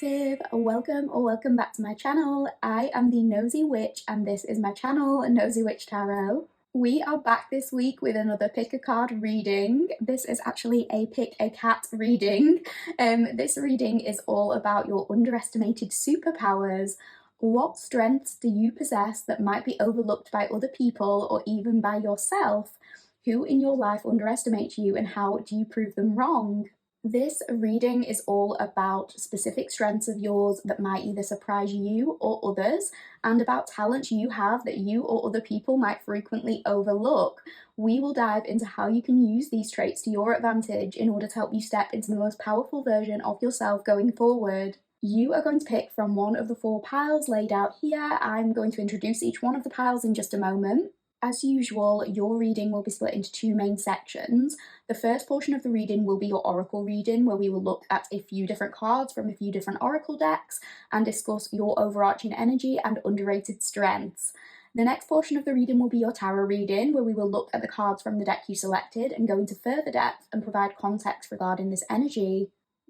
Collective, welcome back to my channel. I am the Nosy Witch and this is my channel, Nosy Witch Tarot. We are back this week with another pick a card reading. This is actually a pick a cat reading. This reading is all about your underestimated superpowers. What strengths do you possess that might be overlooked by other people or even by yourself? Who in your life underestimates you and how do you prove them wrong? This reading is all about specific strengths of yours that might either surprise you or others, and about talents you have that you or other people might frequently overlook. We will dive into how you can use these traits to your advantage in order to help you step into the most powerful version of yourself going forward. You are going to pick from one of the 4 piles laid out here. I'm going to introduce each one of the piles in just a moment. As usual, your reading will be split into 2 main sections. The first portion of the reading will be your oracle reading, where we will look at a few different cards from a few different oracle decks and discuss your overarching energy and underrated strengths. The next portion of the reading will be your tarot reading, where we will look at the cards from the deck you selected and go into further depth and provide context regarding this energy.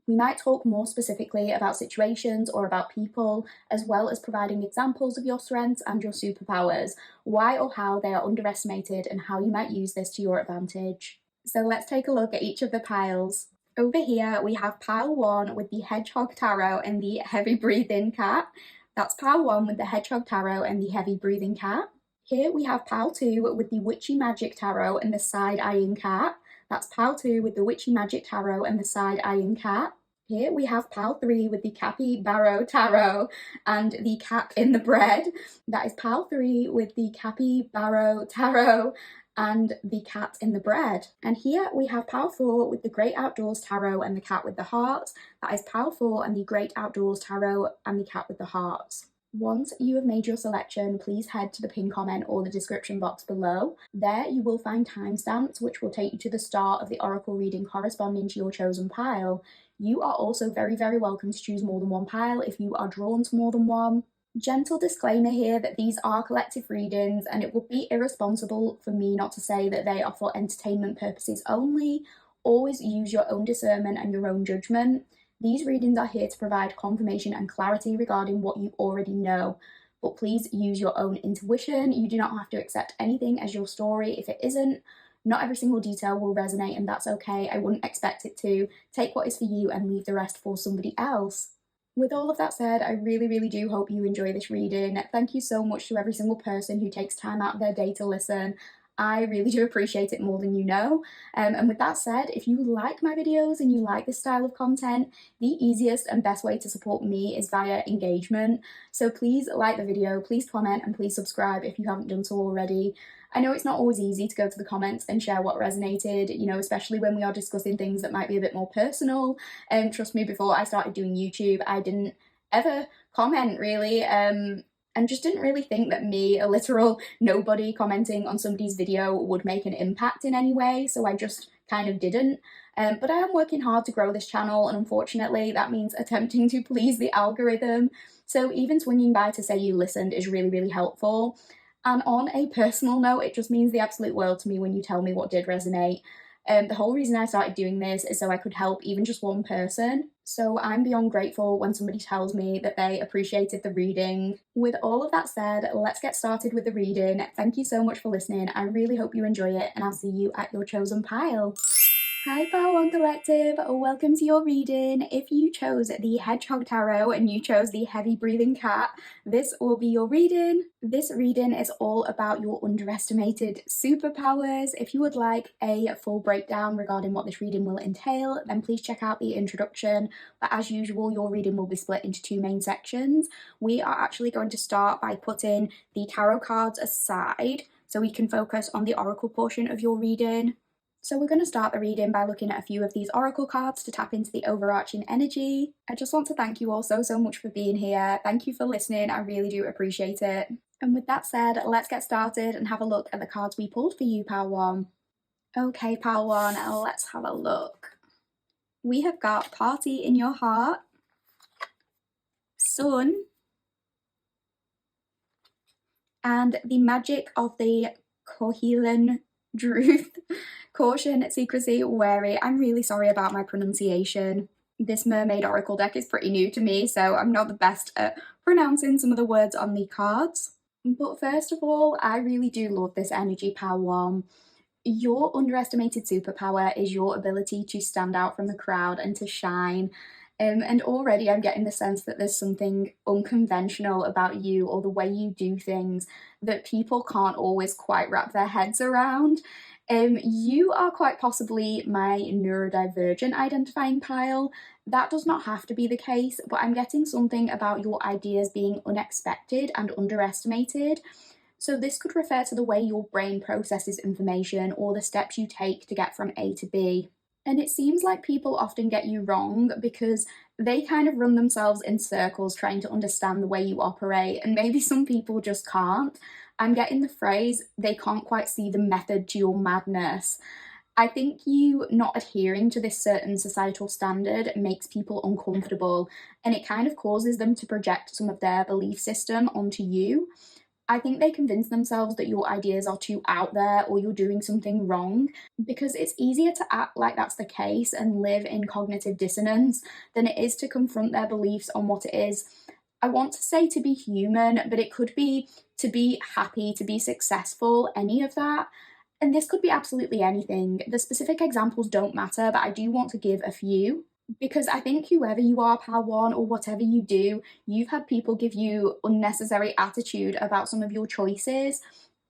We might talk more specifically about situations or about people, as well as providing examples of your strengths and your superpowers, why or how they are underestimated, and how you might use this to your advantage. So let's take a look at each of the piles. Over here we have pile 1 with the Hedgehog Tarot and the Heavy Breathing Cat. That's pile 1 with the Hedgehog Tarot and the Heavy Breathing Cat. Here we have pile 2 with the Witchy Magic Tarot and the Side-Eyeing Cat. That's pile 2 with the Witchy Magic Tarot and the Side-Eyeing Cat. Here we have pile 3 with the Capybara Tarot and the Cap in the Bread. That is pile 3 with the Capybara Tarot and the Cat in the Bread. And here we have pile 4 with the Great Outdoors Tarot and the Cat with the Heart. That is pile 4 and the Great Outdoors Tarot and the Cat with the Hearts. Once you have made your selection, please head to the pinned comment or the description box below. There you will find timestamps which will take you to the start of the oracle reading corresponding to your chosen pile. You are also very welcome to choose more than one pile if you are drawn to more than one. Gentle disclaimer here that these are collective readings and it would be irresponsible for me not to say that they are for entertainment purposes only. Always use your own discernment and your own judgment. These readings are here to provide confirmation and clarity regarding what you already know, but please use your own intuition. You do not have to accept anything as your story if it isn't. Not every single detail will resonate and that's okay. I wouldn't expect it to. Take what is for you and leave the rest for somebody else. With all of that said, I really do hope you enjoy this reading. Thank you so much to every single person who takes time out of their day to listen. I really do appreciate it more than you know. And with that said, if you like my videos and you like this style of content, the easiest and best way to support me is via engagement. So please like the video, please comment, and please subscribe if you haven't done so already. I know it's not always easy to go to the comments and share what resonated, you know, especially when we are discussing things that might be a bit more personal. Trust me, before I started doing YouTube, I didn't ever comment really. And just didn't really think that me, a literal nobody, commenting on somebody's video would make an impact in any way, so I just kind of didn't. But I am working hard to grow this channel, and unfortunately that means attempting to please the algorithm. So even swinging by to say you listened is really helpful. And on a personal note, it just means the absolute world to me when you tell me what did resonate. The whole reason I started doing this is so I could help even just one person. So I'm beyond grateful when somebody tells me that they appreciated the reading. With all of that said, let's get started with the reading. Thank you so much for listening. I really hope you enjoy it and I'll see you at your chosen pile. Hi Pile 1 Collective, welcome to your reading. If you chose the Hedgehog Tarot and you chose the Heavy Breathing Cat, this will be your reading. This reading is all about your underestimated superpowers. If you would like a full breakdown regarding what this reading will entail, then please check out the introduction. But as usual, your reading will be split into 2 main sections. We are actually going to start by putting the tarot cards aside so we can focus on the oracle portion of your reading. So we're going to start the reading by looking at a few of these oracle cards to tap into the overarching energy. I just want to thank you all so much for being here. Thank you for listening, I really do appreciate it. And with that said, let's get started and have a look at the cards we pulled for you, Pile 1. Okay, Pile 1, let's have a look. We have got Party in Your Heart, Sun, and the Magic of the Kohelan Druth. Caution, secrecy, wary. I'm really sorry about my pronunciation. This Mermaid Oracle deck is pretty new to me, so I'm not the best at pronouncing some of the words on the cards. But first of all, I really do love this energy, Power One. Your underestimated superpower is your ability to stand out from the crowd and to shine. And already I'm getting the sense that there's something unconventional about you or the way you do things that people can't always quite wrap their heads around. You are quite possibly my neurodivergent identifying pile. That does not have to be the case, but I'm getting something about your ideas being unexpected and underestimated. So this could refer to the way your brain processes information or the steps you take to get from A to B. And it seems like people often get you wrong because they kind of run themselves in circles trying to understand the way you operate, and maybe some people just can't. I'm getting the phrase, they can't quite see the method to your madness. I think you not adhering to this certain societal standard makes people uncomfortable, and it kind of causes them to project some of their belief system onto you. I think they convince themselves that your ideas are too out there or you're doing something wrong because it's easier to act like that's the case and live in cognitive dissonance than it is to confront their beliefs on what it is. I want to say to be human, but it could be to be happy, to be successful, any of that. And this could be absolutely anything. The specific examples don't matter, but I do want to give a few. Because I think whoever you are, Power One, or whatever you do, you've had people give you unnecessary attitude about some of your choices,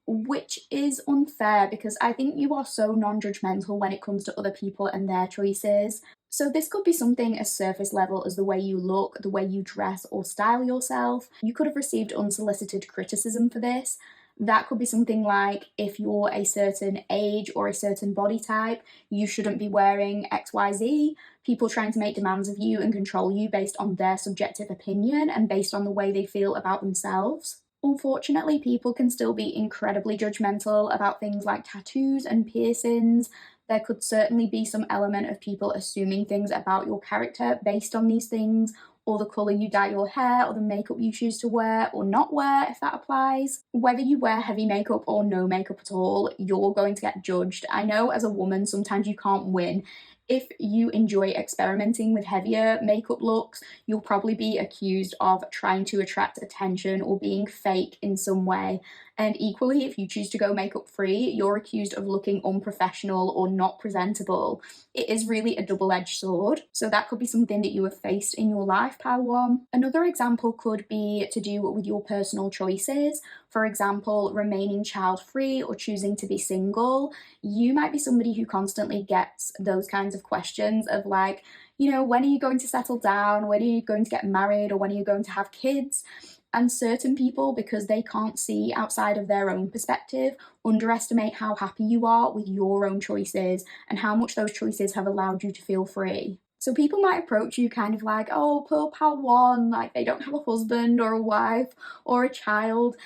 which is unfair because I think you are so non-judgmental when it comes to other people and their choices. So this could be something as surface level as the way you look, the way you dress or style yourself. You could have received unsolicited criticism for this. That could be something like if you're a certain age or a certain body type, you shouldn't be wearing XYZ. People trying to make demands of you and control you based on their subjective opinion and based on the way they feel about themselves. Unfortunately, people can still be incredibly judgmental about things like tattoos and piercings. There could certainly be some element of people assuming things about your character based on these things, or the colour you dye your hair, or the makeup you choose to wear or not wear, if that applies. Whether you wear heavy makeup or no makeup at all, you're going to get judged. I know as a woman, sometimes you can't win. If you enjoy experimenting with heavier makeup looks, you'll probably be accused of trying to attract attention or being fake in some way. And equally, if you choose to go makeup free, you're accused of looking unprofessional or not presentable. It is really a double-edged sword. So that could be something that you have faced in your life, Power One. Another example could be to do with your personal choices. For example, remaining child-free or choosing to be single. You might be somebody who constantly gets those kinds of questions of like, when are you going to settle down? When are you going to get married? Or when are you going to have kids? And certain people, because they can't see outside of their own perspective, underestimate how happy you are with your own choices and how much those choices have allowed you to feel free. So people might approach you kind of like, oh, poor Power One, like they don't have a husband or a wife or a child,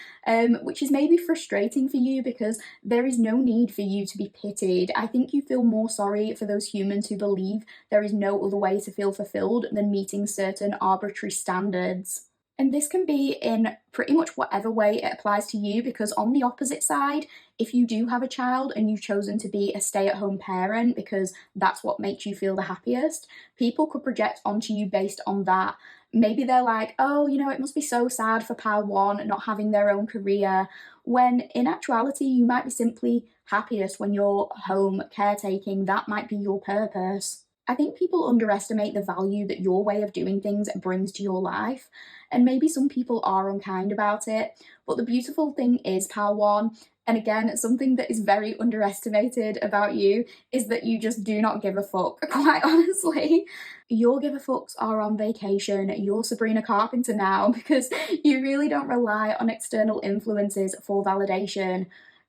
which is maybe frustrating for you because there is no need for you to be pitied. I think you feel more sorry for those humans who believe there is no other way to feel fulfilled than meeting certain arbitrary standards. And this can be in pretty much whatever way it applies to you, because on the opposite side, if you do have a child and you've chosen to be a stay-at-home parent because that's what makes you feel the happiest, people could project onto you based on that. Maybe they're like, oh, it must be so sad for Power One not having their own career, when in actuality, you might be simply happiest when you're home caretaking. That might be your purpose. I think people underestimate the value that your way of doing things brings to your life, and maybe some people are unkind about it, but the beautiful thing is, Power One, and again, something that is very underestimated about you, is that you just do not give a fuck, quite honestly. Your give a fucks are on vacation, you're Sabrina Carpenter now, because you really don't rely on external influences for validation.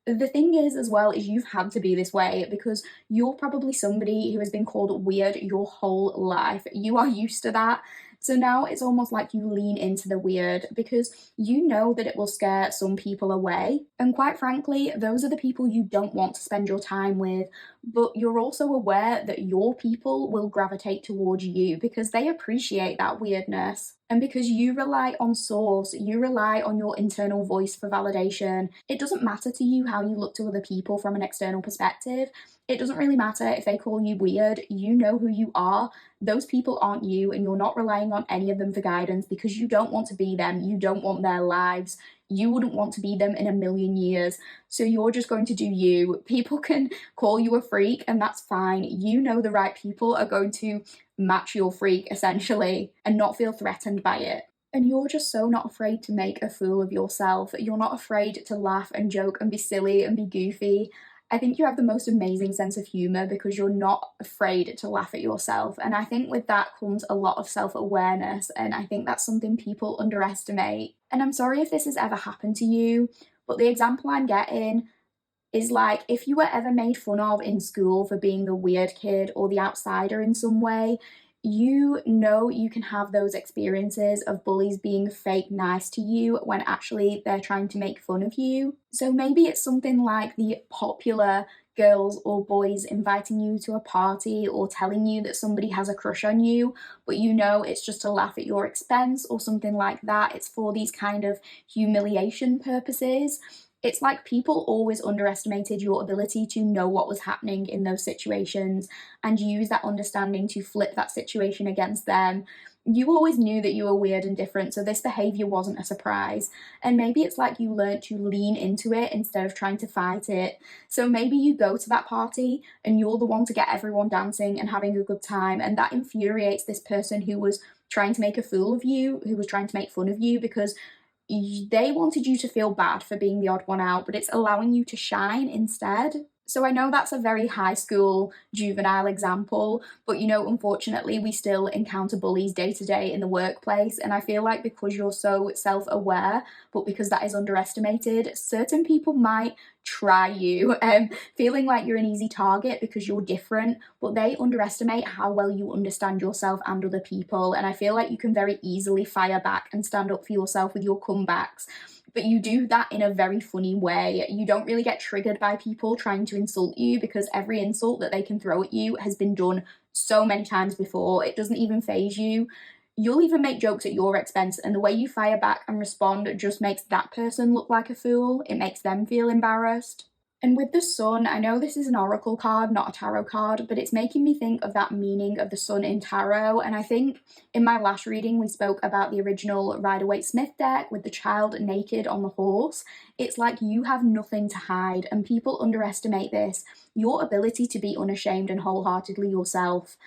The thing is, as well, is you've had to be this way because you're probably somebody who has been called weird your whole life. You are used to that. So now it's almost like you lean into the weird because you know that it will scare some people away. And quite frankly, those are the people you don't want to spend your time with. But you're also aware that your people will gravitate towards you because they appreciate that weirdness. And because you rely on source, you rely on your internal voice for validation, it doesn't matter to you how you look to other people from an external perspective. It doesn't really matter if they call you weird. You know who you are. Those people aren't you, and you're not relying on any of them for guidance because you don't want to be them. You don't want their lives. You wouldn't want to be them in a million years. So you're just going to do you. People can call you a freak, and that's fine. You know the right people are going to match your freak essentially and not feel threatened by it. And you're just so not afraid to make a fool of yourself. You're not afraid to laugh and joke and be silly and be goofy. I think you have the most amazing sense of humour because you're not afraid to laugh at yourself. And I think with that comes a lot of self-awareness. And I think that's something people underestimate. And I'm sorry if this has ever happened to you, but the example I'm getting is like if you were ever made fun of in school for being the weird kid or the outsider in some way, you know you can have those experiences of bullies being fake nice to you when actually they're trying to make fun of you. So maybe it's something like the popular girls or boys inviting you to a party or telling you that somebody has a crush on you, but you know it's just to laugh at your expense or something like that. It's for these kind of humiliation purposes. It's like people always underestimated your ability to know what was happening in those situations and use that understanding to flip that situation against them. You always knew that you were weird and different, so this behavior wasn't a surprise. And maybe it's like you learned to lean into it instead of trying to fight it. So maybe you go to that party and you're the one to get everyone dancing and having a good time, and that infuriates this person who was trying to make a fool of you, who was trying to make fun of you, because they wanted you to feel bad for being the odd one out, but it's allowing you to shine instead. So I know that's a very high school juvenile example, but you know, unfortunately, we still encounter bullies day to day in the workplace. And I feel like because you're so self-aware, but because that is underestimated, certain people might try you, feeling like you're an easy target because you're different, but they underestimate how well you understand yourself and other people. And I feel like you can very easily fire back and stand up for yourself with your comebacks. But you do that in a very funny way. You don't really get triggered by people trying to insult you because every insult that they can throw at you has been done so many times before. It doesn't even faze you. You'll even make jokes at your expense, and the way you fire back and respond just makes that person look like a fool. It makes them feel embarrassed. And with the sun, I know this is an oracle card, not a tarot card, but it's making me think of that meaning of the sun in tarot. And I think in my last reading, we spoke about the original Rider-Waite-Smith deck with the child naked on the horse. It's like you have nothing to hide, and people underestimate this, your ability to be unashamed and wholeheartedly yourself.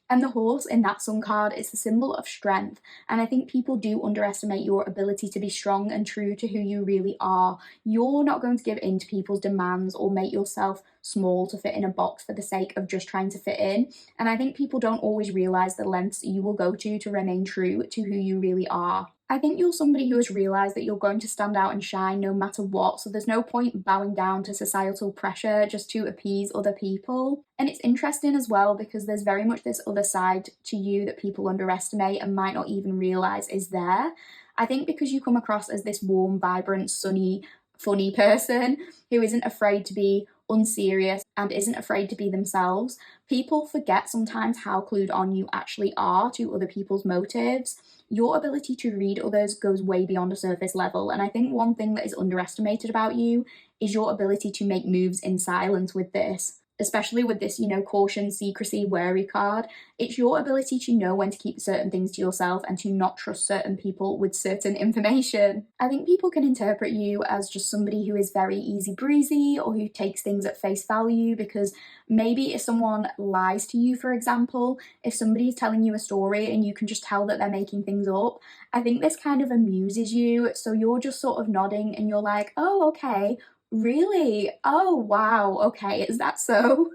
And the horse in that sun card is the symbol of strength. And I think people do underestimate your ability to be strong and true to who you really are. You're not going to give in to people's demands or make yourself small to fit in a box for the sake of just trying to fit in. And I think people don't always realize the lengths you will go to remain true to who you really are. I think you're somebody who has realised that you're going to stand out and shine no matter what, so there's no point bowing down to societal pressure just to appease other people. And it's interesting as well because there's very much this other side to you that people underestimate and might not even realise is there. I think because you come across as this warm, vibrant, sunny, funny person who isn't afraid to be unserious and isn't afraid to be themselves, people forget sometimes how clued on you actually are to other people's motives. Your ability to read others goes way beyond a surface level, and I think one thing that is underestimated about you is your ability to make moves in silence with this. Especially with this, caution, secrecy, wary card. It's your ability to know when to keep certain things to yourself and to not trust certain people with certain information. I think people can interpret you as just somebody who is very easy breezy or who takes things at face value because maybe if someone lies to you, for example, if somebody is telling you a story and you can just tell that they're making things up, I think this kind of amuses you. So you're just sort of nodding and you're like, oh, okay. Really? Oh, wow. Okay, is that so?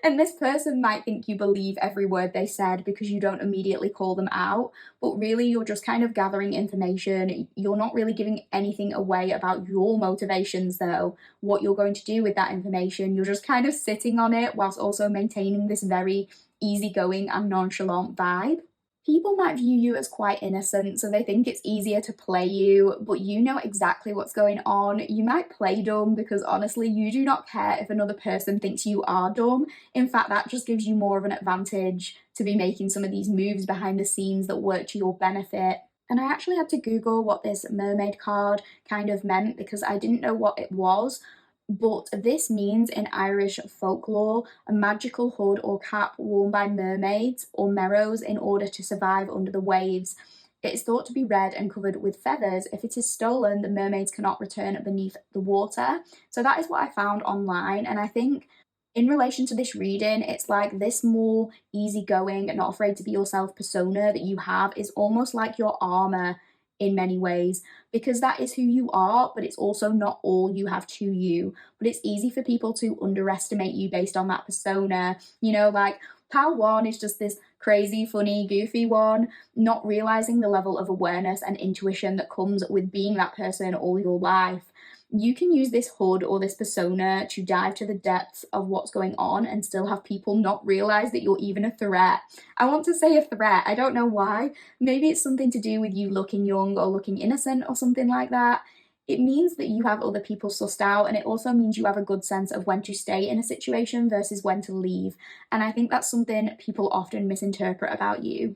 And this person might think you believe every word they said because you don't immediately call them out, but really you're just kind of gathering information. You're not really giving anything away about your motivations though, what you're going to do with that information. You're just kind of sitting on it whilst also maintaining this very easygoing and nonchalant vibe. People might view you as quite innocent, so they think it's easier to play you, but you know exactly what's going on. You might play dumb because honestly, you do not care if another person thinks you are dumb. In fact, that just gives you more of an advantage to be making some of these moves behind the scenes that work to your benefit. And I actually had to Google what this mermaid card kind of meant because I didn't know what it was. But this means in Irish folklore a magical hood or cap worn by mermaids or merrows in order to survive under the waves. It is thought to be red and covered with feathers. If it is stolen, the mermaids cannot return beneath the water. So that is what I found online, and I think in relation to this reading, it's like this more easygoing and not afraid to be yourself persona that you have is almost like your armor in many ways, because that is who you are, but it's also not all you have to you. But it's easy for people to underestimate you based on that persona. You know, like Pal 1 is just this crazy, funny, goofy one, not realizing the level of awareness and intuition that comes with being that person all your life. You can use this hood or this persona to dive to the depths of what's going on and still have people not realize that you're even a threat. I want to say a threat, I don't know why. Maybe it's something to do with you looking young or looking innocent or something like that. It means that you have other people sussed out, and it also means you have a good sense of when to stay in a situation versus when to leave. And I think that's something people often misinterpret about you.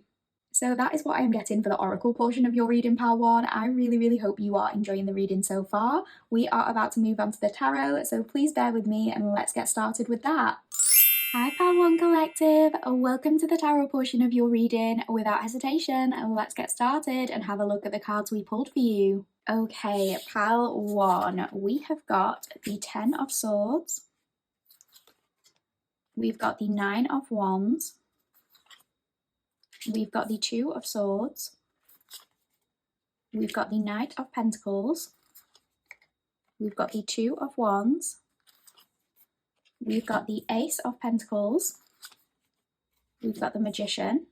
So that is what I am getting for the oracle portion of your reading, Pal 1. I really hope you are enjoying the reading so far. We are about to move on to the tarot, so please bear with me and let's get started with that. Hi Pal 1 Collective, welcome to the tarot portion of your reading. Without hesitation, let's get started and have a look at the cards we pulled for you. Okay, Pal 1, we have got the 10 of Swords, we've got the 9 of Wands, we've got the 2 of Swords, we've got the Knight of Pentacles, we've got the 2 of Wands, we've got the Ace of Pentacles, we've got the Magician,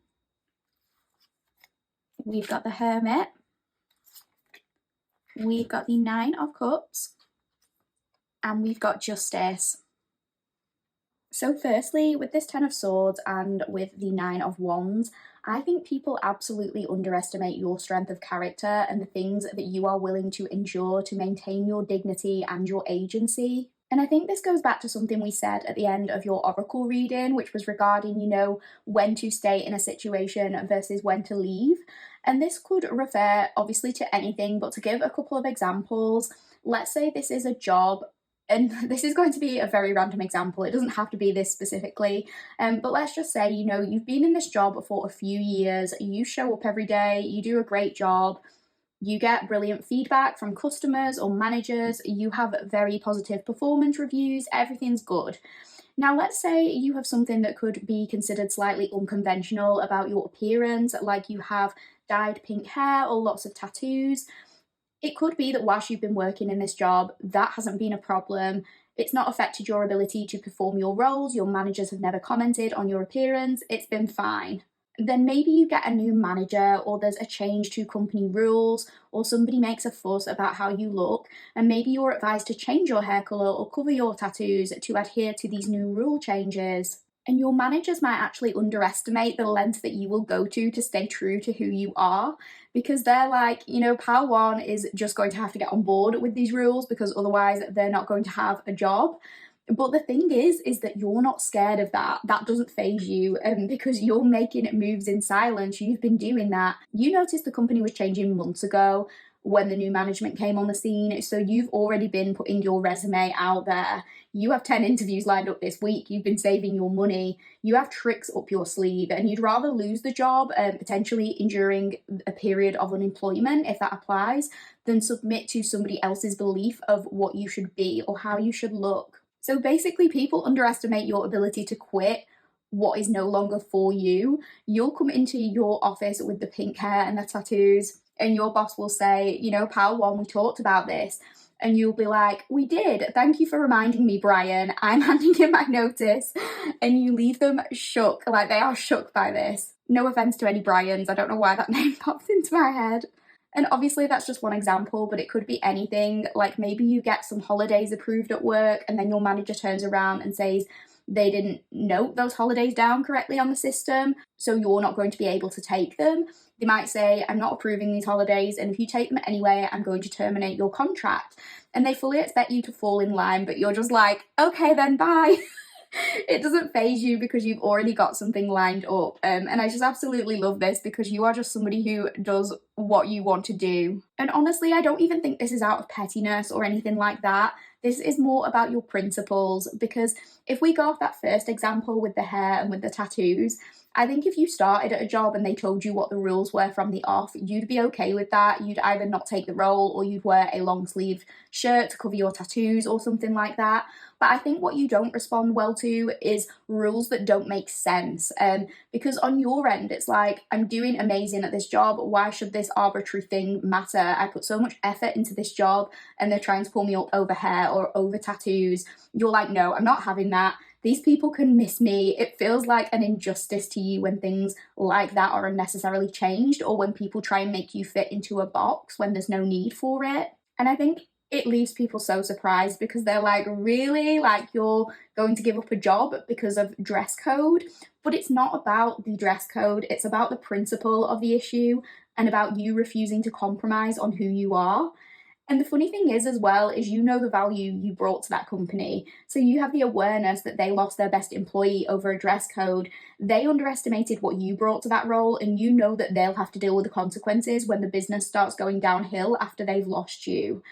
we've got the Hermit, we've got the 9 of Cups, and we've got Justice. So firstly, with this 10 of Swords and with the 9 of Wands, I think people absolutely underestimate your strength of character and the things that you are willing to endure to maintain your dignity and your agency. And I think this goes back to something we said at the end of your oracle reading, which was regarding, you know, when to stay in a situation versus when to leave. And this could refer obviously to anything, but to give a couple of examples, let's say this is a job. And this is going to be a very random example. It doesn't have to be this specifically. But let's just say, you know, you've been in this job for a few years. You show up every day. You do a great job. You get brilliant feedback from customers or managers. You have very positive performance reviews. Everything's good. Now, let's say you have something that could be considered slightly unconventional about your appearance, like you have dyed pink hair or lots of tattoos. It could be that whilst you've been working in this job, that hasn't been a problem. It's not affected your ability to perform your roles. Your managers have never commented on your appearance. It's been fine. Then maybe you get a new manager, or there's a change to company rules, or somebody makes a fuss about how you look, and maybe you're advised to change your hair colour or cover your tattoos to adhere to these new rule changes. And your managers might actually underestimate the length that you will go to stay true to who you are, because they're like, you know, Pal 1 is just going to have to get on board with these rules because otherwise they're not going to have a job. But the thing is that you're not scared of that. That doesn't faze you, because you're making moves in silence. You've been doing that. You noticed the company was changing months ago when the new management came on the scene, so you've already been putting your resume out there. You have 10 interviews lined up this week. You've been saving your money. You have tricks up your sleeve, and you'd rather lose the job, potentially enduring a period of unemployment, if that applies, than submit to somebody else's belief of what you should be or how you should look. So basically, people underestimate your ability to quit what is no longer for you. You'll come into your office with the pink hair and the tattoos, and your boss will say, you know, Pal 1, we talked about this. And you'll be like, we did. Thank you for reminding me, Brian. I'm handing in my notice. And you leave them shook, like they are shook by this. No offense to any Brians. I don't know why that name popped into my head. And obviously that's just one example, but it could be anything. Like maybe you get some holidays approved at work and then your manager turns around and says, they didn't note those holidays down correctly on the system, so you're not going to be able to take them. They might say, I'm not approving these holidays, and if you take them anyway, I'm going to terminate your contract. And they fully expect you to fall in line, but you're just like, okay then, bye. It doesn't faze you because you've already got something lined up. And I just absolutely love this because you are just somebody who does what you want to do. And honestly, I don't even think this is out of pettiness or anything like that. This is more about your principles, because if we go off that first example with the hair and with the tattoos, I think if you started at a job and they told you what the rules were from the off, you'd be okay with that. You'd either not take the role or you'd wear a long sleeve shirt to cover your tattoos or something like that. But I think what you don't respond well to is rules that don't make sense. Because on your end, it's like, I'm doing amazing at this job. Why should this arbitrary thing matter? I put so much effort into this job and they're trying to pull me up over hair or over tattoos. You're like, no, I'm not having that. These people can miss me. It feels like an injustice to you when things like that are unnecessarily changed, or when people try and make you fit into a box when there's no need for it. And I think it leaves people so surprised because they're like, really? Like, you're going to give up a job because of dress code? But it's not about the dress code. It's about the principle of the issue and about you refusing to compromise on who you are. And the funny thing is as well, is you know the value you brought to that company. So you have the awareness that they lost their best employee over a dress code. They underestimated what you brought to that role, and you know that they'll have to deal with the consequences when the business starts going downhill after they've lost you.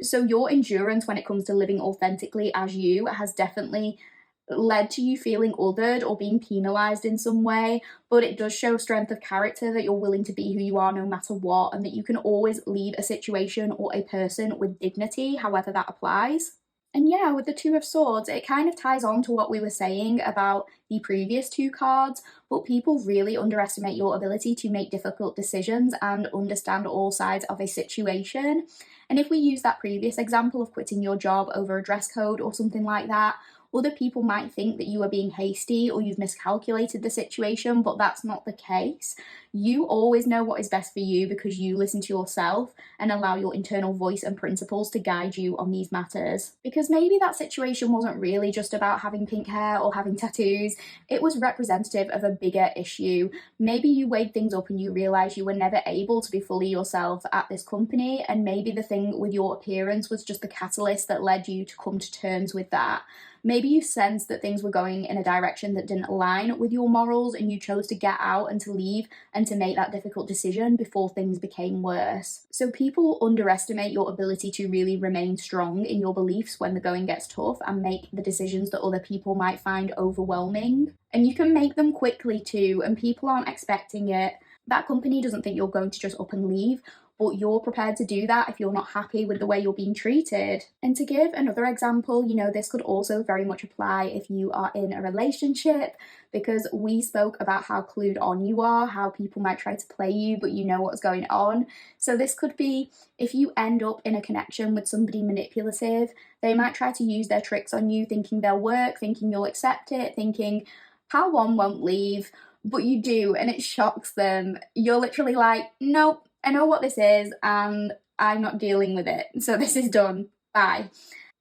So your endurance when it comes to living authentically as you has definitely led to you feeling othered or being penalized in some way, but it does show strength of character that you're willing to be who you are no matter what, and that you can always leave a situation or a person with dignity, however that applies. And yeah, with the Two of Swords, it kind of ties on to what we were saying about the previous two cards, but people really underestimate your ability to make difficult decisions and understand all sides of a situation. And if we use that previous example of quitting your job over a dress code or something like that, other people might think that you are being hasty or you've miscalculated the situation, but that's not the case. You always know what is best for you because you listen to yourself and allow your internal voice and principles to guide you on these matters. Because maybe that situation wasn't really just about having pink hair or having tattoos, it was representative of a bigger issue. Maybe you weighed things up and you realised you were never able to be fully yourself at this company, and maybe the thing with your appearance was just the catalyst that led you to come to terms with that. Maybe you sensed that things were going in a direction that didn't align with your morals, and you chose to get out and to leave and to make that difficult decision before things became worse. So people underestimate your ability to really remain strong in your beliefs when the going gets tough and make the decisions that other people might find overwhelming. And you can make them quickly too, and people aren't expecting it. That company doesn't think you're going to just up and leave, but you're prepared to do that if you're not happy with the way you're being treated. And to give another example, this could also very much apply if you are in a relationship, because we spoke about how clued on you are, how people might try to play you, but you know what's going on. So this could be if you end up in a connection with somebody manipulative, they might try to use their tricks on you, thinking they'll work, thinking you'll accept it, thinking pal one won't leave, but you do, and it shocks them. You're literally like, nope, I know what this is and I'm not dealing with it. So this is done. Bye.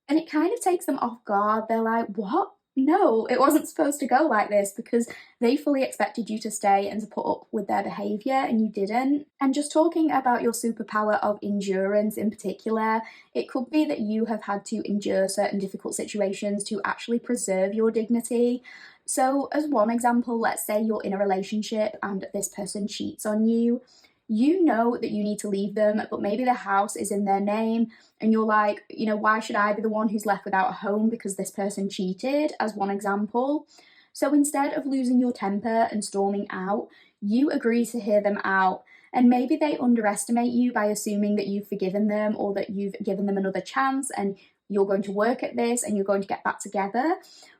And it kind of takes them off guard. They're like, what? No, it wasn't supposed to go like this, because they fully expected you to stay and to put up with their behaviour and you didn't. And just talking about your superpower of endurance in particular, it could be that you have had to endure certain difficult situations to actually preserve your dignity. So as one example, let's say you're in a relationship and this person cheats on you. You know that you need to leave them, but maybe the house is in their name and you're like, why should I be the one who's left without a home because this person cheated, as one example. So instead of losing your temper and storming out, you agree to hear them out. And maybe they underestimate you by assuming that you've forgiven them or that you've given them another chance and you're going to work at this and you're going to get back together.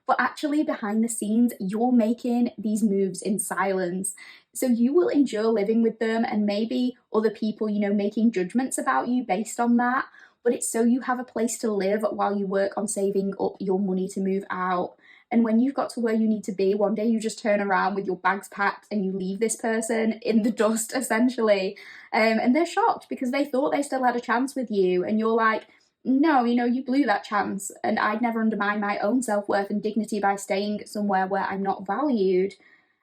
But actually behind the scenes, you're making these moves in silence. So you will endure living with them and maybe other people, making judgments about you based on that. But it's so you have a place to live while you work on saving up your money to move out. And when you've got to where you need to be, one day you just turn around with your bags packed and you leave this person in the dust, essentially. And they're shocked because they thought they still had a chance with you. And you're like, no, you blew that chance, and I'd never undermine my own self-worth and dignity by staying somewhere where I'm not valued.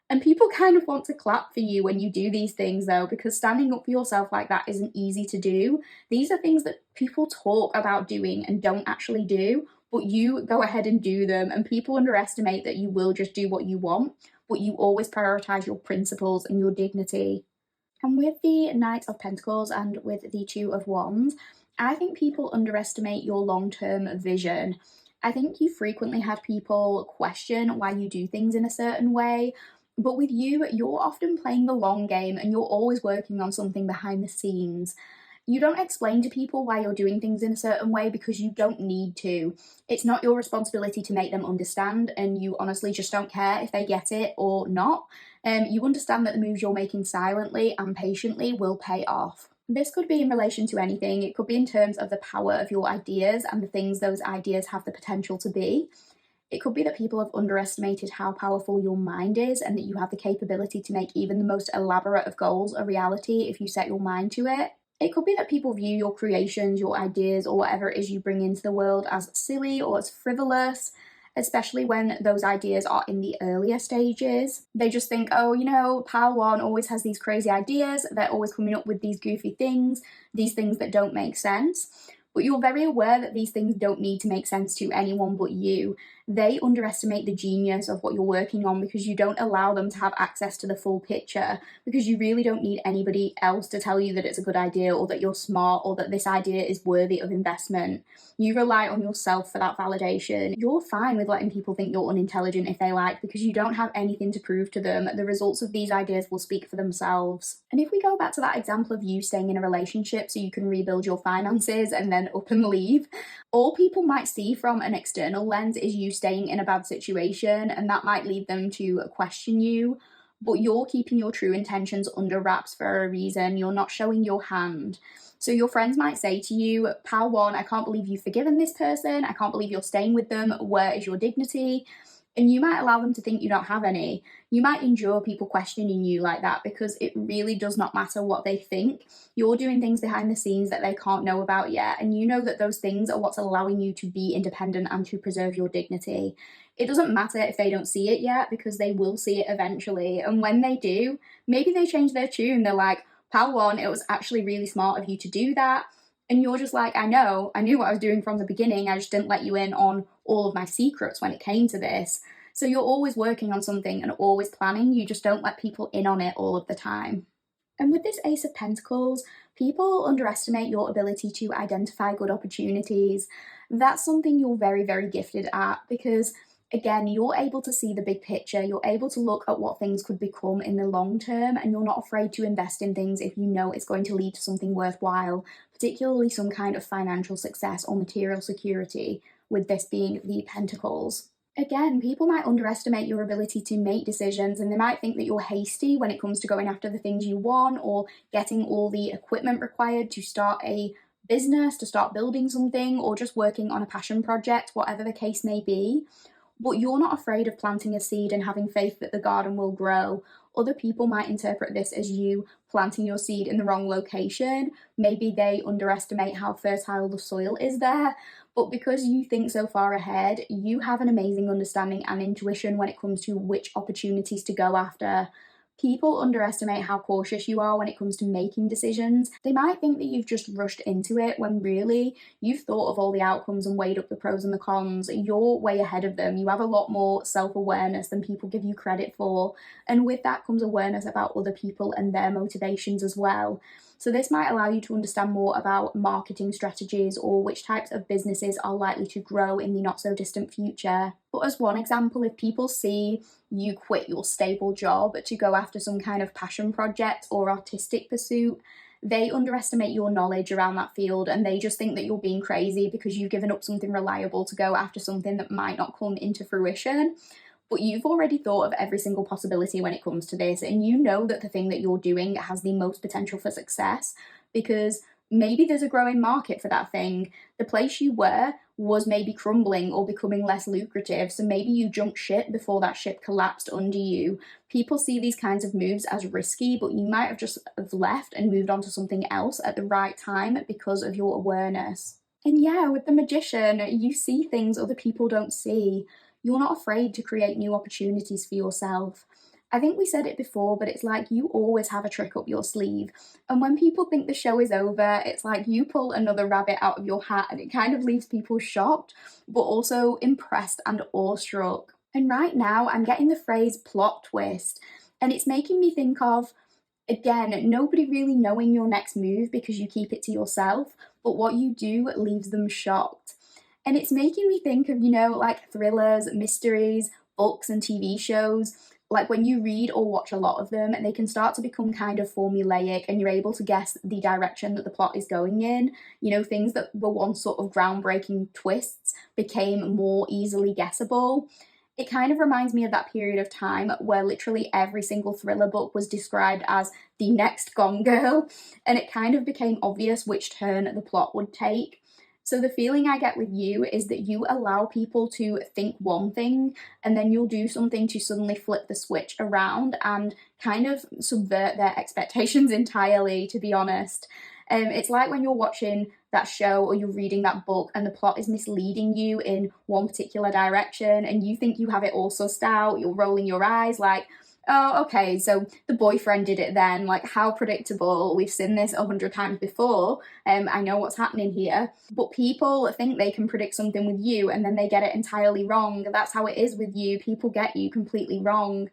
And people kind of want to clap for you when you do these things, though, because standing up for yourself like that isn't easy to do. These are things that people talk about doing and don't actually do, but you go ahead and do them, and people underestimate that you will just do what you want, but you always prioritize your principles and your dignity. And with the Knight of Pentacles and with the Two of Wands, I think people underestimate your long-term vision. I think you frequently had people question why you do things in a certain way, but with you, you're often playing the long game and you're always working on something behind the scenes. You don't explain to people why you're doing things in a certain way because you don't need to. It's not your responsibility to make them understand, and you honestly just don't care if they get it or not. You understand that the moves you're making silently and patiently will pay off. This could be in relation to anything. It could be in terms of the power of your ideas and the things those ideas have the potential to be. It could be that people have underestimated how powerful your mind is and that you have the capability to make even the most elaborate of goals a reality if you set your mind to it. It could be that people view your creations, your ideas, or whatever it is you bring into the world as silly or as frivolous, especially when those ideas are in the earlier stages. They just think, oh, Pile 1 always has these crazy ideas, they're always coming up with these goofy things, these things that don't make sense. But you're very aware that these things don't need to make sense to anyone but you. They underestimate the genius of what you're working on because you don't allow them to have access to the full picture, because you really don't need anybody else to tell you that it's a good idea or that you're smart or that this idea is worthy of investment. You rely on yourself for that validation. You're fine with letting people think you're unintelligent if they like, because you don't have anything to prove to them. The results of these ideas will speak for themselves. And if we go back to that example of you staying in a relationship so you can rebuild your finances and then up and leave, all people might see from an external lens is you staying in a bad situation, and that might lead them to question you. But you're keeping your true intentions under wraps for a reason. You're not showing your hand. So your friends might say to you, Pal 1, I can't believe you've forgiven this person. I can't believe you're staying with them. Where is your dignity? And you might allow them to think you don't have any. You might endure people questioning you like that because it really does not matter what they think. You're doing things behind the scenes that they can't know about yet, and you know that those things are what's allowing you to be independent and to preserve your dignity. It doesn't matter if they don't see it yet, because they will see it eventually, and when they do, maybe they change their tune. They're like, Pal 1, it was actually really smart of you to do that. And you're just like, I knew what I was doing from the beginning. I just didn't let you in on all of my secrets when it came to this. So you're always working on something and always planning. You just don't let people in on it all of the time. And with this Ace of Pentacles, people underestimate your ability to identify good opportunities. That's something you're very, very gifted at, because again, you're able to see the big picture. You're able to look at what things could become in the long term, and you're not afraid to invest in things if you know it's going to lead to something worthwhile, particularly some kind of financial success or material security, with this being the Pentacles. Again, people might underestimate your ability to make decisions, and they might think that you're hasty when it comes to going after the things you want or getting all the equipment required to start a business, to start building something, or just working on a passion project, whatever the case may be. But you're not afraid of planting a seed and having faith that the garden will grow. Other people might interpret this as you planting your seed in the wrong location. Maybe they underestimate how fertile the soil is there. But because you think so far ahead, you have an amazing understanding and intuition when it comes to which opportunities to go after. People underestimate how cautious you are when it comes to making decisions. They might think that you've just rushed into it when really you've thought of all the outcomes and weighed up the pros and the cons. You're way ahead of them. You have a lot more self-awareness than people give you credit for. And with that comes awareness about other people and their motivations as well. So this might allow you to understand more about marketing strategies or which types of businesses are likely to grow in the not so distant future. But as one example, if people see you quit your stable job to go after some kind of passion project or artistic pursuit, they underestimate your knowledge around that field, and they just think that you're being crazy because you've given up something reliable to go after something that might not come into fruition. But you've already thought of every single possibility when it comes to this, and you know that the thing that you're doing has the most potential for success, because maybe there's a growing market for that thing. The place you were was maybe crumbling or becoming less lucrative, so maybe you jumped ship before that ship collapsed under you. People see these kinds of moves as risky, but you might have just left and moved on to something else at the right time because of your awareness. And yeah, with the magician, you see things other people don't see. You're not afraid to create new opportunities for yourself. I think we said it before, but it's like you always have a trick up your sleeve. And when people think the show is over, it's like you pull another rabbit out of your hat and it kind of leaves people shocked, but also impressed and awestruck. And right now, I'm getting the phrase plot twist, and it's making me think of, again, nobody really knowing your next move because you keep it to yourself, but what you do leaves them shocked. And it's making me think of, like thrillers, mysteries, books, and TV shows. Like when you read or watch a lot of them, they can start to become kind of formulaic and you're able to guess the direction that the plot is going in. Things that were once sort of groundbreaking twists became more easily guessable. It kind of reminds me of that period of time where literally every single thriller book was described as the next Gone Girl, and it kind of became obvious which turn the plot would take. So the feeling I get with you is that you allow people to think one thing, and then you'll do something to suddenly flip the switch around and kind of subvert their expectations entirely, to be honest. It's like when you're watching that show or you're reading that book and the plot is misleading you in one particular direction and you think you have it all sussed out, you're rolling your eyes like, oh, okay, so the boyfriend did it then, like how predictable, we've seen this 100 times before, I know what's happening here. But people think they can predict something with you and then they get it entirely wrong. That's how it is with you, people get you completely wrong.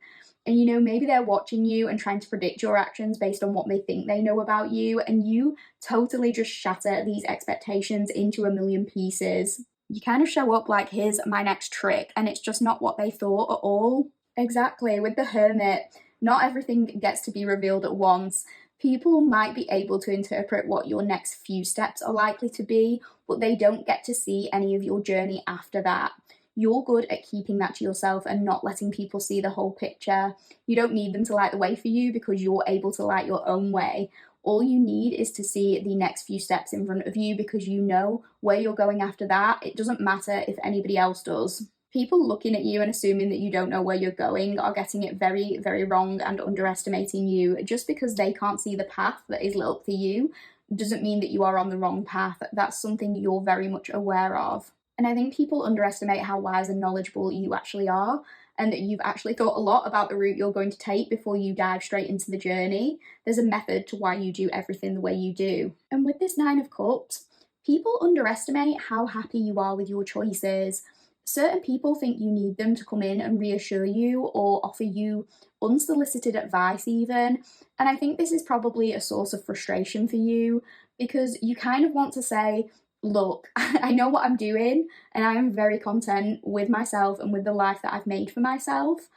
And maybe they're watching you and trying to predict your actions based on what they think they know about you, and you totally just shatter these expectations into a million pieces. You kind of show up like, here's my next trick, and it's just not what they thought at all. Exactly, with the hermit, not everything gets to be revealed at once. People might be able to interpret what your next few steps are likely to be, but they don't get to see any of your journey after that. You're good at keeping that to yourself and not letting people see the whole picture. You don't need them to light the way for you because you're able to light your own way. All you need is to see the next few steps in front of you because you know where you're going after that. It doesn't matter if anybody else does. People looking at you and assuming that you don't know where you're going are getting it very, very wrong and underestimating you. Just because they can't see the path that is lit up for you doesn't mean that you are on the wrong path. That's something you're very much aware of. And I think people underestimate how wise and knowledgeable you actually are, and that you've actually thought a lot about the route you're going to take before you dive straight into the journey. There's a method to why you do everything the way you do. And with this Nine of Cups, people underestimate how happy you are with your choices. Certain people think you need them to come in and reassure you or offer you unsolicited advice even. And I think this is probably a source of frustration for you because you kind of want to say, look, I know what I'm doing and I am very content with myself and with the life that I've made for myself.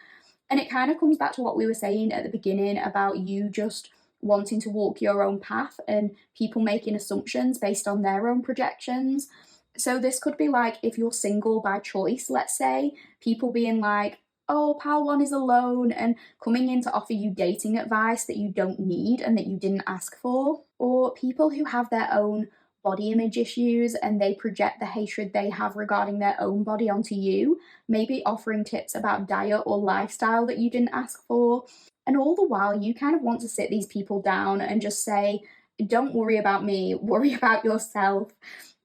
And it kind of comes back to what we were saying at the beginning about you just wanting to walk your own path and people making assumptions based on their own projections. So this could be like if you're single by choice, let's say, people being like, oh, pal one is alone, and coming in to offer you dating advice that you don't need and that you didn't ask for. Or people who have their own body image issues and they project the hatred they have regarding their own body onto you, maybe offering tips about diet or lifestyle that you didn't ask for. And all the while, you kind of want to sit these people down and just say, don't worry about me, worry about yourself.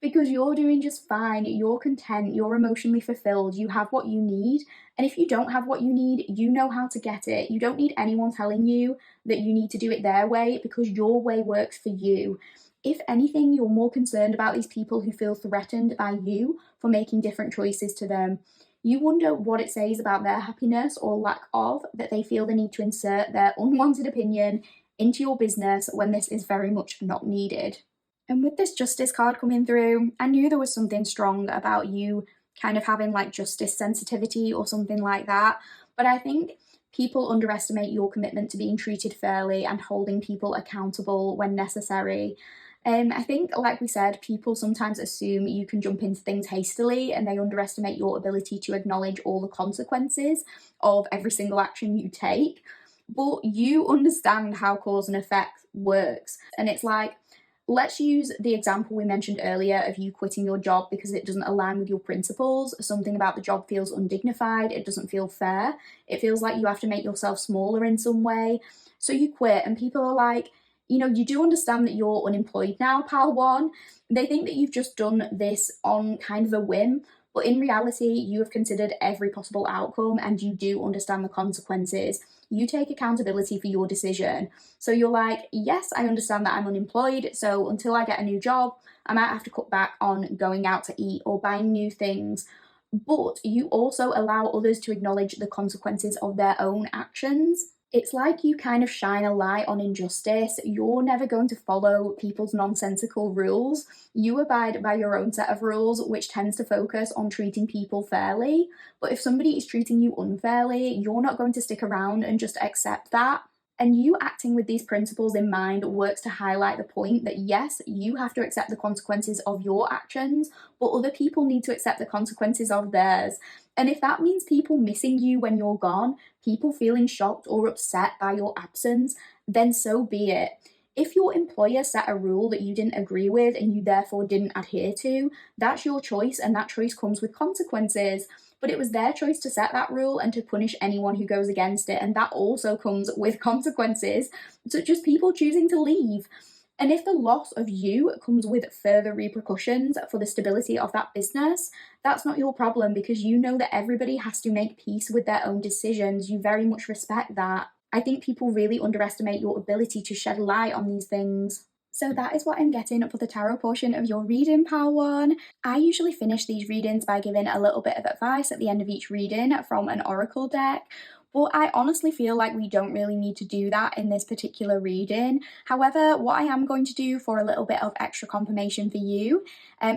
Because you're doing just fine, you're content, you're emotionally fulfilled, you have what you need. And if you don't have what you need, you know how to get it. You don't need anyone telling you that you need to do it their way because your way works for you. If anything, you're more concerned about these people who feel threatened by you for making different choices to them. You wonder what it says about their happiness or lack of that they feel the need to insert their unwanted opinion into your business when this is very much not needed. And with this justice card coming through, I knew there was something strong about you kind of having like justice sensitivity or something like that. But I think people underestimate your commitment to being treated fairly and holding people accountable when necessary. I think, like we said, people sometimes assume you can jump into things hastily and they underestimate your ability to acknowledge all the consequences of every single action you take. But you understand how cause and effect works. And it's like, let's use the example we mentioned earlier of you quitting your job because it doesn't align with your principles. Something about the job feels undignified, it doesn't feel fair, it feels like you have to make yourself smaller in some way. So you quit and people are like, you do understand that you're unemployed now, pal one. They think that you've just done this on kind of a whim, but in reality, you have considered every possible outcome and you do understand the consequences. You take accountability for your decision. So you're like, yes, I understand that I'm unemployed, so until I get a new job, I might have to cut back on going out to eat or buying new things. But you also allow others to acknowledge the consequences of their own actions. It's like you kind of shine a light on injustice. You're never going to follow people's nonsensical rules. You abide by your own set of rules, which tends to focus on treating people fairly. But if somebody is treating you unfairly, you're not going to stick around and just accept that. And you acting with these principles in mind works to highlight the point that yes, you have to accept the consequences of your actions, but other people need to accept the consequences of theirs. And if that means people missing you when you're gone, people feeling shocked or upset by your absence, then so be it. If your employer set a rule that you didn't agree with and you therefore didn't adhere to, that's your choice and that choice comes with consequences. But it was their choice to set that rule and to punish anyone who goes against it, and that also comes with consequences, such as people choosing to leave. And if the loss of you comes with further repercussions for the stability of that business, that's not your problem because you know that everybody has to make peace with their own decisions. You very much respect that. I think people really underestimate your ability to shed light on these things. So that is what I'm getting for the tarot portion of your reading, Pile 1. I usually finish these readings by giving a little bit of advice at the end of each reading from an oracle deck. But I honestly feel like we don't really need to do that in this particular reading. However, what I am going to do for a little bit of extra confirmation for you,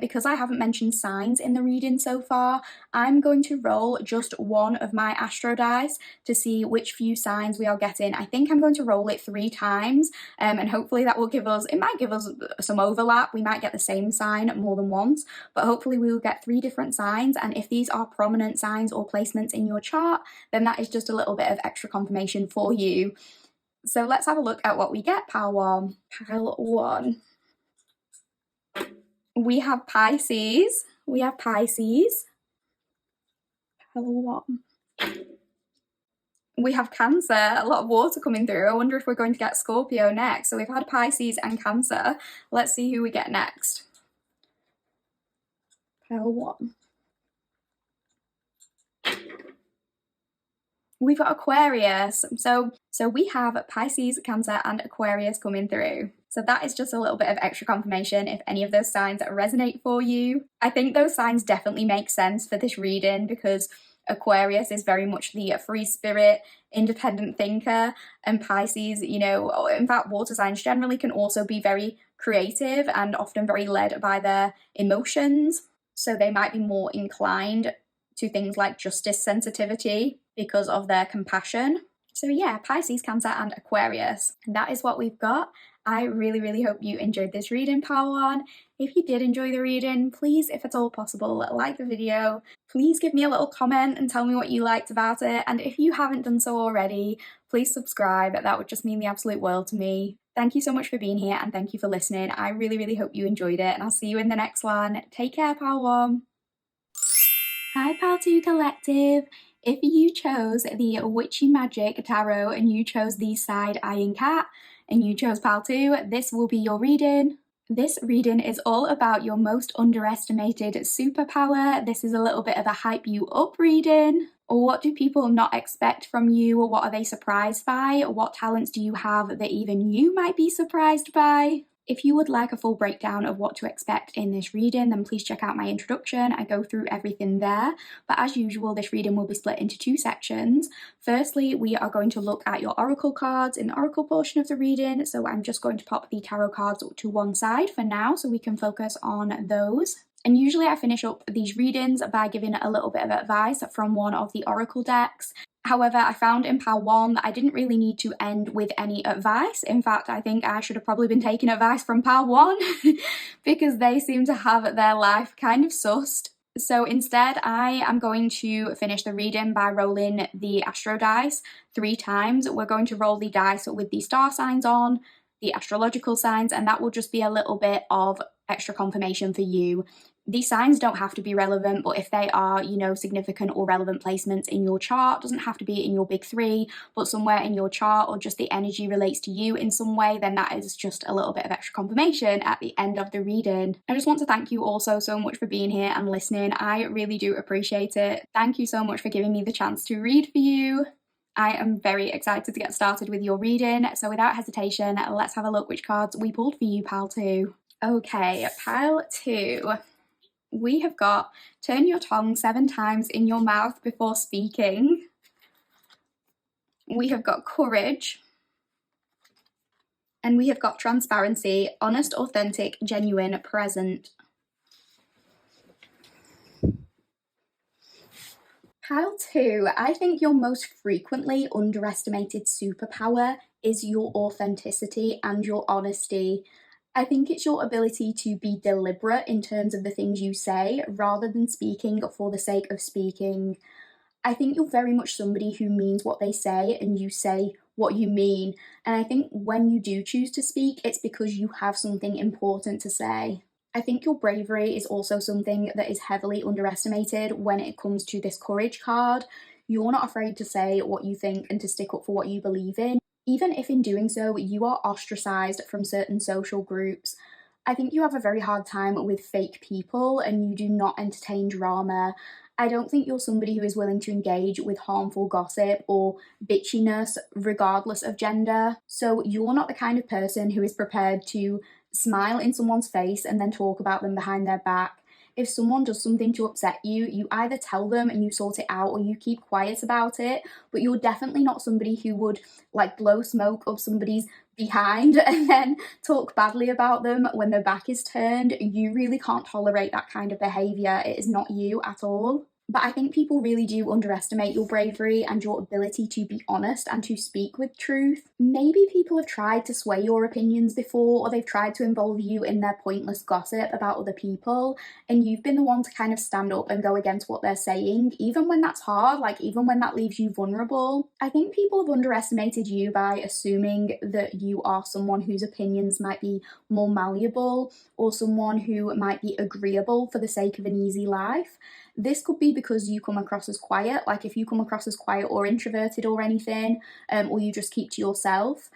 because I haven't mentioned signs in the reading so far, I'm going to roll just one of my astro dice to see which few signs we are getting. I think I'm going to roll it 3 times, and hopefully that will give us, it might give us some overlap. We might get the same sign more than once, but hopefully we will get 3 different signs. And if these are prominent signs or placements in your chart, then that is just a little bit of extra confirmation for you. So let's have a look at what we get, Pile 1. Pile 1. We have Pisces. We have Pisces. Pile 1. We have Cancer, a lot of water coming through. I wonder if we're going to get Scorpio next. So we've had Pisces and Cancer. Let's see who we get next. Pile 1. We've got Aquarius. So we have Pisces, Cancer, and Aquarius coming through. So that is just a little bit of extra confirmation if any of those signs resonate for you. I think those signs definitely make sense for this reading because Aquarius is very much the free spirit, independent thinker, and Pisces, you know, in fact, water signs generally can also be very creative and often very led by their emotions. So they might be more inclined to things like justice sensitivity because of their compassion. So yeah, Pisces, Cancer, and Aquarius. And that is what we've got. I really, really hope you enjoyed this reading, Pile 1. If you did enjoy the reading, please, if at all possible, like the video. Please give me a little comment and tell me what you liked about it. And if you haven't done so already, please subscribe. That would just mean the absolute world to me. Thank you so much for being here and thank you for listening. I really, really hope you enjoyed it and I'll see you in the next one. Take care, Pile 1. Hi, Pile 2 Collective. If you chose the Witchy Magic Tarot and you chose the Side-Eyeing Cat and you chose Pile 2, this will be your reading. This reading is all about your most underestimated superpower. This is a little bit of a hype you up reading. Or what do people not expect from you? Or what are they surprised by? Or what talents do you have that even you might be surprised by? If you would like a full breakdown of what to expect in this reading, then please check out my introduction. I go through everything there. But as usual, this reading will be split into 2 sections. Firstly, we are going to look at your oracle cards in the oracle portion of the reading. So I'm just going to pop the tarot cards to one side for now so we can focus on those. And usually I finish up these readings by giving a little bit of advice from one of the oracle decks. However, I found in Pile 1 that I didn't really need to end with any advice. In fact, I think I should have probably been taking advice from Pile 1 because they seem to have their life kind of sussed. So instead, I am going to finish the reading by rolling the astro dice 3 times. We're going to roll the dice with the star signs on, the astrological signs, and that will just be a little bit of extra confirmation for you. These signs don't have to be relevant, but if they are, significant or relevant placements in your chart, doesn't have to be in your big three, but somewhere in your chart, or just the energy relates to you in some way, then that is just a little bit of extra confirmation at the end of the reading. I just want to thank you also so much for being here and listening. I really do appreciate it. Thank you so much for giving me the chance to read for you. I am very excited to get started with your reading, so without hesitation, let's have a look which cards we pulled for you, pile 2. Okay, pile 2. We have got turn your tongue 7 times in your mouth before speaking. We have got courage. And we have got transparency, honest, authentic, genuine, present. Pile 2, I think your most frequently underestimated superpower is your authenticity and your honesty. I think it's your ability to be deliberate in terms of the things you say rather than speaking for the sake of speaking. I think you're very much somebody who means what they say and you say what you mean. And I think when you do choose to speak, it's because you have something important to say. I think your bravery is also something that is heavily underestimated when it comes to this courage card. You're not afraid to say what you think and to stick up for what you believe in, even if in doing so you are ostracized from certain social groups. I think you have a very hard time with fake people and you do not entertain drama. I don't think you're somebody who is willing to engage with harmful gossip or bitchiness regardless of gender. So you're not the kind of person who is prepared to smile in someone's face and then talk about them behind their back. If someone does something to upset you, you either tell them and you sort it out or you keep quiet about it, but you're definitely not somebody who would blow smoke up somebody's behind and then talk badly about them when their back is turned. You really can't tolerate that kind of behaviour. It is not you at all. But I think people really do underestimate your bravery and your ability to be honest and to speak with truth. Maybe people have tried to sway your opinions before, or they've tried to involve you in their pointless gossip about other people, and you've been the one to kind of stand up and go against what they're saying, even when that's hard, even when that leaves you vulnerable. I think people have underestimated you by assuming that you are someone whose opinions might be more malleable, or someone who might be agreeable for the sake of an easy life. This could be because you come across as quiet, if you come across as quiet or introverted or anything, or you just keep to yourself,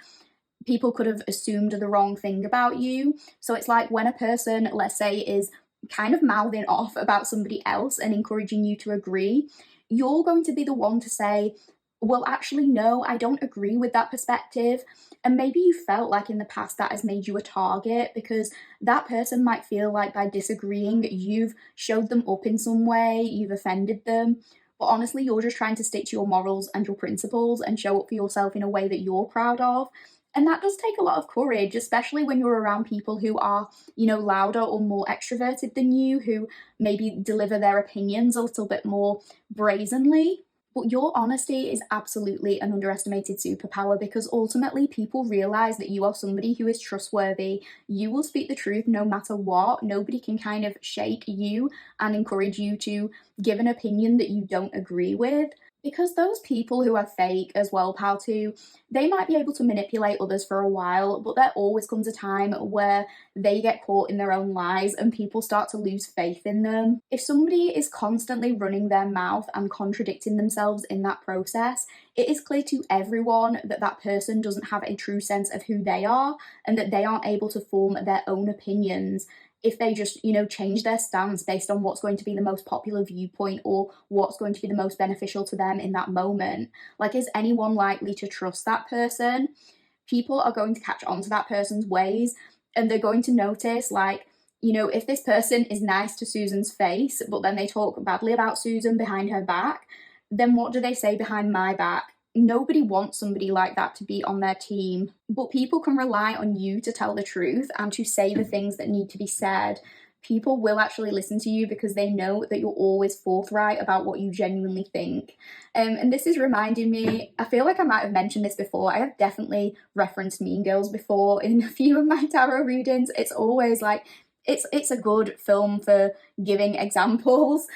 people could have assumed the wrong thing about you. So it's like when a person, let's say, is kind of mouthing off about somebody else and encouraging you to agree, you're going to be the one to say, well, actually, no, I don't agree with that perspective. And maybe you felt like in the past that has made you a target because that person might feel like by disagreeing, you've showed them up in some way, you've offended them. But honestly, you're just trying to stick to your morals and your principles and show up for yourself in a way that you're proud of. And that does take a lot of courage, especially when you're around people who are, louder or more extroverted than you, who maybe deliver their opinions a little bit more brazenly. But your honesty is absolutely an underestimated superpower because ultimately people realize that you are somebody who is trustworthy. You will speak the truth no matter what. Nobody can kind of shake you and encourage you to give an opinion that you don't agree with. Because those people who are fake as well, pal too, they might be able to manipulate others for a while, but there always comes a time where they get caught in their own lies and people start to lose faith in them. If somebody is constantly running their mouth and contradicting themselves in that process, it is clear to everyone that that person doesn't have a true sense of who they are and that they aren't able to form their own opinions if they just, change their stance based on what's going to be the most popular viewpoint or what's going to be the most beneficial to them in that moment. Is anyone likely to trust that person? People are going to catch on to that person's ways and they're going to notice, if this person is nice to Susan's face, but then they talk badly about Susan behind her back, then what do they say behind my back? Nobody wants somebody like that to be on their team, but people can rely on you to tell the truth and to say the things that need to be said. People will actually listen to you because they know that you're always forthright about what you genuinely think. And this is reminding me, I feel like I might have mentioned this before. I have definitely referenced Mean Girls before in a few of my tarot readings. It's always it's a good film for giving examples.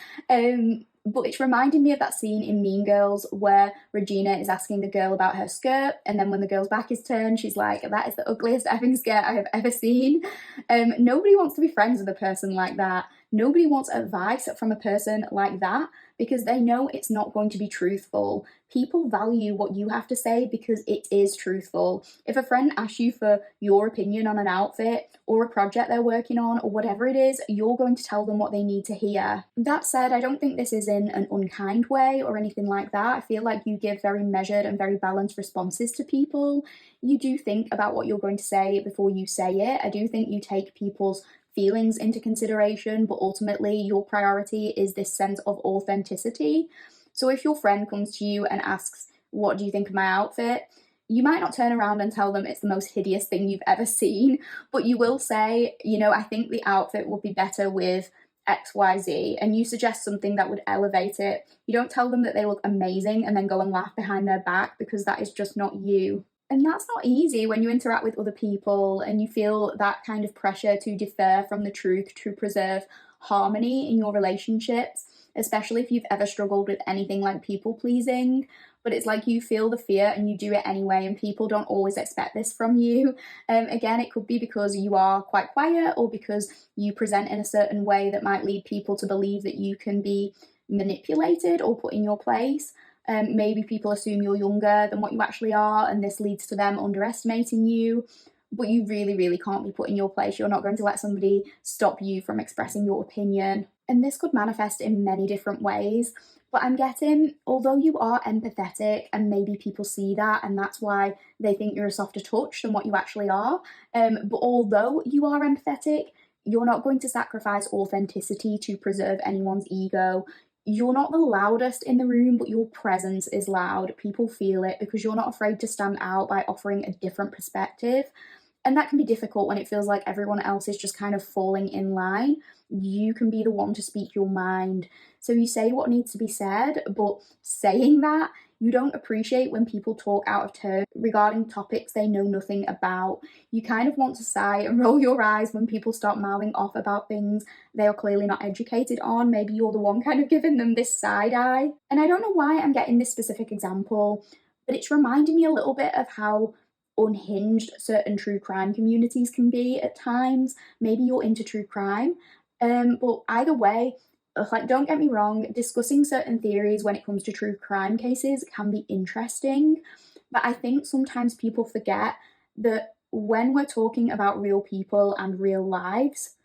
But it's reminding me of that scene in Mean Girls where Regina is asking the girl about her skirt, and then when the girl's back is turned, she's like, that is the ugliest effing skirt I have ever seen. Nobody wants to be friends with a person like that. Nobody wants advice from a person like that because they know it's not going to be truthful. People value what you have to say because it is truthful. If a friend asks you for your opinion on an outfit or a project they're working on or whatever it is, you're going to tell them what they need to hear. That said, I don't think this is in an unkind way or anything like that. I feel like you give very measured and very balanced responses to people. You do think about what you're going to say before you say it. I do think you take people's feelings into consideration, but ultimately your priority is this sense of authenticity. So if your friend comes to you and asks, what do you think of my outfit? You might not turn around and tell them it's the most hideous thing you've ever seen, but you will say, I think the outfit would be better with XYZ, and you suggest something that would elevate it. You don't tell them that they look amazing and then go and laugh behind their back because that is just not you. And that's not easy when you interact with other people and you feel that kind of pressure to differ from the truth to preserve harmony in your relationships, especially if you've ever struggled with anything like people pleasing. But it's like you feel the fear and you do it anyway, and people don't always expect this from you. Again, it could be because you are quite quiet or because you present in a certain way that might lead people to believe that you can be manipulated or put in your place. Maybe people assume you're younger than what you actually are, and this leads to them underestimating you. But you really, really can't be put in your place. You're not going to let somebody stop you from expressing your opinion. And this could manifest in many different ways. But I'm getting, although you are empathetic, and maybe people see that, and that's why they think you're a softer touch than what you actually are. But although you are empathetic, you're not going to sacrifice authenticity to preserve anyone's ego. You're not the loudest in the room, but your presence is loud. People feel it because you're not afraid to stand out by offering a different perspective. And that can be difficult when it feels like everyone else is just kind of falling in line. You can be the one to speak your mind. So you say what needs to be said, but saying that, you don't appreciate when people talk out of turn regarding topics they know nothing about. You kind of want to sigh and roll your eyes when people start mouthing off about things they are clearly not educated on. Maybe you're the one kind of giving them this side eye. And I don't know why I'm getting this specific example, but it's reminding me a little bit of how unhinged certain true crime communities can be at times. Maybe you're into true crime, but either way, like, don't get me wrong, discussing certain theories when it comes to true crime cases can be interesting, but I think sometimes people forget that when we're talking about real people and real lives,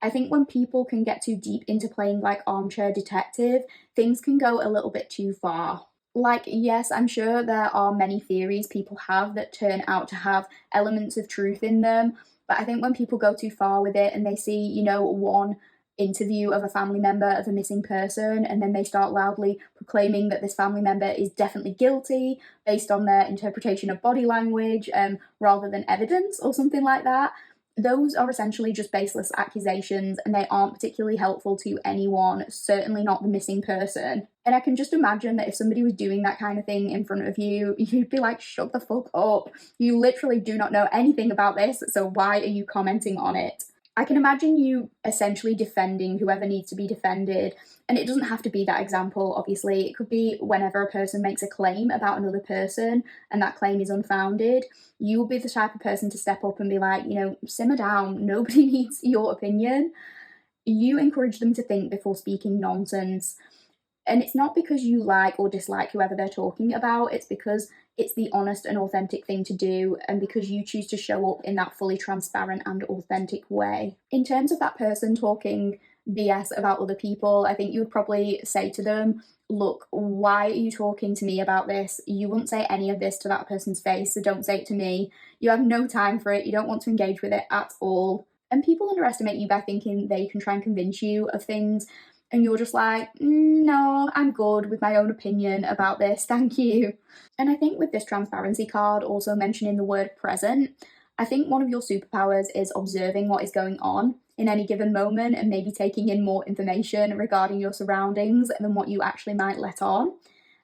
I think when people can get too deep into playing like armchair detective, things can go a little bit too far. Like, yes, I'm sure there are many theories people have that turn out to have elements of truth in them, but I think when people go too far with it and they see, one interview of a family member of a missing person, and then they start loudly proclaiming that this family member is definitely guilty based on their interpretation of body language, rather than evidence or something like that, those are essentially just baseless accusations, and they aren't particularly helpful to anyone, certainly not the missing person. And I can just imagine that if somebody was doing that kind of thing in front of you, you'd be like, shut the fuck up. You literally do not know anything about this, so why are you commenting on it? I can imagine you essentially defending whoever needs to be defended, and it doesn't have to be that example, obviously. It could be whenever a person makes a claim about another person and that claim is unfounded. You will be the type of person to step up and be like, simmer down, nobody needs your opinion. You encourage them to think before speaking nonsense. And it's not because you like or dislike whoever they're talking about, it's because it's the honest and authentic thing to do, and because you choose to show up in that fully transparent and authentic way. In terms of that person talking BS about other people, I think you would probably say to them, look, why are you talking to me about this? You wouldn't say any of this to that person's face, so don't say it to me. You have no time for it, you don't want to engage with it at all. And people underestimate you by thinking they can try and convince you of things, and you're just like, no, I'm good with my own opinion about this, thank you. And I think with this transparency card also mentioning the word present, I think one of your superpowers is observing what is going on in any given moment and maybe taking in more information regarding your surroundings than what you actually might let on.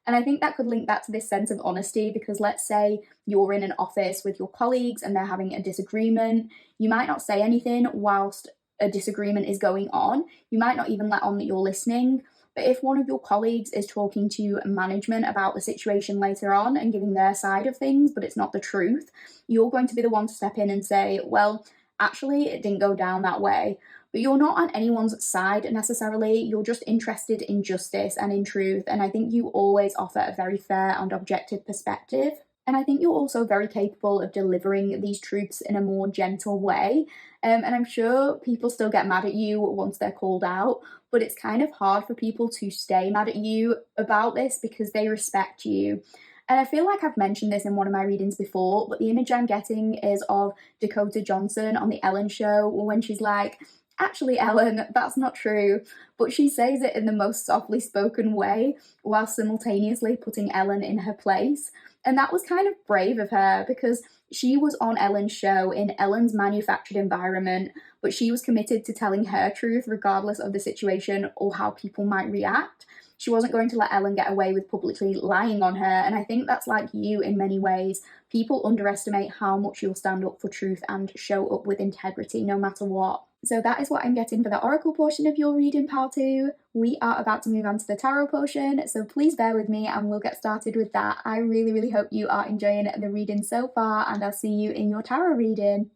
And I think that could link back to this sense of honesty, because let's say you're in an office with your colleagues and they're having a disagreement. You might not say anything whilst a disagreement is going on. You might not even let on that you're listening, But if one of your colleagues is talking to management about the situation later on and giving their side of things, but it's not the truth, you're going to be the one to step in and say, well, actually, it didn't go down that way. But you're not on anyone's side necessarily, you're just interested in justice and in truth. And I think you always offer a very fair and objective perspective. And I think you're also very capable of delivering these truths in a more gentle way. And I'm sure people still get mad at you once they're called out, but it's kind of hard for people to stay mad at you about this because they respect you. And I feel like I've mentioned this in one of my readings before, but the image I'm getting is of Dakota Johnson on the Ellen show when she's like, actually, Ellen, that's not true. But she says it in the most softly spoken way while simultaneously putting Ellen in her place. And that was kind of brave of her because she was on Ellen's show in Ellen's manufactured environment, but she was committed to telling her truth regardless of the situation or how people might react. She wasn't going to let Ellen get away with publicly lying on her, and I think that's like you in many ways. People underestimate how much you'll stand up for truth and show up with integrity no matter what. So that is what I'm getting for the oracle portion of your reading, pal 2. We are about to move on to the tarot portion, so please bear with me and we'll get started with that. I really hope you are enjoying the reading so far, and I'll see you in your tarot reading.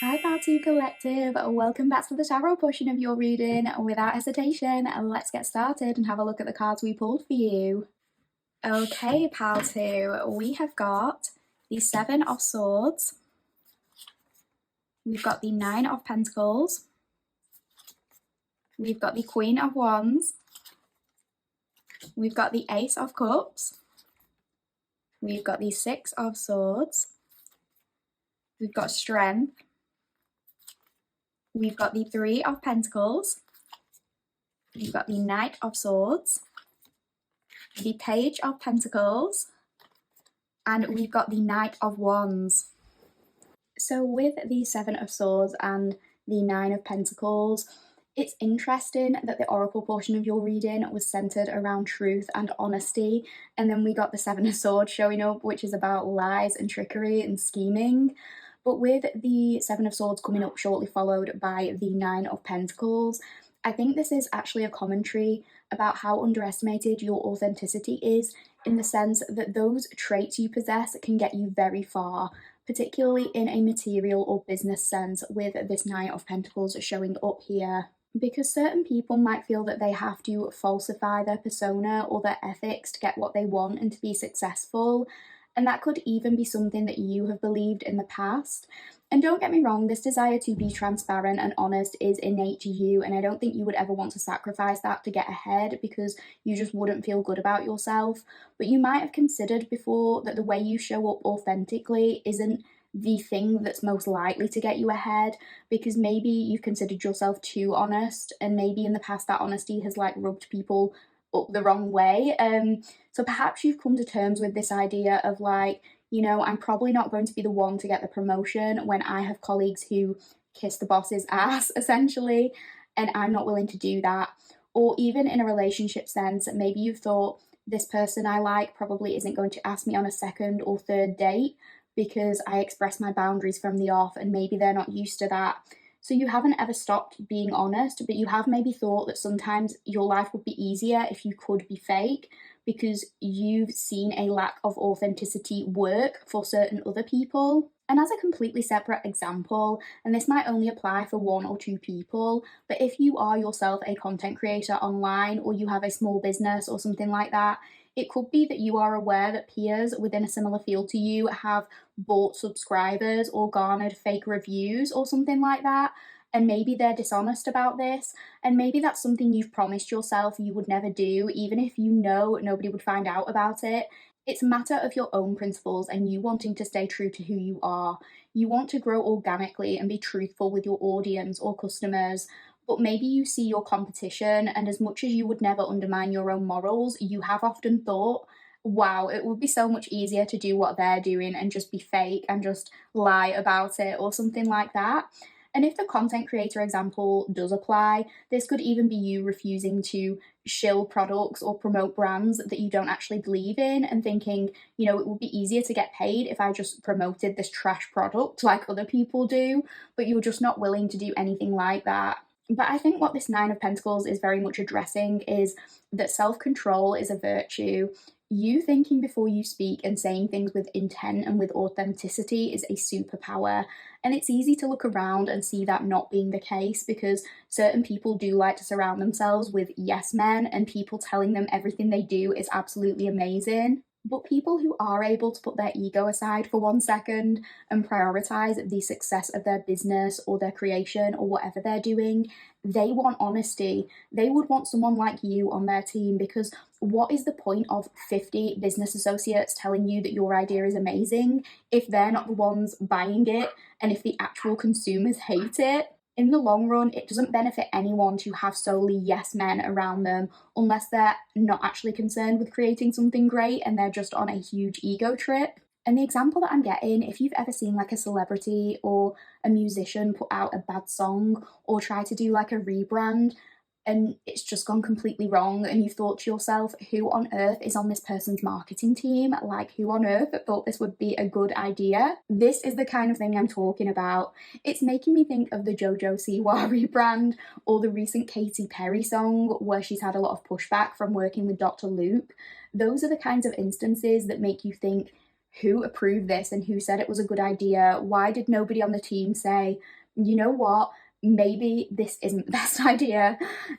Hi Pal2 Collective, welcome back to the tarot portion of your reading. Without hesitation, let's get started and have a look at the cards we pulled for you. Okay, Pal2, we have got the 7 of Swords, we've got the 9 of Pentacles, we've got the Queen of Wands, we've got the Ace of Cups, we've got the 6 of Swords, we've got Strength, we've got the 3 of Pentacles, we've got the Knight of Swords, the Page of Pentacles, and we've got the Knight of Wands. So with the 7 of Swords and the 9 of Pentacles, it's interesting that the oracle portion of your reading was centered around truth and honesty, and then we got the 7 of Swords showing up, which is about lies and trickery and scheming. But with the 7 of Swords coming up shortly followed by the 9 of Pentacles, I think this is actually a commentary about how underestimated your authenticity is, in the sense that those traits you possess can get you very far, particularly in a material or business sense with this 9 of Pentacles showing up here. Because certain people might feel that they have to falsify their persona or their ethics to get what they want and to be successful. And that could even be something that you have believed in the past. And don't get me wrong, this desire to be transparent and honest is innate to you, and I don't think you would ever want to sacrifice that to get ahead because you just wouldn't feel good about yourself. But you might have considered before that the way you show up authentically isn't the thing that's most likely to get you ahead, because maybe you've considered yourself too honest, and maybe in the past that honesty has like rubbed people up the wrong way. So perhaps you've come to terms with this idea of like, you know, I'm probably not going to be the one to get the promotion when I have colleagues who kiss the boss's ass, essentially, and I'm not willing to do that. Or even in a relationship sense, maybe you've thought, this person I like probably isn't going to ask me on a second or third date because I express my boundaries from the off, and maybe they're not used to that. So you haven't ever stopped being honest, but you have maybe thought that sometimes your life would be easier if you could be fake, because you've seen a lack of authenticity work for certain other people. And as a completely separate example, and this might only apply for 1 or 2 people, but if you are yourself a content creator online, or you have a small business or something like that, it could be that you are aware that peers within a similar field to you have bought subscribers or garnered fake reviews or something like that, and maybe they're dishonest about this, and maybe that's something you've promised yourself you would never do, even if you know nobody would find out about it. It's a matter of your own principles and you wanting to stay true to who you are. You want to grow organically and be truthful with your audience or customers, but maybe you see your competition, and as much as you would never undermine your own morals, you have often thought, wow, it would be so much easier to do what they're doing and just be fake and just lie about it or something like that. And if the content creator example does apply, this could even be you refusing to shill products or promote brands that you don't actually believe in, and thinking, you know, it would be easier to get paid if I just promoted this trash product like other people do, but you're just not willing to do anything like that. But I think what this Nine of Pentacles is very much addressing is that self-control is a virtue. You thinking before you speak and saying things with intent and with authenticity is a superpower. And it's easy to look around and see that not being the case, because certain people do like to surround themselves with yes men and people telling them everything they do is absolutely amazing. But people who are able to put their ego aside for 1 second and prioritize the success of their business or their creation or whatever they're doing, they want honesty. They would want someone like you on their team, because what is the point of 50 business associates telling you that your idea is amazing if they're not the ones buying it and if the actual consumers hate it? In the long run, it doesn't benefit anyone to have solely yes men around them unless they're not actually concerned with creating something great and they're just on a huge ego trip. And the example that I'm getting, if you've ever seen like a celebrity or a musician put out a bad song or try to do like a rebrand, and it's just gone completely wrong, and you thought to yourself, who on earth is on this person's marketing team? Like, who on earth thought this would be a good idea? This is the kind of thing I'm talking about. It's making me think of the Jojo Siwa rebrand or the recent Katy Perry song where she's had a lot of pushback from working with Dr. Luke. Those are the kinds of instances that make you think, who approved this and who said it was a good idea? Why did nobody on the team say, you know what, maybe this isn't the best idea?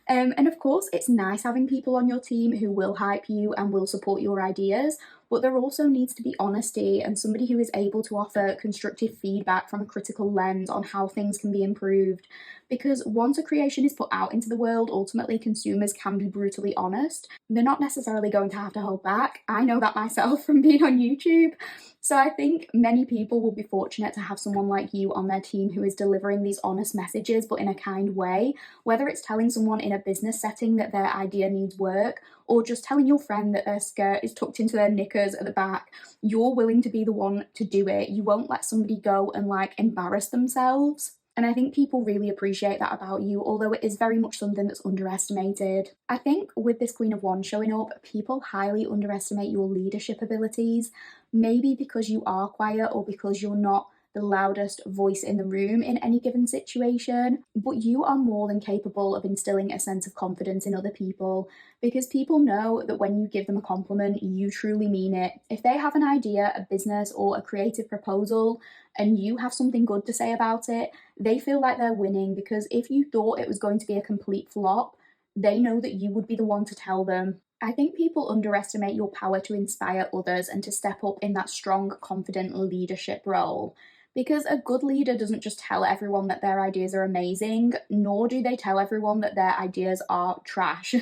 And of course, it's nice having people on your team who will hype you and will support your ideas, but there also needs to be honesty and somebody who is able to offer constructive feedback from a critical lens on how things can be improved. Because once a creation is put out into the world, ultimately consumers can be brutally honest. They're not necessarily going to have to hold back. I know that myself from being on YouTube. So I think many people will be fortunate to have someone like you on their team who is delivering these honest messages, but in a kind way. Whether it's telling someone in a business setting that their idea needs work, or just telling your friend that their skirt is tucked into their knickers at the back, you're willing to be the one to do it. You won't let somebody go and like embarrass themselves. And I think people really appreciate that about you, although it is very much something that's underestimated. I think with this Queen of Wands showing up, people highly underestimate your leadership abilities, maybe because you are quiet or because you're not the loudest voice in the room in any given situation, but you are more than capable of instilling a sense of confidence in other people, because people know that when you give them a compliment, you truly mean it. If they have an idea, a business, or a creative proposal, and you have something good to say about it, they feel like they're winning, because if you thought it was going to be a complete flop, they know that you would be the one to tell them. I think people underestimate your power to inspire others and to step up in that strong, confident leadership role. Because a good leader doesn't just tell everyone that their ideas are amazing, nor do they tell everyone that their ideas are trash.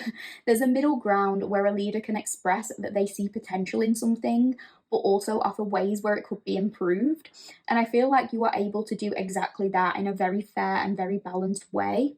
There's a middle ground where a leader can express that they see potential in something, but also offer ways where it could be improved. And I feel like you are able to do exactly that in a very fair and very balanced way.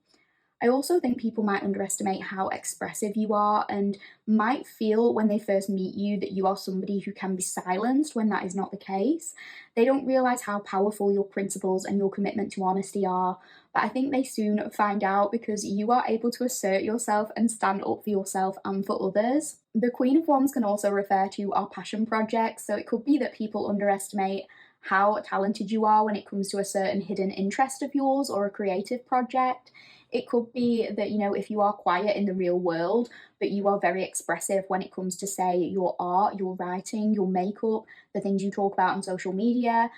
I also think people might underestimate how expressive you are and might feel when they first meet you that you are somebody who can be silenced when that is not the case. They don't realize how powerful your principles and your commitment to honesty are, but I think they soon find out, because you are able to assert yourself and stand up for yourself and for others. The Queen of Wands can also refer to our passion projects, so it could be that people underestimate how talented you are when it comes to a certain hidden interest of yours or a creative project. It could be that, if you are quiet in the real world, but you are very expressive when it comes to, say, your art, your writing, your makeup, the things you talk about on social media,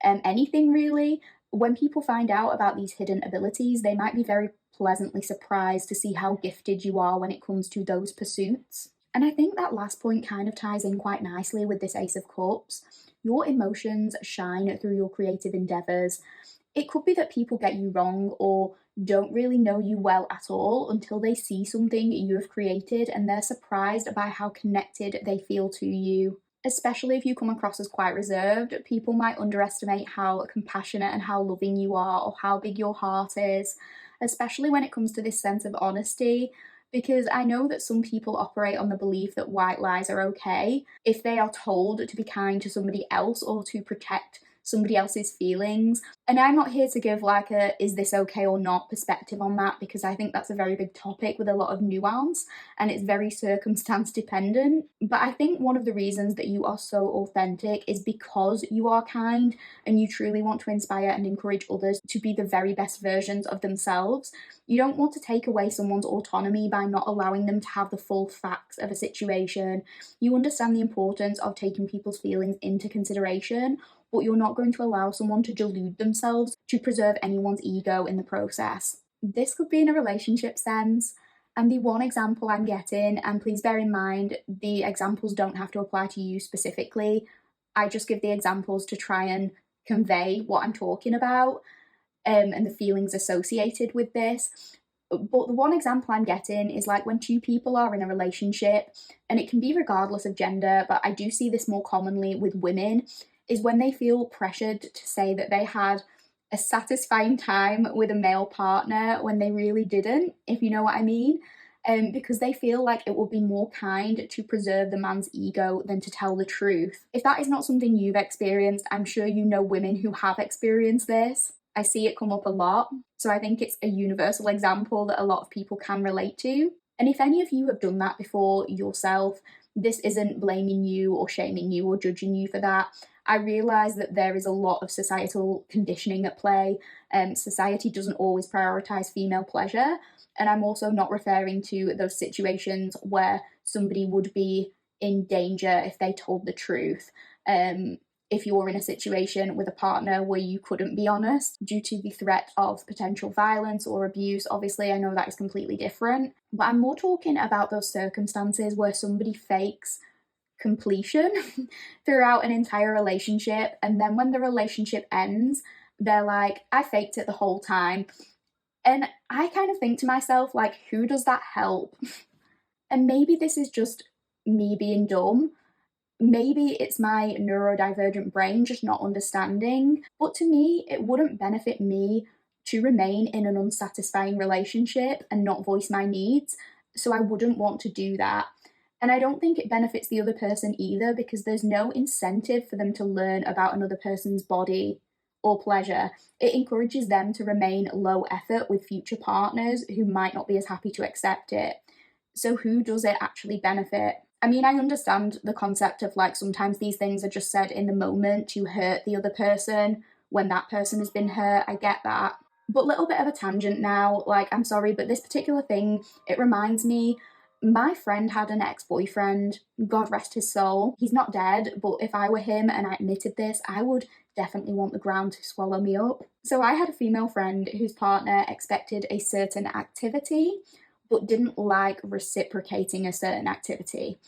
anything really. When people find out about these hidden abilities, they might be very pleasantly surprised to see how gifted you are when it comes to those pursuits. And I think that last point kind of ties in quite nicely with this Ace of Cups. Your emotions shine through your creative endeavours. It could be that people get you wrong or don't really know you well at all until they see something you have created and they're surprised by how connected they feel to you. Especially if you come across as quite reserved, people might underestimate how compassionate and how loving you are, or how big your heart is, especially when it comes to this sense of honesty. Because I know that some people operate on the belief that white lies are okay if they are told to be kind to somebody else or to protect somebody else's feelings. And I'm not here to give like a is this okay or not perspective on that, because I think that's a very big topic with a lot of nuance and it's very circumstance dependent. But I think one of the reasons that you are so authentic is because you are kind and you truly want to inspire and encourage others to be the very best versions of themselves. You don't want to take away someone's autonomy by not allowing them to have the full facts of a situation. You understand the importance of taking people's feelings into consideration, but you're not going to allow someone to delude themselves to preserve anyone's ego in the process. This could be in a relationship sense. And the one example I'm getting, and please bear in mind, the examples don't have to apply to you specifically. I just give the examples to try and convey what I'm talking about, and the feelings associated with this. But the one example I'm getting is like when two people are in a relationship, and it can be regardless of gender, but I do see this more commonly with women, is when they feel pressured to say that they had a satisfying time with a male partner when they really didn't, if you know what I mean. Because they feel like it will be more kind to preserve the man's ego than to tell the truth. If that is not something you've experienced, I'm sure you know women who have experienced this. I see it come up a lot, so I think it's a universal example that a lot of people can relate to. And if any of you have done that before yourself, this isn't blaming you or shaming you or judging you for that. I realise that there is a lot of societal conditioning at play. Society doesn't always prioritise female pleasure, and I'm also not referring to those situations where somebody would be in danger if they told the truth. If you're in a situation with a partner where you couldn't be honest due to the threat of potential violence or abuse, obviously I know that is completely different. But I'm more talking about those circumstances where somebody fakes completion throughout an entire relationship, and then when the relationship ends, they're like, I faked it the whole time. And I kind of think to myself, like, who does that help? And maybe this is just me being dumb. Maybe it's my neurodivergent brain just not understanding. But to me, it wouldn't benefit me to remain in an unsatisfying relationship and not voice my needs. So I wouldn't want to do that. And I don't think it benefits the other person either, because there's no incentive for them to learn about another person's body or pleasure. It encourages them to remain low effort with future partners who might not be as happy to accept it. So who does it actually benefit? I mean, I understand the concept of like sometimes these things are just said in the moment to hurt the other person when that person has been hurt. I get that. But a little bit of a tangent now, like, I'm sorry, but this particular thing, it reminds me, my friend had an ex-boyfriend, God rest his soul. He's not dead, but if I were him and I admitted this, I would definitely want the ground to swallow me up. So I had a female friend whose partner expected a certain activity, but didn't like reciprocating a certain activity.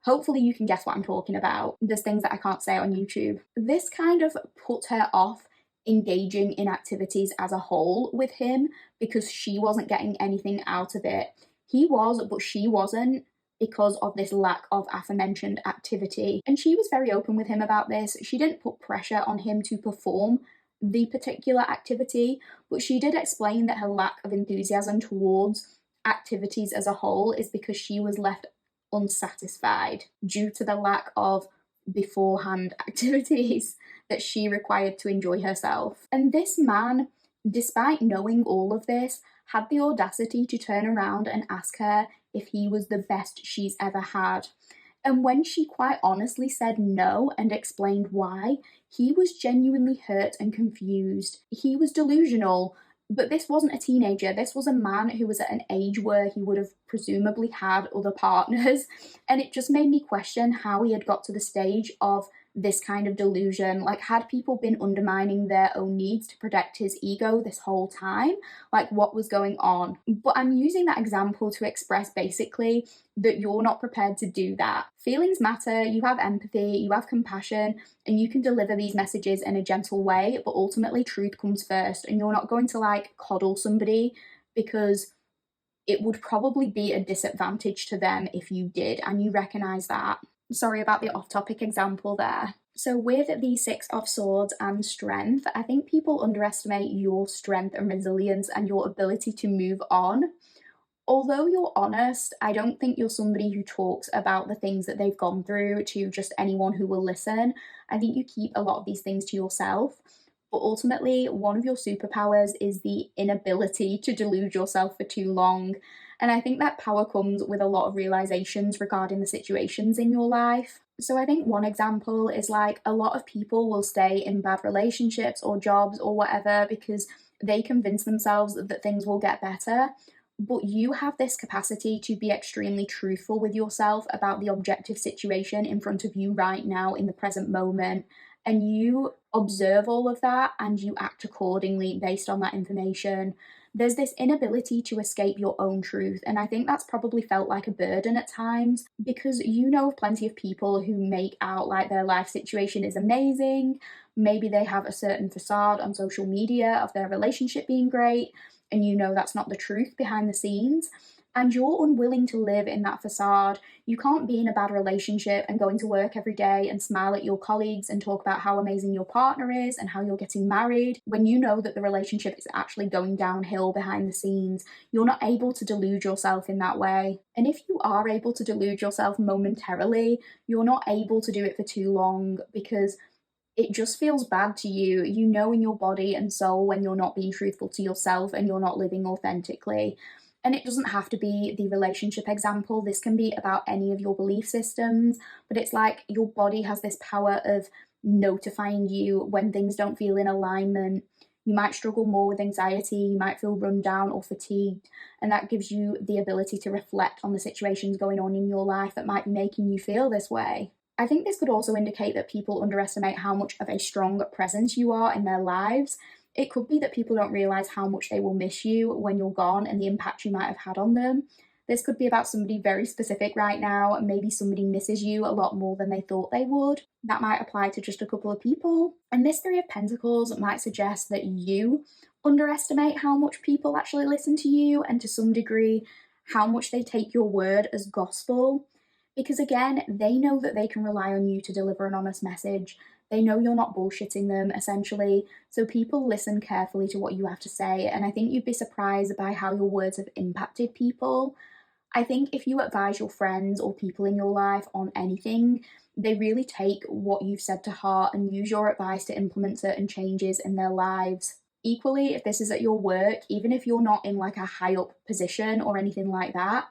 Hopefully you can guess what I'm talking about. There's things that I can't say on YouTube. This kind of put her off engaging in activities as a whole with him because she wasn't getting anything out of it. He was, but she wasn't, because of this lack of aforementioned activity. And she was very open with him about this. She didn't put pressure on him to perform the particular activity, but she did explain that her lack of enthusiasm towards activities as a whole is because she was left unsatisfied due to the lack of beforehand activities that she required to enjoy herself. And this man, despite knowing all of this, had the audacity to turn around and ask her if he was the best she's ever had. And when she quite honestly said no and explained why, he was genuinely hurt and confused. He was delusional, but this wasn't a teenager. This was a man who was at an age where he would have presumably had other partners. And it just made me question how he had got to the stage of this kind of delusion. Like, had people been undermining their own needs to protect his ego this whole time? Like, what was going on? But I'm using that example to express basically that you're not prepared to do that. Feelings matter, you have empathy, you have compassion, and you can deliver these messages in a gentle way, but ultimately truth comes first, and you're not going to like coddle somebody, because it would probably be a disadvantage to them if you did, and you recognize that. Sorry about the off-topic example there. So with the Six of Swords and strength, I think people underestimate your strength and resilience and your ability to move on. Although you're honest, I don't think you're somebody who talks about the things that they've gone through to just anyone who will listen. I think you keep a lot of these things to yourself. But ultimately, one of your superpowers is the inability to delude yourself for too long. And I think that power comes with a lot of realizations regarding the situations in your life. So I think one example is like a lot of people will stay in bad relationships or jobs or whatever because they convince themselves that things will get better. But you have this capacity to be extremely truthful with yourself about the objective situation in front of you right now in the present moment. And you observe all of that and you act accordingly based on that information. There's this inability to escape your own truth. And I think that's probably felt like a burden at times because you know of plenty of people who make out like their life situation is amazing. Maybe they have a certain facade on social media of their relationship being great, and you know that's not the truth behind the scenes, and you're unwilling to live in that facade. You can't be in a bad relationship and going to work every day and smile at your colleagues and talk about how amazing your partner is and how you're getting married when you know that the relationship is actually going downhill behind the scenes. You're not able to delude yourself in that way. And if you are able to delude yourself momentarily, you're not able to do it for too long because it just feels bad to you. You know in your body and soul when you're not being truthful to yourself and you're not living authentically. And it doesn't have to be the relationship example. This can be about any of your belief systems, but it's like your body has this power of notifying you when things don't feel in alignment. You might struggle more with anxiety, you might feel run down or fatigued, and that gives you the ability to reflect on the situations going on in your life that might be making you feel this way. I think this could also indicate that people underestimate how much of a strong presence you are in their lives. It could be that people don't realize how much they will miss you when you're gone and the impact you might have had on them. This could be about somebody very specific right now. Maybe somebody misses you a lot more than they thought they would. That might apply to just a couple of people. And this Three of Pentacles might suggest that you underestimate how much people actually listen to you and to some degree how much they take your word as gospel. Because again, they know that they can rely on you to deliver an honest message. They know you're not bullshitting them, essentially. So people listen carefully to what you have to say. And I think you'd be surprised by how your words have impacted people. I think if you advise your friends or people in your life on anything, they really take what you've said to heart and use your advice to implement certain changes in their lives. Equally, if this is at your work, even if you're not in like a high up position or anything like that,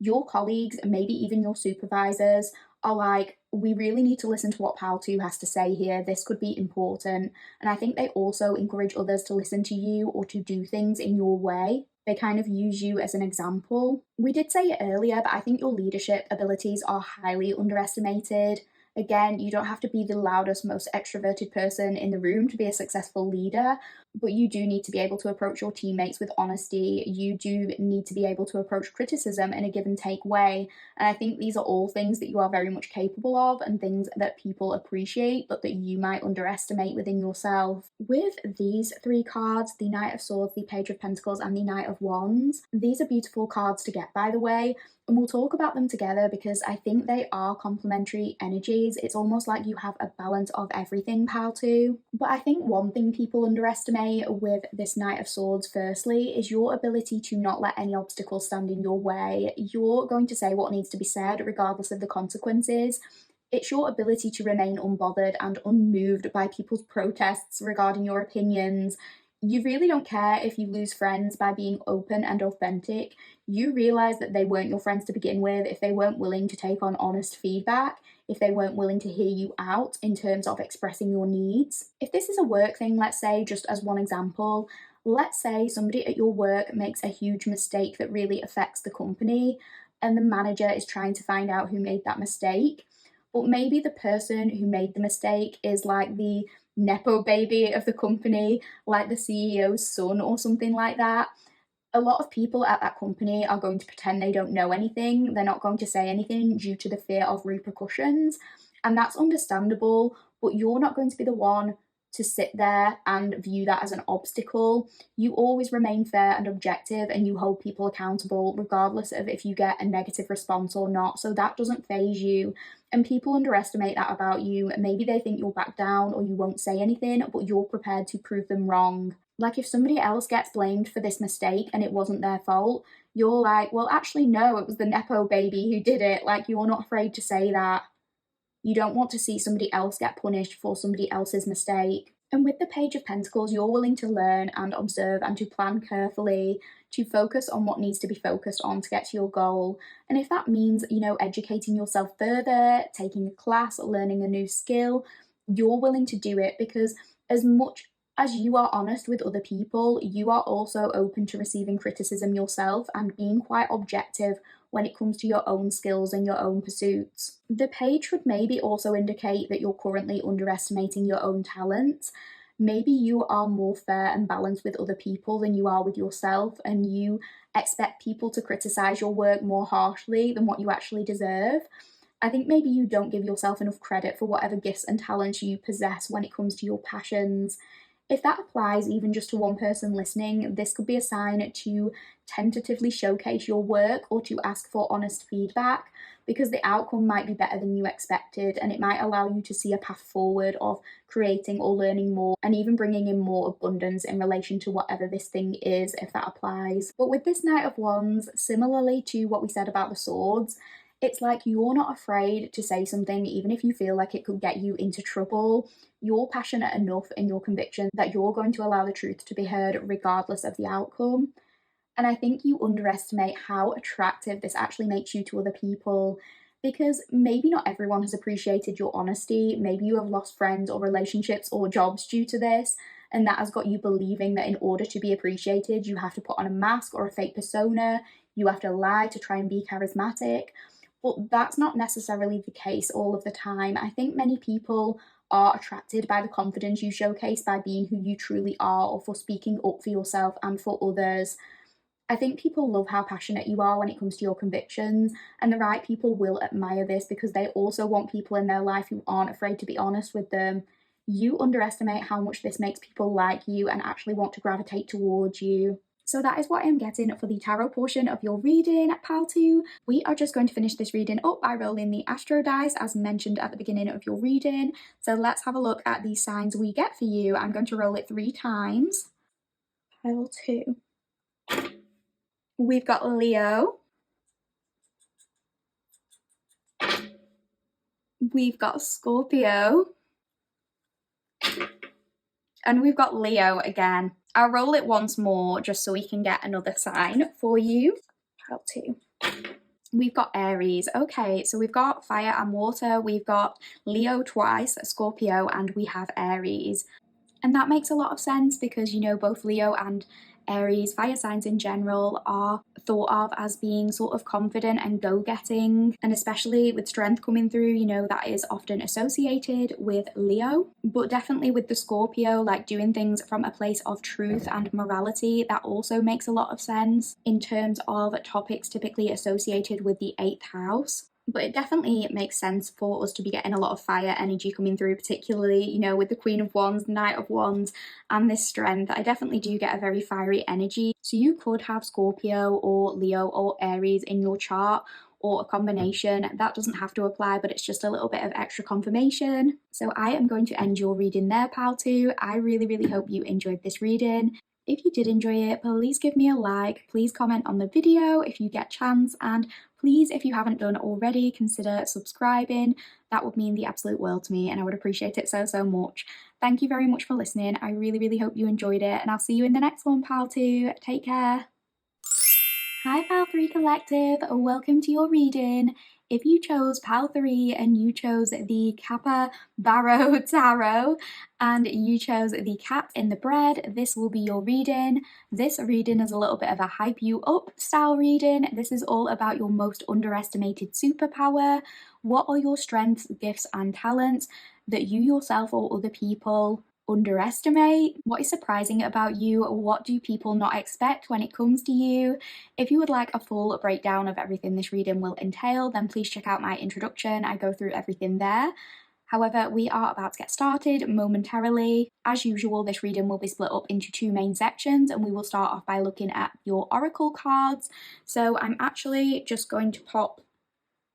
your colleagues and maybe even your supervisors are like, we really need to listen to what Pal 2 has to say here. This could be important. And I think they also encourage others to listen to you or to do things in your way. They kind of use you as an example. We did say it earlier, but I think your leadership abilities are highly underestimated. Again, you don't have to be the loudest, most extroverted person in the room to be a successful leader, but you do need to be able to approach your teammates with honesty. You do need to be able to approach criticism in a give and take way. And I think these are all things that you are very much capable of and things that people appreciate, but that you might underestimate within yourself. With these three cards, the Knight of Swords, the Page of Pentacles, and the Knight of Wands, these are beautiful cards to get, by the way. And we'll talk about them together because I think they are complementary energies. It's almost like you have a balance of everything, Pal 2. But I think one thing people underestimate with this Knight of Swords, firstly, is your ability to not let any obstacles stand in your way. You're going to say what needs to be said, regardless of the consequences. It's your ability to remain unbothered and unmoved by people's protests regarding your opinions. You really don't care if you lose friends by being open and authentic. You realize that they weren't your friends to begin with if they weren't willing to take on honest feedback, if they weren't willing to hear you out in terms of expressing your needs. If this is a work thing, let's say, just as one example, let's say somebody at your work makes a huge mistake that really affects the company, and the manager is trying to find out who made that mistake. But maybe the person who made the mistake is like the Nepo baby of the company, like the CEO's son or something like that. A lot of people at that company are going to pretend they don't know anything. They're not going to say anything due to the fear of repercussions. And that's understandable, but you're not going to be the one to sit there and view that as an obstacle. You always remain fair and objective and you hold people accountable regardless of if you get a negative response or not. So that doesn't faze you. And people underestimate that about you. Maybe they think you'll back down or you won't say anything, but you're prepared to prove them wrong. Like if somebody else gets blamed for this mistake and it wasn't their fault, you're like, well, actually, no, it was the Nepo baby who did it. Like, you're not afraid to say that. You don't want to see somebody else get punished for somebody else's mistake. And with the Page of Pentacles, you're willing to learn and observe and to plan carefully, to focus on what needs to be focused on to get to your goal. And if that means, educating yourself further, taking a class, learning a new skill, you're willing to do it because as much as you are honest with other people, you are also open to receiving criticism yourself and being quite objective when it comes to your own skills and your own pursuits. The page would maybe also indicate that you're currently underestimating your own talents. Maybe you are more fair and balanced with other people than you are with yourself, and you expect people to criticize your work more harshly than what you actually deserve. I think maybe you don't give yourself enough credit for whatever gifts and talents you possess when it comes to your passions. If that applies even just to one person listening, this could be a sign to tentatively showcase your work or to ask for honest feedback, because the outcome might be better than you expected and it might allow you to see a path forward of creating or learning more and even bringing in more abundance in relation to whatever this thing is, if that applies. But with this Knight of Wands, similarly to what we said about the swords, it's like you're not afraid to say something even if you feel like it could get you into trouble. You're passionate enough in your conviction that you're going to allow the truth to be heard regardless of the outcome. And I think you underestimate how attractive this actually makes you to other people, because maybe not everyone has appreciated your honesty. Maybe you have lost friends or relationships or jobs due to this, and that has got you believing that in order to be appreciated, you have to put on a mask or a fake persona, you have to lie to try and be charismatic. But that's not necessarily the case all of the time. I think many people are attracted by the confidence you showcase by being who you truly are or for speaking up for yourself and for others. I think people love how passionate you are when it comes to your convictions, and the right people will admire this because they also want people in their life who aren't afraid to be honest with them. You underestimate how much this makes people like you and actually want to gravitate towards you. So that is what I'm getting for the tarot portion of your reading, pal 2. We are just going to finish this reading up by rolling the astro dice as mentioned at the beginning of your reading. So let's have a look at the signs we get for you. I'm going to roll it 3 times. Pile 2. We've got Leo. We've got Scorpio. And we've got Leo again. I'll roll it once more just so we can get another sign for you. Pile 2. We've got Aries. Okay, so we've got fire and water. We've got Leo twice, Scorpio, and we have Aries. And that makes a lot of sense because, both Leo and Aries, fire signs in general, are thought of as being sort of confident and go-getting, and especially with strength coming through, that is often associated with Leo. But definitely with the Scorpio, like doing things from a place of truth and morality, that also makes a lot of sense in terms of topics typically associated with the 8th house. But it definitely makes sense for us to be getting a lot of fire energy coming through, particularly, with the Queen of Wands, Knight of Wands, and this strength. I definitely do get a very fiery energy. So you could have Scorpio or Leo or Aries in your chart, or a combination. That doesn't have to apply, but it's just a little bit of extra confirmation. So I am going to end your reading there, pal 2. I really, really hope you enjoyed this reading. If you did enjoy it, please give me a like, please comment on the video if you get a chance, and please, if you haven't done already, consider subscribing. That would mean the absolute world to me and I would appreciate it so, so much. Thank you very much for listening. I really, really hope you enjoyed it, and I'll see you in the next one, pal 2. Take care. Hi, pal 3 Collective. Welcome to your reading. If you chose pal 3 and you chose the Kappa Barrow Tarot and you chose the cat in the bread, this will be your reading. This reading is a little bit of a hype you up style reading. This is all about your most underestimated superpower. What are your strengths, gifts and talents that you yourself or other people underestimate? What is surprising about you? What do people not expect when it comes to you? If you would like a full breakdown of everything this reading will entail, then please check out my introduction. I go through everything there. However, we are about to get started momentarily. As usual, this reading will be split up into 2 main sections, and we will start off by looking at your oracle cards. So I'm actually just going to pop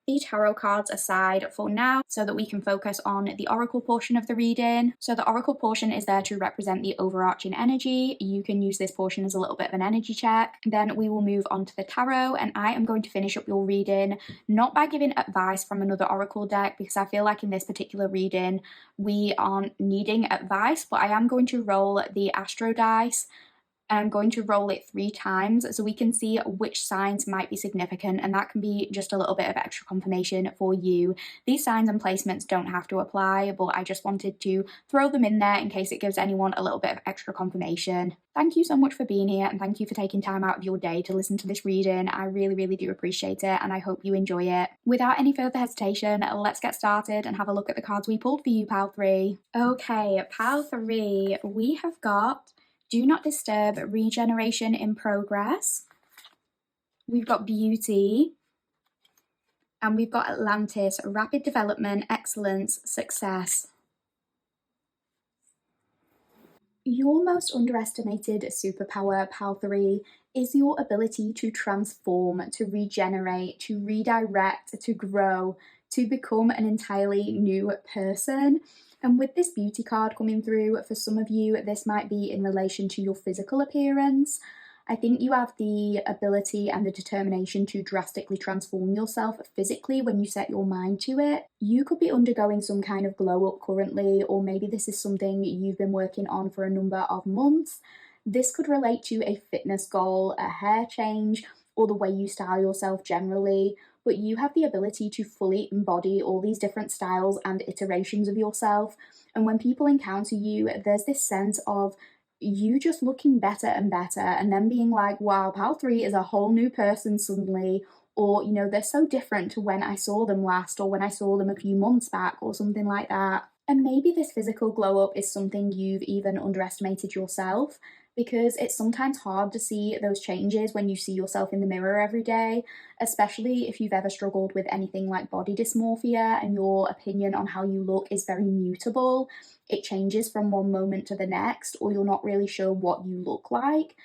the tarot cards aside for now so that we can focus on the oracle portion of the reading. So the oracle portion is there to represent the overarching energy. You can use this portion as a little bit of an energy check. Then we will move on to the tarot, and I am going to finish up your reading not by giving advice from another oracle deck, because I feel like in this particular reading we aren't needing advice, but I am going to roll the astro dice. I'm going to roll it 3 times so we can see which signs might be significant, and that can be just a little bit of extra confirmation for you. These signs and placements don't have to apply, but I just wanted to throw them in there in case it gives anyone a little bit of extra confirmation. Thank you so much for being here, and thank you for taking time out of your day to listen to this reading. I really, really do appreciate it, and I hope you enjoy it. Without any further hesitation, let's get started and have a look at the cards we pulled for you, Pile 3. Okay, Pile 3, we have got Do Not Disturb, Regeneration in Progress. We've got Beauty. And we've got Atlantis, Rapid Development, Excellence, Success. Your most underestimated superpower, Pal 3, is your ability to transform, to regenerate, to redirect, to grow, to become an entirely new person. And with this beauty card coming through, for some of you, this might be in relation to your physical appearance. I think you have the ability and the determination to drastically transform yourself physically when you set your mind to it. You could be undergoing some kind of glow up currently, or maybe this is something you've been working on for a number of months. This could relate to a fitness goal, a hair change, or the way you style yourself generally. But you have the ability to fully embody all these different styles and iterations of yourself. And when people encounter you, there's this sense of you just looking better and better, and then being like, wow, Pal 3 is a whole new person suddenly, or, you know, they're so different to when I saw them last, or when I saw them a few months back, or something like that. And maybe this physical glow up is something you've even underestimated yourself, because it's sometimes hard to see those changes when you see yourself in the mirror every day, especially if you've ever struggled with anything like body dysmorphia and your opinion on how you look is very mutable. It changes from one moment to the next, or you're not really sure what you look like.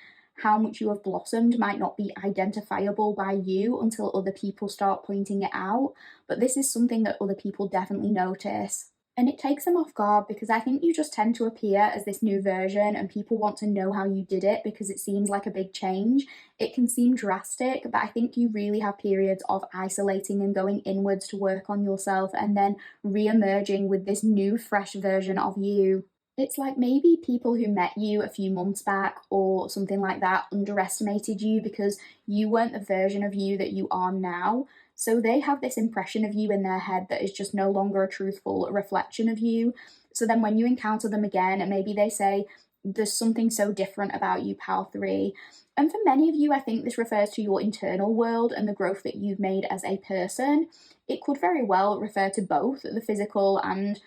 How much you have blossomed might not be identifiable by you until other people start pointing it out, but this is something that other people definitely notice. And it takes them off guard, because I think you just tend to appear as this new version and people want to know how you did it because it seems like a big change. It can seem drastic, but I think you really have periods of isolating and going inwards to work on yourself and then re-emerging with this new fresh version of you. It's like maybe people who met you a few months back or something like that underestimated you because you weren't the version of you that you are now. So they have this impression of you in their head that is just no longer a truthful reflection of you. So then when you encounter them again, and maybe they say, there's something so different about you, Pal 3. And for many of you, I think this refers to your internal world and the growth that you've made as a person. It could very well refer to both the physical and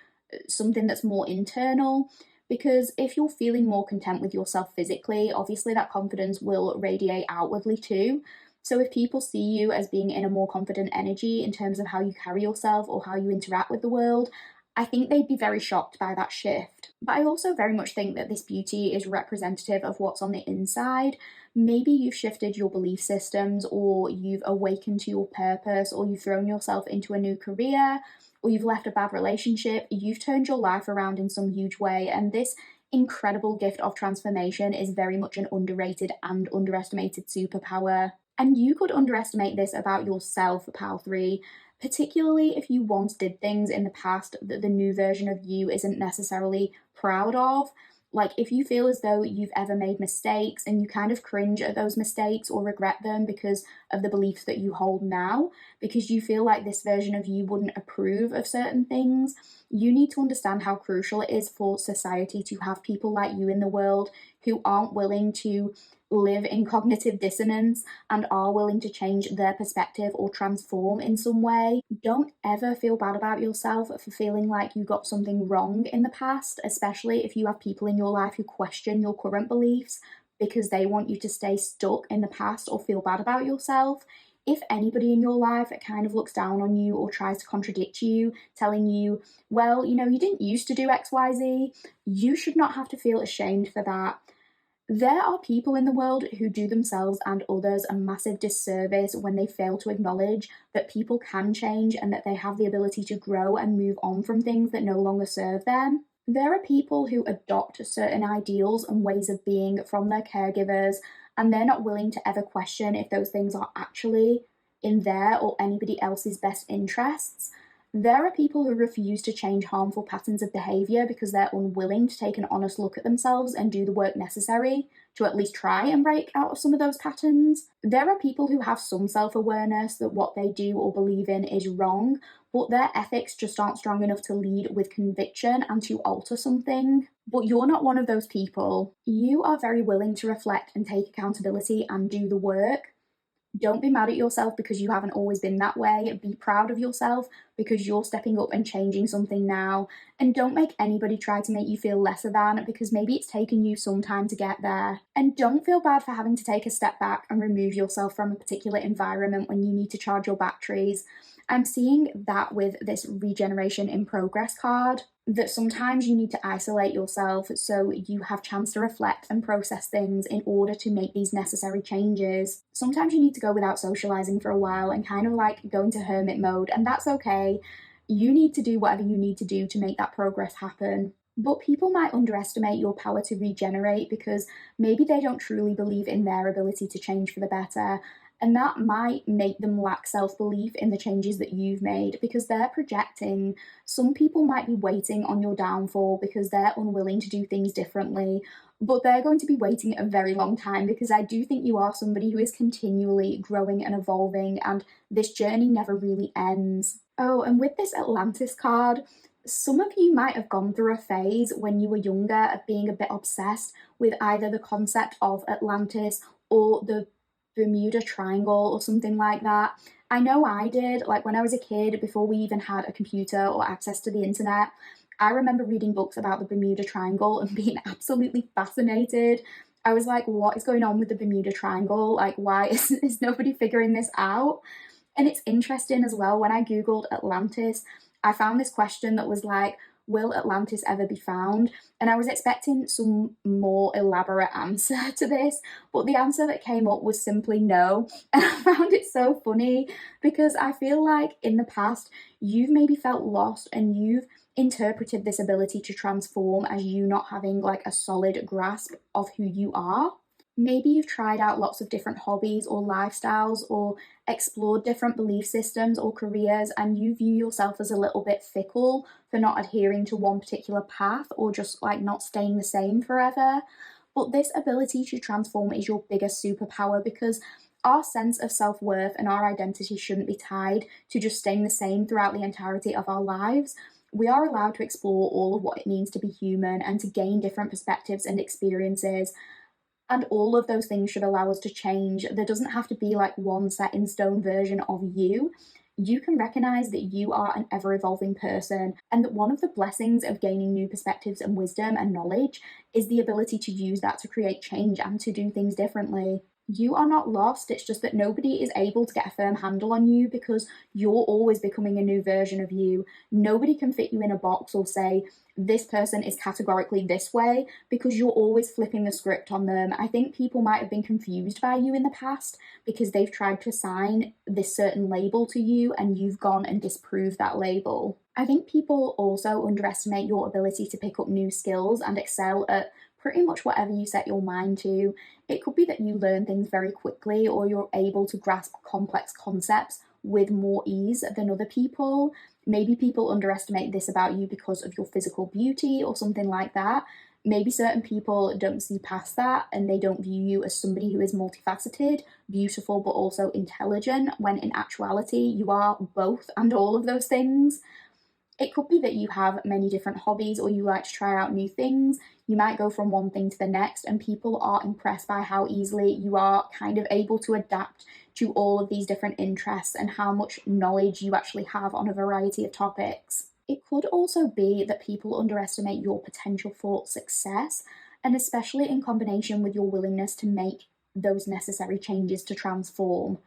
something that's more internal. Because if you're feeling more content with yourself physically, obviously that confidence will radiate outwardly too. So if people see you as being in a more confident energy in terms of how you carry yourself or how you interact with the world, I think they'd be very shocked by that shift. But I also very much think that this beauty is representative of what's on the inside. Maybe you've shifted your belief systems, or you've awakened to your purpose, or you've thrown yourself into a new career, or you've left a bad relationship. You've turned your life around in some huge way, and this incredible gift of transformation is very much an underrated and underestimated superpower. And you could underestimate this about yourself, Pal 3, particularly if you once did things in the past that the new version of you isn't necessarily proud of. Like if you feel as though you've ever made mistakes and you kind of cringe at those mistakes or regret them because of the beliefs that you hold now, because you feel like this version of you wouldn't approve of certain things, you need to understand how crucial it is for society to have people like you in the world who aren't willing to live in cognitive dissonance and are willing to change their perspective or transform in some way. Don't ever feel bad about yourself for feeling like you got something wrong in the past, especially if you have people in your life who question your current beliefs because they want you to stay stuck in the past or feel bad about yourself. If anybody in your life kind of looks down on you or tries to contradict you, telling you, well, you know, you didn't used to do XYZ, you should not have to feel ashamed for that. There are people in the world who do themselves and others a massive disservice when they fail to acknowledge that people can change and that they have the ability to grow and move on from things that no longer serve them. There are people who adopt certain ideals and ways of being from their caregivers, and they're not willing to ever question if those things are actually in their or anybody else's best interests. There are people who refuse to change harmful patterns of behaviour because they're unwilling to take an honest look at themselves and do the work necessary to at least try and break out of some of those patterns. There are people who have some self-awareness that what they do or believe in is wrong, but their ethics just aren't strong enough to lead with conviction and to alter something. But you're not one of those people. You are very willing to reflect and take accountability and do the work. Don't be mad at yourself because you haven't always been that way. Be proud of yourself because you're stepping up and changing something now. And don't make anybody try to make you feel lesser than because maybe it's taken you some time to get there. And don't feel bad for having to take a step back and remove yourself from a particular environment when you need to charge your batteries. I'm seeing that with this regeneration in progress card, that sometimes you need to isolate yourself so you have chance to reflect and process things in order to make these necessary changes. Sometimes you need to go without socializing for a while and kind of like go into hermit mode, and that's okay. You need to do whatever you need to do to make that progress happen. But people might underestimate your power to regenerate because maybe they don't truly believe in their ability to change for the better. And that might make them lack self-belief in the changes that you've made because they're projecting. Some people might be waiting on your downfall because they're unwilling to do things differently, but they're going to be waiting a very long time because I do think you are somebody who is continually growing and evolving, and this journey never really ends. Oh, and with this Atlantis card, some of you might have gone through a phase when you were younger of being a bit obsessed with either the concept of Atlantis or the Bermuda Triangle or something like that. I know I did, like when I was a kid, before we even had a computer or access to the internet. I remember reading books about the Bermuda Triangle and being absolutely fascinated. I was like, what is going on with the Bermuda Triangle? Like, why is nobody figuring this out? And it's interesting as well, when I Googled Atlantis, I found this question that was like, will Atlantis ever be found? And I was expecting some more elaborate answer to this, but the answer that came up was simply no. And I found it so funny because I feel like in the past, you've maybe felt lost and you've interpreted this ability to transform as you not having like a solid grasp of who you are. Maybe you've tried out lots of different hobbies or lifestyles or explored different belief systems or careers, and you view yourself as a little bit fickle for not adhering to one particular path or just like not staying the same forever. But this ability to transform is your biggest superpower because our sense of self-worth and our identity shouldn't be tied to just staying the same throughout the entirety of our lives. We are allowed to explore all of what it means to be human and to gain different perspectives and experiences. And all of those things should allow us to change. There doesn't have to be like one set in stone version of you. You can recognize that you are an ever evolving person, and that one of the blessings of gaining new perspectives and wisdom and knowledge is the ability to use that to create change and to do things differently. You are not lost, it's just that nobody is able to get a firm handle on you because you're always becoming a new version of you. Nobody can fit you in a box or say, this person is categorically this way, because you're always flipping the script on them. I think people might have been confused by you in the past because they've tried to assign this certain label to you and you've gone and disproved that label. I think people also underestimate your ability to pick up new skills and excel at pretty much whatever you set your mind to. It could be that you learn things very quickly or you're able to grasp complex concepts with more ease than other people. Maybe people underestimate this about you because of your physical beauty or something like that. Maybe certain people don't see past that and they don't view you as somebody who is multifaceted, beautiful, but also intelligent, when in actuality you are both and all of those things. It could be that you have many different hobbies or you like to try out new things. You might go from one thing to the next and people are impressed by how easily you are kind of able to adapt to all of these different interests and how much knowledge you actually have on a variety of topics. It could also be that people underestimate your potential for success, and especially in combination with your willingness to make those necessary changes to transform.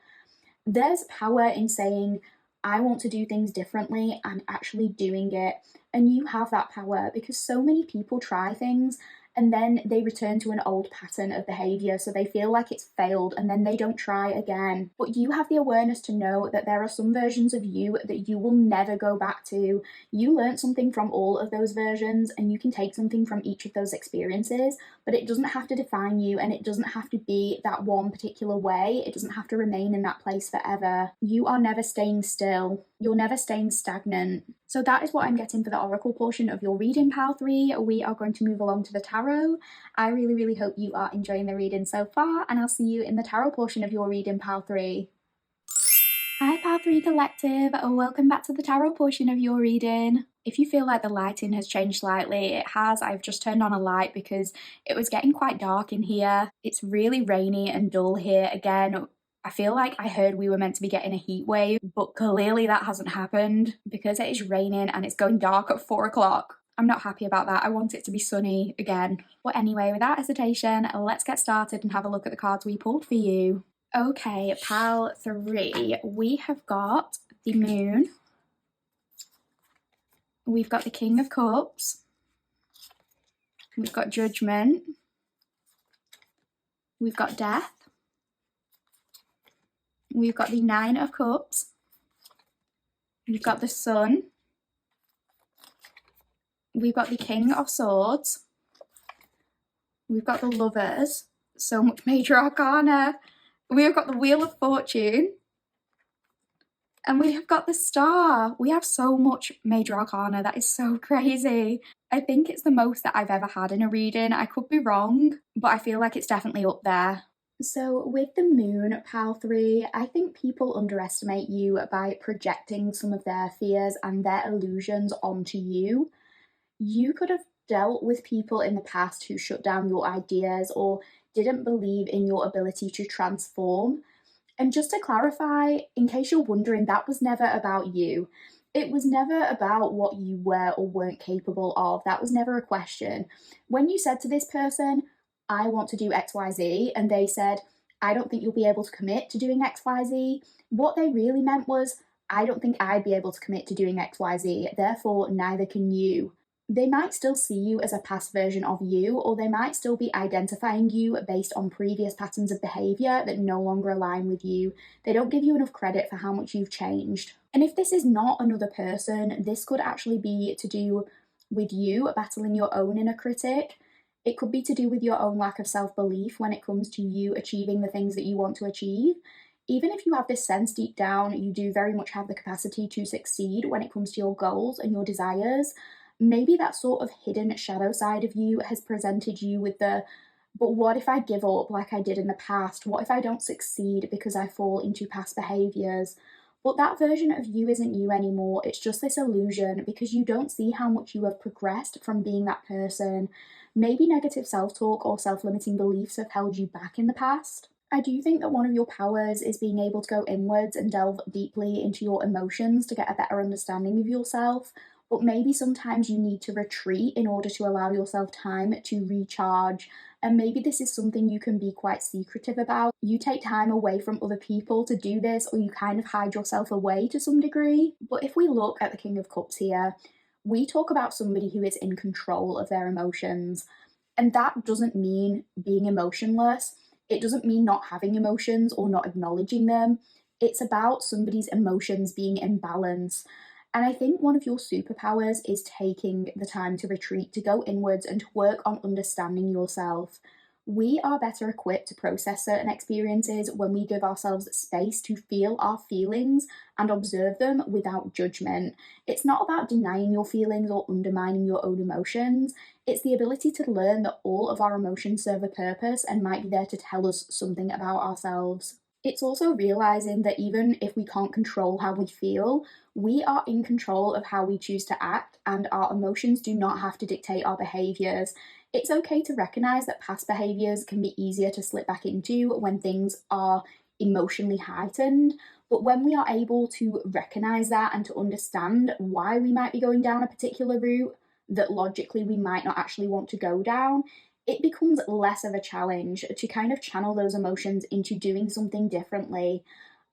There's power in saying, I want to do things differently and actually doing it. And you have that power because so many people try things and then they return to an old pattern of behavior, so they feel like it's failed and then they don't try again. But you have the awareness to know that there are some versions of you that you will never go back to. You learned something from all of those versions, and you can take something from each of those experiences, but it doesn't have to define you, and it doesn't have to be that one particular way. It doesn't have to remain in that place forever. You are never staying still. You're never staying stagnant. So that is what I'm getting for the oracle portion of your reading, pal 3. We are going to move along to the tarot. I really hope you are enjoying the reading so far, and I'll see you in the tarot portion of your reading, pal 3. Hi, pal 3 collective. Welcome back to the tarot portion of your reading. If you feel like the lighting has changed slightly, it has. I've just turned on a light because it was getting quite dark in here. It's really rainy and dull here again. I feel like I heard we were meant to be getting a heat wave, but clearly that hasn't happened because it is raining and it's going dark at 4 o'clock. I'm not happy about that. I want it to be sunny again. But anyway, without hesitation, let's get started and have a look at the cards we pulled for you. Okay, pal 3, we have got the Moon. We've got the King of Cups. We've got Judgment. We've got Death. We've got the 9 of Cups. We've got the Sun. We've got the King of Swords. We've got the Lovers. So much major arcana. We've got the Wheel of Fortune. And we have got the Star. We have so much major arcana. That is so crazy. I think it's the most that I've ever had in a reading. I could be wrong, but I feel like it's definitely up there. So with the Moon, pal 3, I think people underestimate you by projecting some of their fears and their illusions onto you. You could have dealt with people in the past who shut down your ideas or didn't believe in your ability to transform. And just to clarify, in case you're wondering, that was never about you. It was never about what you were or weren't capable of. That was never a question. When you said to this person, I want to do XYZ, and they said, I don't think you'll be able to commit to doing XYZ, what they really meant was, I don't think I'd be able to commit to doing XYZ, therefore neither can you. They might still see you as a past version of you, or they might still be identifying you based on previous patterns of behaviour that no longer align with you. They don't give you enough credit for how much you've changed. And if this is not another person, this could actually be to do with you battling your own inner critic. It could be to do with your own lack of self-belief when it comes to you achieving the things that you want to achieve. Even if you have this sense deep down, you do very much have the capacity to succeed when it comes to your goals and your desires. Maybe that sort of hidden shadow side of you has presented you with the, but what if I give up like I did in the past? What if I don't succeed because I fall into past behaviours? But that version of you isn't you anymore. It's just this illusion because you don't see how much you have progressed from being that person. Maybe negative self-talk or self-limiting beliefs have held you back in the past. I do think that one of your powers is being able to go inwards and delve deeply into your emotions to get a better understanding of yourself. But maybe sometimes you need to retreat in order to allow yourself time to recharge. And maybe this is something you can be quite secretive about. You take time away from other people to do this, or you kind of hide yourself away to some degree. But if we look at the King of Cups here, we talk about somebody who is in control of their emotions. And that doesn't mean being emotionless. It doesn't mean not having emotions or not acknowledging them. It's about somebody's emotions being in balance. And I think one of your superpowers is taking the time to retreat, to go inwards and to work on understanding yourself. We are better equipped to process certain experiences when we give ourselves space to feel our feelings and observe them without judgment. It's not about denying your feelings or undermining your own emotions. It's the ability to learn that all of our emotions serve a purpose and might be there to tell us something about ourselves. It's also realizing that even if we can't control how we feel, we are in control of how we choose to act, and our emotions do not have to dictate our behaviours. It's okay to recognise that past behaviours can be easier to slip back into when things are emotionally heightened, but when we are able to recognise that and to understand why we might be going down a particular route that logically we might not actually want to go down, it becomes less of a challenge to kind of channel those emotions into doing something differently.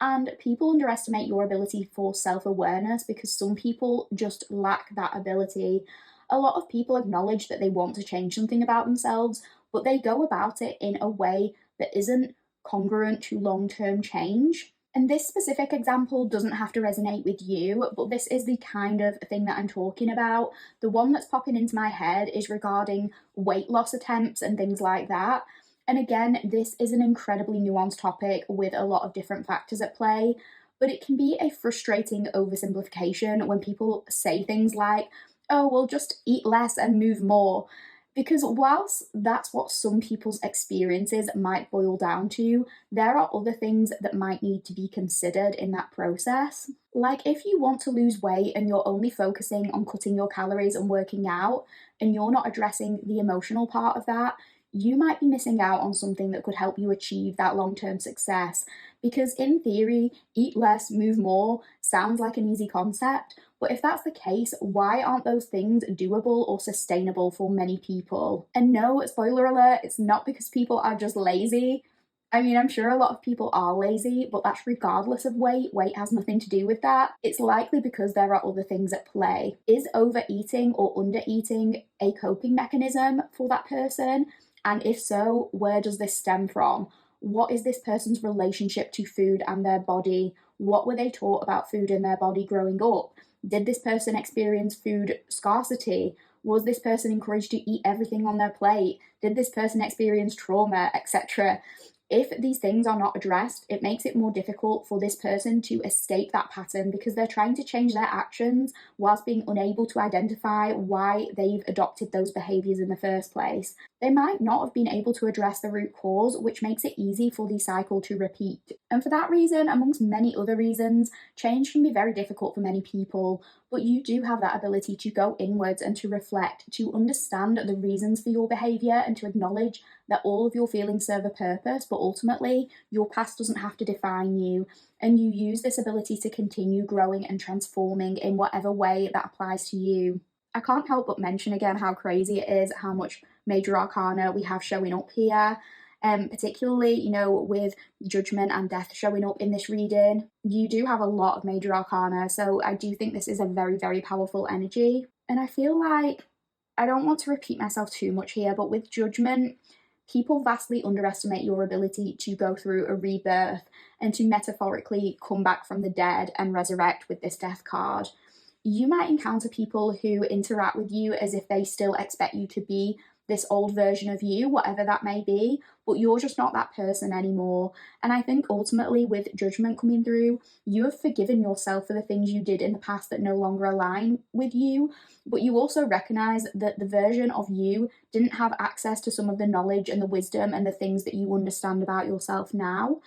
And people underestimate your ability for self-awareness because some people just lack that ability. A lot of people acknowledge that they want to change something about themselves, but they go about it in a way that isn't congruent to long-term change. And this specific example doesn't have to resonate with you, but this is the kind of thing that I'm talking about. The one that's popping into my head is regarding weight loss attempts and things like that. And again, this is an incredibly nuanced topic with a lot of different factors at play, but it can be a frustrating oversimplification when people say things like, oh, well, just eat less and move more. Because whilst that's what some people's experiences might boil down to, there are other things that might need to be considered in that process. Like if you want to lose weight and you're only focusing on cutting your calories and working out, and you're not addressing the emotional part of that, you might be missing out on something that could help you achieve that long-term success. Because in theory, eat less, move more sounds like an easy concept, but if that's the case, why aren't those things doable or sustainable for many people? And no, spoiler alert, it's not because people are just lazy. I mean, I'm sure a lot of people are lazy, but that's regardless of weight. Weight has nothing to do with that. It's likely because there are other things at play. Is overeating or undereating a coping mechanism for that person? And if so, where does this stem from? What is this person's relationship to food and their body? What were they taught about food and their body growing up? Did this person experience food scarcity? Was this person encouraged to eat everything on their plate? Did this person experience trauma, etc.? If these things are not addressed, it makes it more difficult for this person to escape that pattern because they're trying to change their actions whilst being unable to identify why they've adopted those behaviours in the first place. They might not have been able to address the root cause, which makes it easy for the cycle to repeat. And for that reason, amongst many other reasons, change can be very difficult for many people, but you do have that ability to go inwards and to reflect, to understand the reasons for your behaviour and to acknowledge that all of your feelings serve a purpose, but ultimately your past doesn't have to define you, and you use this ability to continue growing and transforming in whatever way that applies to you. I can't help but mention again how crazy it is how much major arcana we have showing up here. Particularly, with judgment and death showing up in this reading, you do have a lot of major arcana, so I do think this is a very, very powerful energy. And I feel like, I don't want to repeat myself too much here, but with judgment, people vastly underestimate your ability to go through a rebirth and to metaphorically come back from the dead and resurrect with this death card. You might encounter people who interact with you as if they still expect you to be this old version of you, whatever that may be, but you're just not that person anymore. And I think ultimately with judgment coming through, you have forgiven yourself for the things you did in the past that no longer align with you, but you also recognize that the version of you didn't have access to some of the knowledge and the wisdom and the things that you understand about yourself now.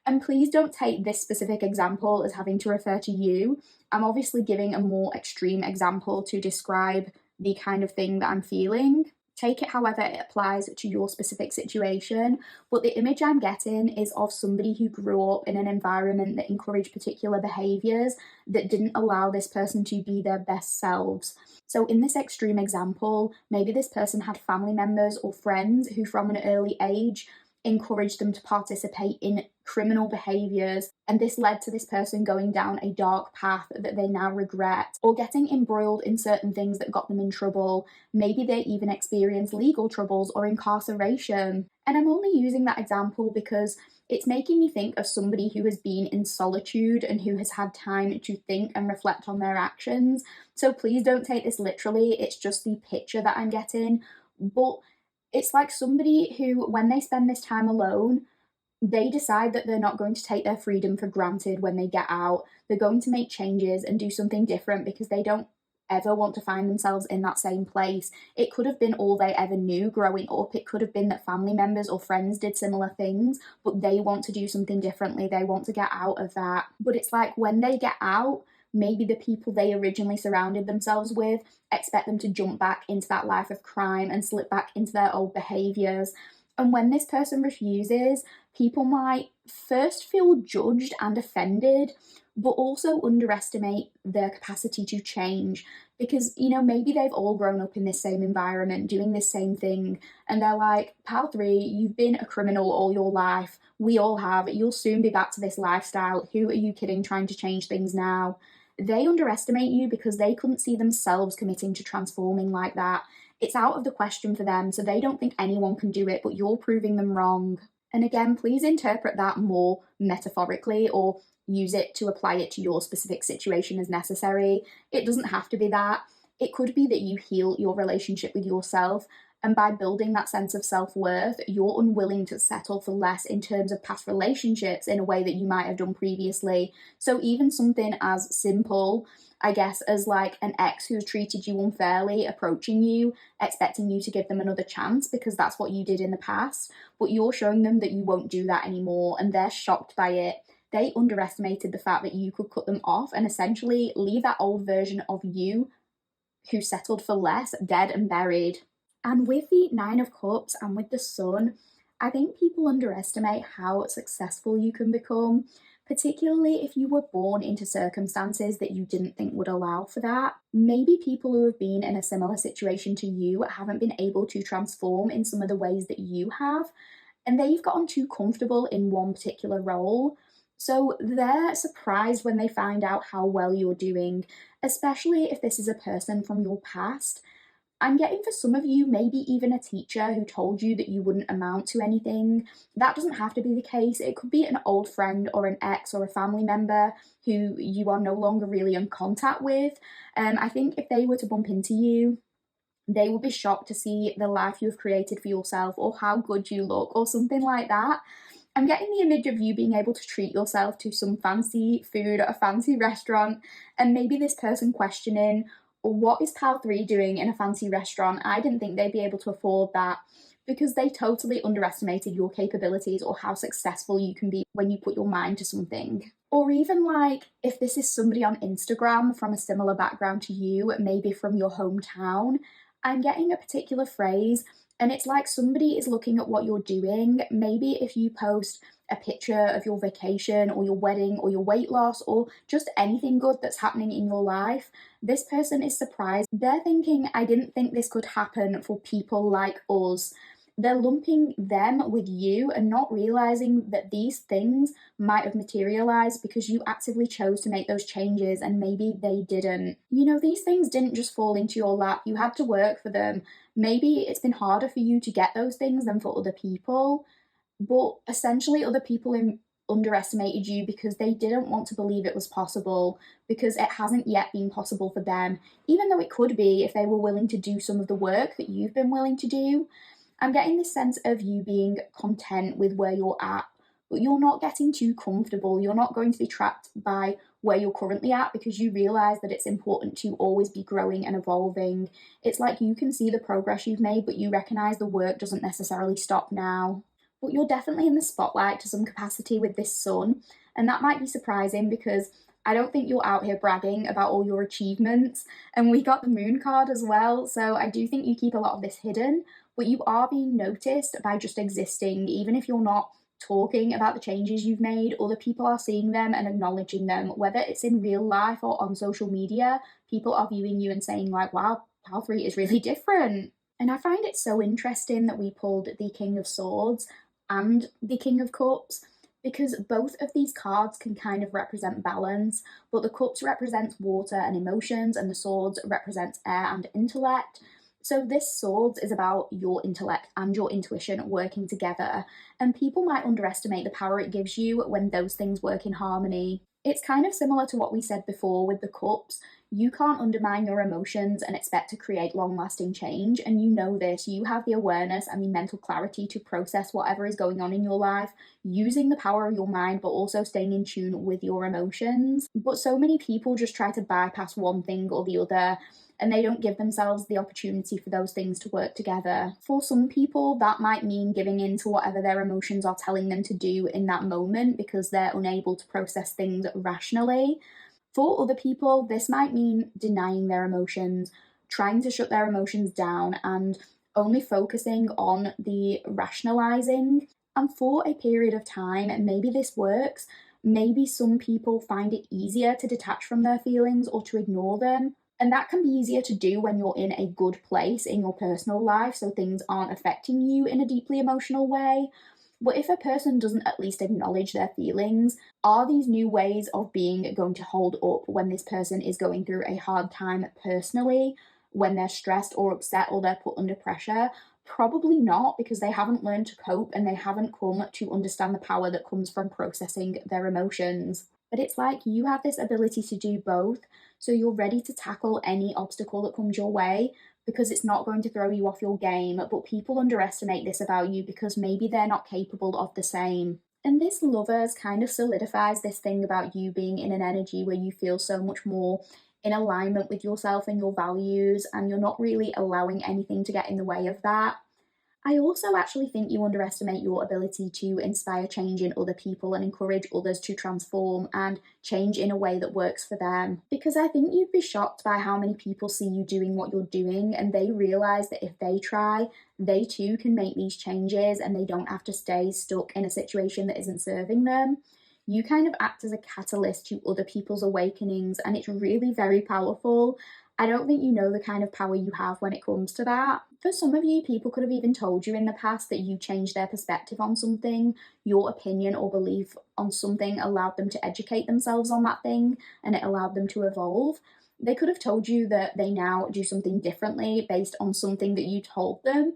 And please don't take this specific example as having to refer to you. I'm obviously giving a more extreme example to describe the kind of thing that I'm feeling. Take it however it applies to your specific situation, but the image I'm getting is of somebody who grew up in an environment that encouraged particular behaviours that didn't allow this person to be their best selves. So in this extreme example, maybe this person had family members or friends who from an early age encouraged them to participate in criminal behaviours, and this led to this person going down a dark path that they now regret, or getting embroiled in certain things that got them in trouble. Maybe they even experienced legal troubles or incarceration. And I'm only using that example because it's making me think of somebody who has been in solitude and who has had time to think and reflect on their actions. So please don't take this literally, it's just the picture that I'm getting. But it's like somebody who, when they spend this time alone, they decide that they're not going to take their freedom for granted when they get out. They're going to make changes and do something different because they don't ever want to find themselves in that same place. It could have been all they ever knew growing up. It could have been that family members or friends did similar things, but they want to do something differently. They want to get out of that. But it's like when they get out, maybe the people they originally surrounded themselves with expect them to jump back into that life of crime and slip back into their old behaviours. And when this person refuses, people might first feel judged and offended, but also underestimate their capacity to change because, maybe they've all grown up in this same environment doing this same thing. And they're like, pal 3, you've been a criminal all your life. We all have. You'll soon be back to this lifestyle. Who are you kidding trying to change things now? They underestimate you because they couldn't see themselves committing to transforming like that. It's out of the question for them, so they don't think anyone can do it, but you're proving them wrong. And again, please interpret that more metaphorically or use it to apply it to your specific situation as necessary. It doesn't have to be that. It could be that you heal your relationship with yourself, and by building that sense of self-worth, you're unwilling to settle for less in terms of past relationships in a way that you might have done previously. So even something as simple, I guess, as like an ex who's treated you unfairly approaching you, expecting you to give them another chance because that's what you did in the past, but you're showing them that you won't do that anymore, and they're shocked by it. They underestimated the fact that you could cut them off and essentially leave that old version of you who settled for less dead and buried. And with the Nine of Cups and with the Sun, I think people underestimate how successful you can become, particularly if you were born into circumstances that you didn't think would allow for that. Maybe people who have been in a similar situation to you haven't been able to transform in some of the ways that you have, and they've gotten too comfortable in one particular role. So they're surprised when they find out how well you're doing, especially if this is a person from your past. I'm getting for some of you, maybe even a teacher who told you that you wouldn't amount to anything. That doesn't have to be the case. It could be an old friend or an ex or a family member who you are no longer really in contact with. I think if they were to bump into you, they would be shocked to see the life you've created for yourself or how good you look or something like that. I'm getting the image of you being able to treat yourself to some fancy food at a fancy restaurant, and maybe this person questioning, what is pal 3 doing in a fancy restaurant? I didn't think they'd be able to afford that, because they totally underestimated your capabilities or how successful you can be when you put your mind to something. Or even like, if this is somebody on Instagram from a similar background to you, maybe from your hometown, I'm getting a particular phrase, and it's like somebody is looking at what you're doing. Maybe if you post a picture of your vacation or your wedding or your weight loss or just anything good that's happening in your life, this person is surprised. They're thinking, I didn't think this could happen for people like us. They're lumping them with you and not realizing that these things might have materialized because you actively chose to make those changes and maybe they didn't. You know, these things didn't just fall into your lap. You had to work for them. Maybe it's been harder for you to get those things than for other people, but essentially other people underestimated you because they didn't want to believe it was possible, because it hasn't yet been possible for them, even though it could be if they were willing to do some of the work that you've been willing to do. I'm getting this sense of you being content with where you're at, but you're not getting too comfortable. You're not going to be trapped by where you're currently at because you realize that it's important to always be growing and evolving. It's like you can see the progress you've made, but you recognize the work doesn't necessarily stop now. But you're definitely in the spotlight to some capacity with this Sun, and that might be surprising because I don't think you're out here bragging about all your achievements, and we got the Moon card as well, so I do think you keep a lot of this hidden, but you are being noticed by just existing. Even if you're not talking about the changes you've made, other people are seeing them and acknowledging them, whether it's in real life or on social media. People are viewing you and saying like, wow, Pal 3 is really different. And I find it so interesting that we pulled the King of Swords and the King of Cups, because both of these cards can kind of represent balance, but the cups represents water and emotions and the swords represents air and intellect. So this swords is about your intellect and your intuition working together, and people might underestimate the power it gives you when those things work in harmony. It's kind of similar to what we said before with the cups. You can't undermine your emotions and expect to create long-lasting change, and you know this. You have the awareness and the mental clarity to process whatever is going on in your life, using the power of your mind, but also staying in tune with your emotions. But so many people just try to bypass one thing or the other, and they don't give themselves the opportunity for those things to work together. For some people, that might mean giving in to whatever their emotions are telling them to do in that moment because they're unable to process things rationally. For other people, this might mean denying their emotions, trying to shut their emotions down, and only focusing on the rationalizing. And for a period of time, maybe this works. Maybe some people find it easier to detach from their feelings or to ignore them. And that can be easier to do when you're in a good place in your personal life, so things aren't affecting you in a deeply emotional way. But if a person doesn't at least acknowledge their feelings, are these new ways of being going to hold up when this person is going through a hard time personally, when they're stressed or upset or they're put under pressure? Probably not, because they haven't learned to cope and they haven't come to understand the power that comes from processing their emotions. But it's like you have this ability to do both, so you're ready to tackle any obstacle that comes your way because it's not going to throw you off your game. But people underestimate this about you because maybe they're not capable of the same. And this lovers kind of solidifies this thing about you being in an energy where you feel so much more in alignment with yourself and your values, and you're not really allowing anything to get in the way of that. I also actually think you underestimate your ability to inspire change in other people and encourage others to transform and change in a way that works for them. Because I think you'd be shocked by how many people see you doing what you're doing and they realize that if they try, they too can make these changes and they don't have to stay stuck in a situation that isn't serving them. You kind of act as a catalyst to other people's awakenings, and it's really very powerful. I don't think you know the kind of power you have when it comes to that. For some of you, people could have even told you in the past that you changed their perspective on something, your opinion or belief on something allowed them to educate themselves on that thing and it allowed them to evolve. They could have told you that they now do something differently based on something that you told them,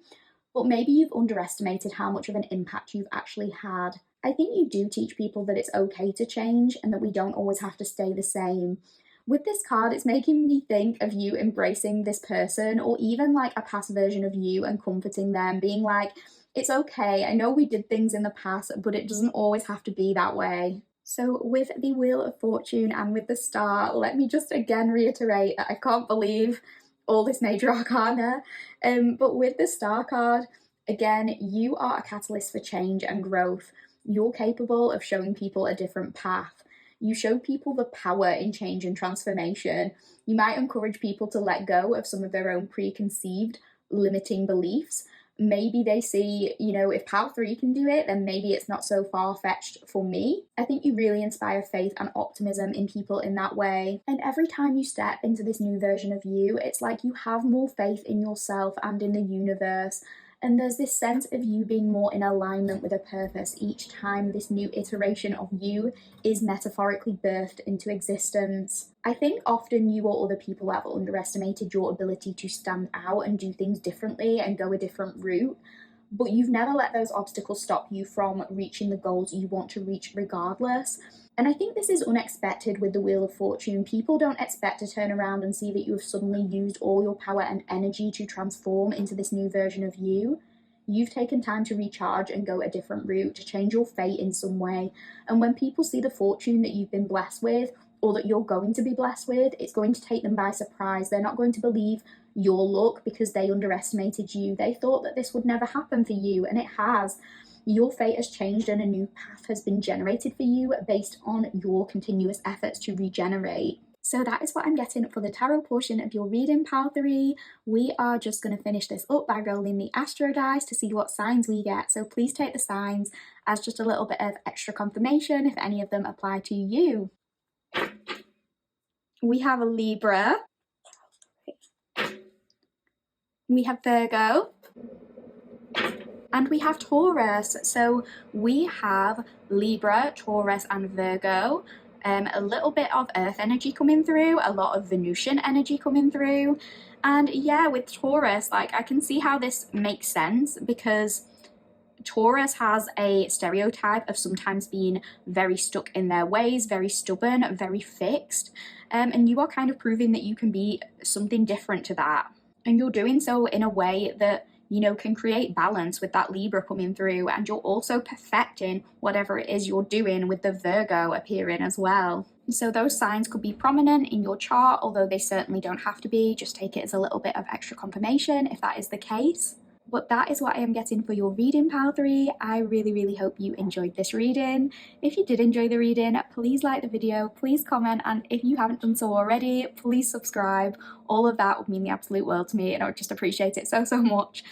but maybe you've underestimated how much of an impact you've actually had. I think you do teach people that it's okay to change and that we don't always have to stay the same. With this card, it's making me think of you embracing this person or even like a past version of you and comforting them, being like, it's okay, I know we did things in the past, but it doesn't always have to be that way. So with the Wheel of Fortune and with the Star, let me just again reiterate that I can't believe all this major arcana. But with the Star card, again, you are a catalyst for change and growth. You're capable of showing people a different path. You show people the power in change and transformation. You might encourage people to let go of some of their own preconceived limiting beliefs. Maybe they see, if pile 3 can do it, then maybe it's not so far-fetched for me. I think you really inspire faith and optimism in people in that way. And every time you step into this new version of you, it's like you have more faith in yourself and in the universe. And there's this sense of you being more in alignment with a purpose each time this new iteration of you is metaphorically birthed into existence. I think often you or other people have underestimated your ability to stand out and do things differently and go a different route, but you've never let those obstacles stop you from reaching the goals you want to reach regardless. And I think this is unexpected with the Wheel of Fortune. People don't expect to turn around and see that you have suddenly used all your power and energy to transform into this new version of you. You've taken time to recharge and go a different route, to change your fate in some way. And when people see the fortune that you've been blessed with, or that you're going to be blessed with, it's going to take them by surprise. They're not going to believe your luck because they underestimated you. They thought that this would never happen for you, and it has. Your fate has changed and a new path has been generated for you based on your continuous efforts to regenerate. So that is what I'm getting for the tarot portion of your reading, pile 3. We are just going to finish this up by rolling the astro dice to see what signs we get. So please take the signs as just a little bit of extra confirmation if any of them apply to you. We have a Libra. We have Virgo. And we have Taurus. So we have Libra, Taurus and Virgo. A little bit of earth energy coming through, a lot of Venusian energy coming through. And yeah, with Taurus, like I can see how this makes sense because Taurus has a stereotype of sometimes being very stuck in their ways, very stubborn, very fixed. And you are kind of proving that you can be something different to that. And you're doing so in a way that can create balance with that Libra coming through, and you're also perfecting whatever it is you're doing with the Virgo appearing as well. So those signs could be prominent in your chart, although they certainly don't have to be. Just take it as a little bit of extra confirmation if that is the case. But that is what I am getting for your reading, pile 3. I really hope you enjoyed this reading. If you did enjoy the reading, please like the video, please comment, and if you haven't done so already, please subscribe. All of that would mean the absolute world to me, and I would just appreciate it so much.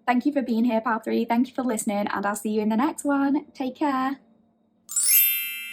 Thank you for being here, pile 3. Thank you for listening, and I'll see you in the next one. Take care.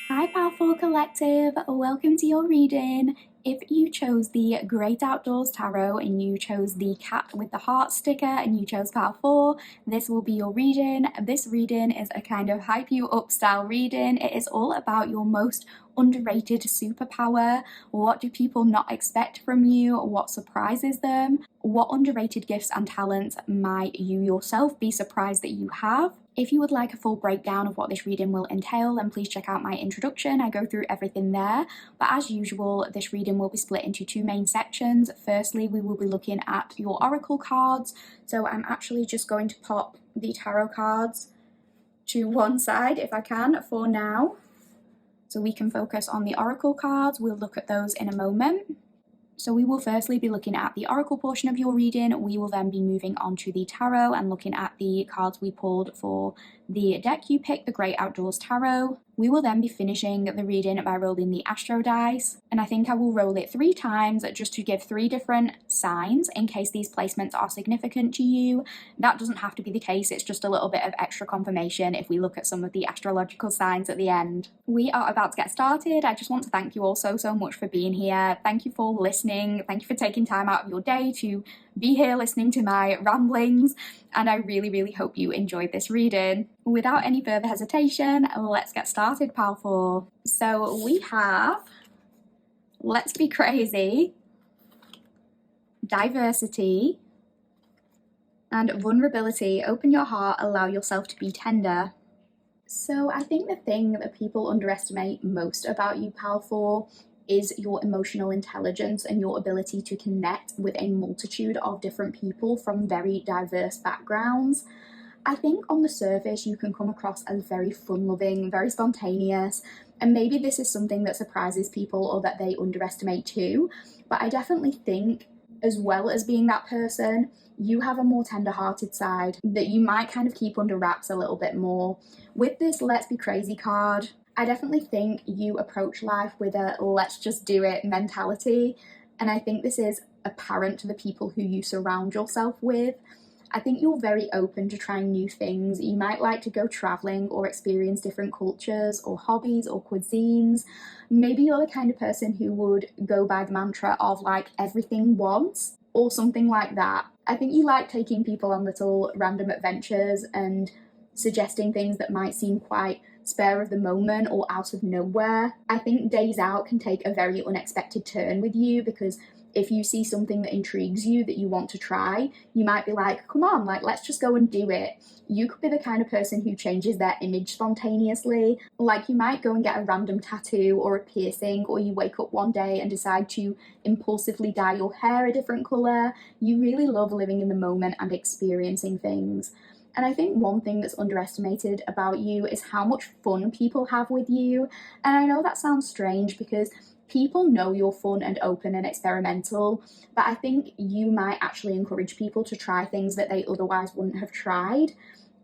Hi, Pile 4 Collective. Welcome to your reading. If you chose the Great Outdoors Tarot and you chose the cat with the heart sticker and you chose pile 4, this will be your reading. This reading is a kind of hype you up style reading. It is all about your most underrated superpower. What do people not expect from you? What surprises them? What underrated gifts and talents might you yourself be surprised that you have? If you would like a full breakdown of what this reading will entail, then please check out my introduction. I go through everything there. But as usual, this reading will be split into 2 main sections. Firstly, we will be looking at your oracle cards. So I'm actually just going to pop the tarot cards to one side if I can for now, so we can focus on the oracle cards. We'll look at those in a moment. So we will firstly be looking at the oracle portion of your reading. We will then be moving on to the tarot and looking at the cards we pulled for the deck you picked, the Great Outdoors Tarot. We will then be finishing the reading by rolling the Astro dice, and I think I will roll it 3 times just to give 3 different signs in case these placements are significant to you. That doesn't have to be the case, it's just a little bit of extra confirmation if we look at some of the astrological signs at the end. We are about to get started. I just want to thank you all so much for being here. Thank you for listening. Thank you for taking time out of your day to be here listening to my ramblings, and I really hope you enjoyed this reading. Without any further hesitation, let's get started, pile 4. So we have Let's Be Crazy, Diversity, and Vulnerability. Open your heart, allow yourself to be tender. So I think the thing that people underestimate most about you, pile 4, is your emotional intelligence and your ability to connect with a multitude of different people from very diverse backgrounds. I think on the surface you can come across as very fun-loving, very spontaneous, and maybe this is something that surprises people or that they underestimate too, but I definitely think, as well as being that person, you have a more tender-hearted side that you might kind of keep under wraps a little bit more. With this Let's Be Crazy card, I definitely think you approach life with a let's just do it mentality, and I think this is apparent to the people who you surround yourself with. I think you're very open to trying new things. You might like to go traveling or experience different cultures or hobbies or cuisines. Maybe you're the kind of person who would go by the mantra of like everything once or something like that. I think you like taking people on little random adventures and suggesting things that might seem quite spur of the moment or out of nowhere. I think days out can take a very unexpected turn with you, because if you see something that intrigues you that you want to try, you might be like, come on, like let's just go and do it. You could be the kind of person who changes their image spontaneously. Like you might go and get a random tattoo or a piercing, or you wake up one day and decide to impulsively dye your hair a different colour. You really love living in the moment and experiencing things. And I think one thing that's underestimated about you is how much fun people have with you. And I know that sounds strange because people know you're fun and open and experimental, but I think you might actually encourage people to try things that they otherwise wouldn't have tried.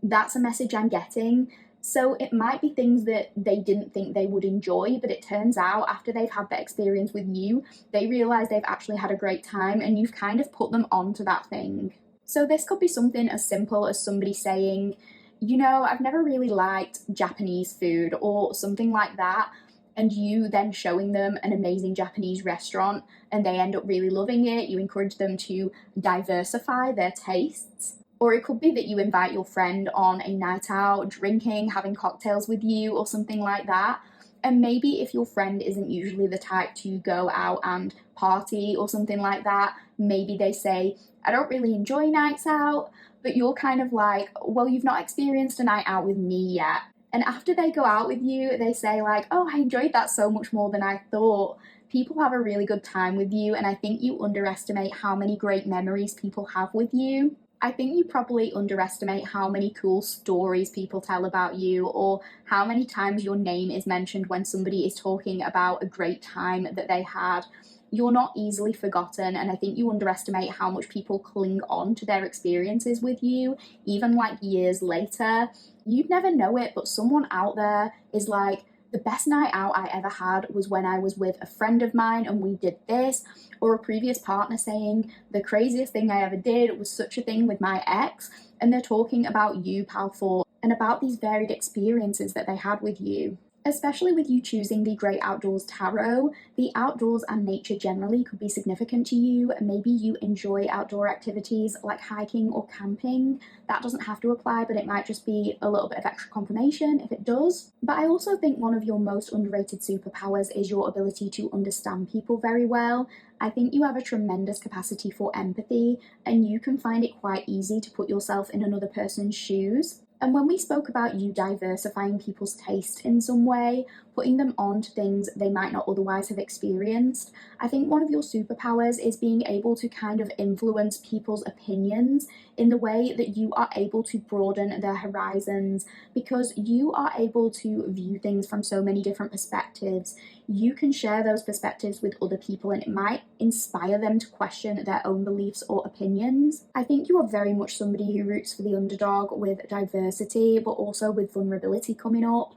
That's a message I'm getting. So it might be things that they didn't think they would enjoy, but it turns out after they've had that experience with you, they realise they've actually had a great time and you've kind of put them onto that thing. So this could be something as simple as somebody saying, you know, I've never really liked Japanese food or something like that, and you then showing them an amazing Japanese restaurant and they end up really loving it. You encourage them to diversify their tastes. Or it could be that you invite your friend on a night out, drinking, having cocktails with you or something like that. And maybe if your friend isn't usually the type to go out and party or something like that, maybe they say, I don't really enjoy nights out, but you're kind of like, well, you've not experienced a night out with me yet. And after they go out with you, they say like, oh, I enjoyed that so much more than I thought. People have a really good time with you, and I think you underestimate how many great memories people have with you. I think you probably underestimate how many cool stories people tell about you, or how many times your name is mentioned when somebody is talking about a great time that they had. You're not easily forgotten, and I think you underestimate how much people cling on to their experiences with you, even like years later. You'd never know it, but someone out there is like, the best night out I ever had was when I was with a friend of mine and we did this, or a previous partner saying, the craziest thing I ever did was such a thing with my ex, and they're talking about you, pal 4, and about these varied experiences that they had with you. Especially with you choosing the Great Outdoors Tarot, the outdoors and nature generally could be significant to you. Maybe you enjoy outdoor activities like hiking or camping. That doesn't have to apply, but it might just be a little bit of extra confirmation if it does. But I also think one of your most underrated superpowers is your ability to understand people very well. I think you have a tremendous capacity for empathy, and you can find it quite easy to put yourself in another person's shoes. And when we spoke about you diversifying people's taste in some way, putting them on to things they might not otherwise have experienced, I think one of your superpowers is being able to kind of influence people's opinions in the way that you are able to broaden their horizons, because you are able to view things from so many different perspectives. You can share those perspectives with other people and it might inspire them to question their own beliefs or opinions. I think you are very much somebody who roots for the underdog with diversity, but also with vulnerability coming up.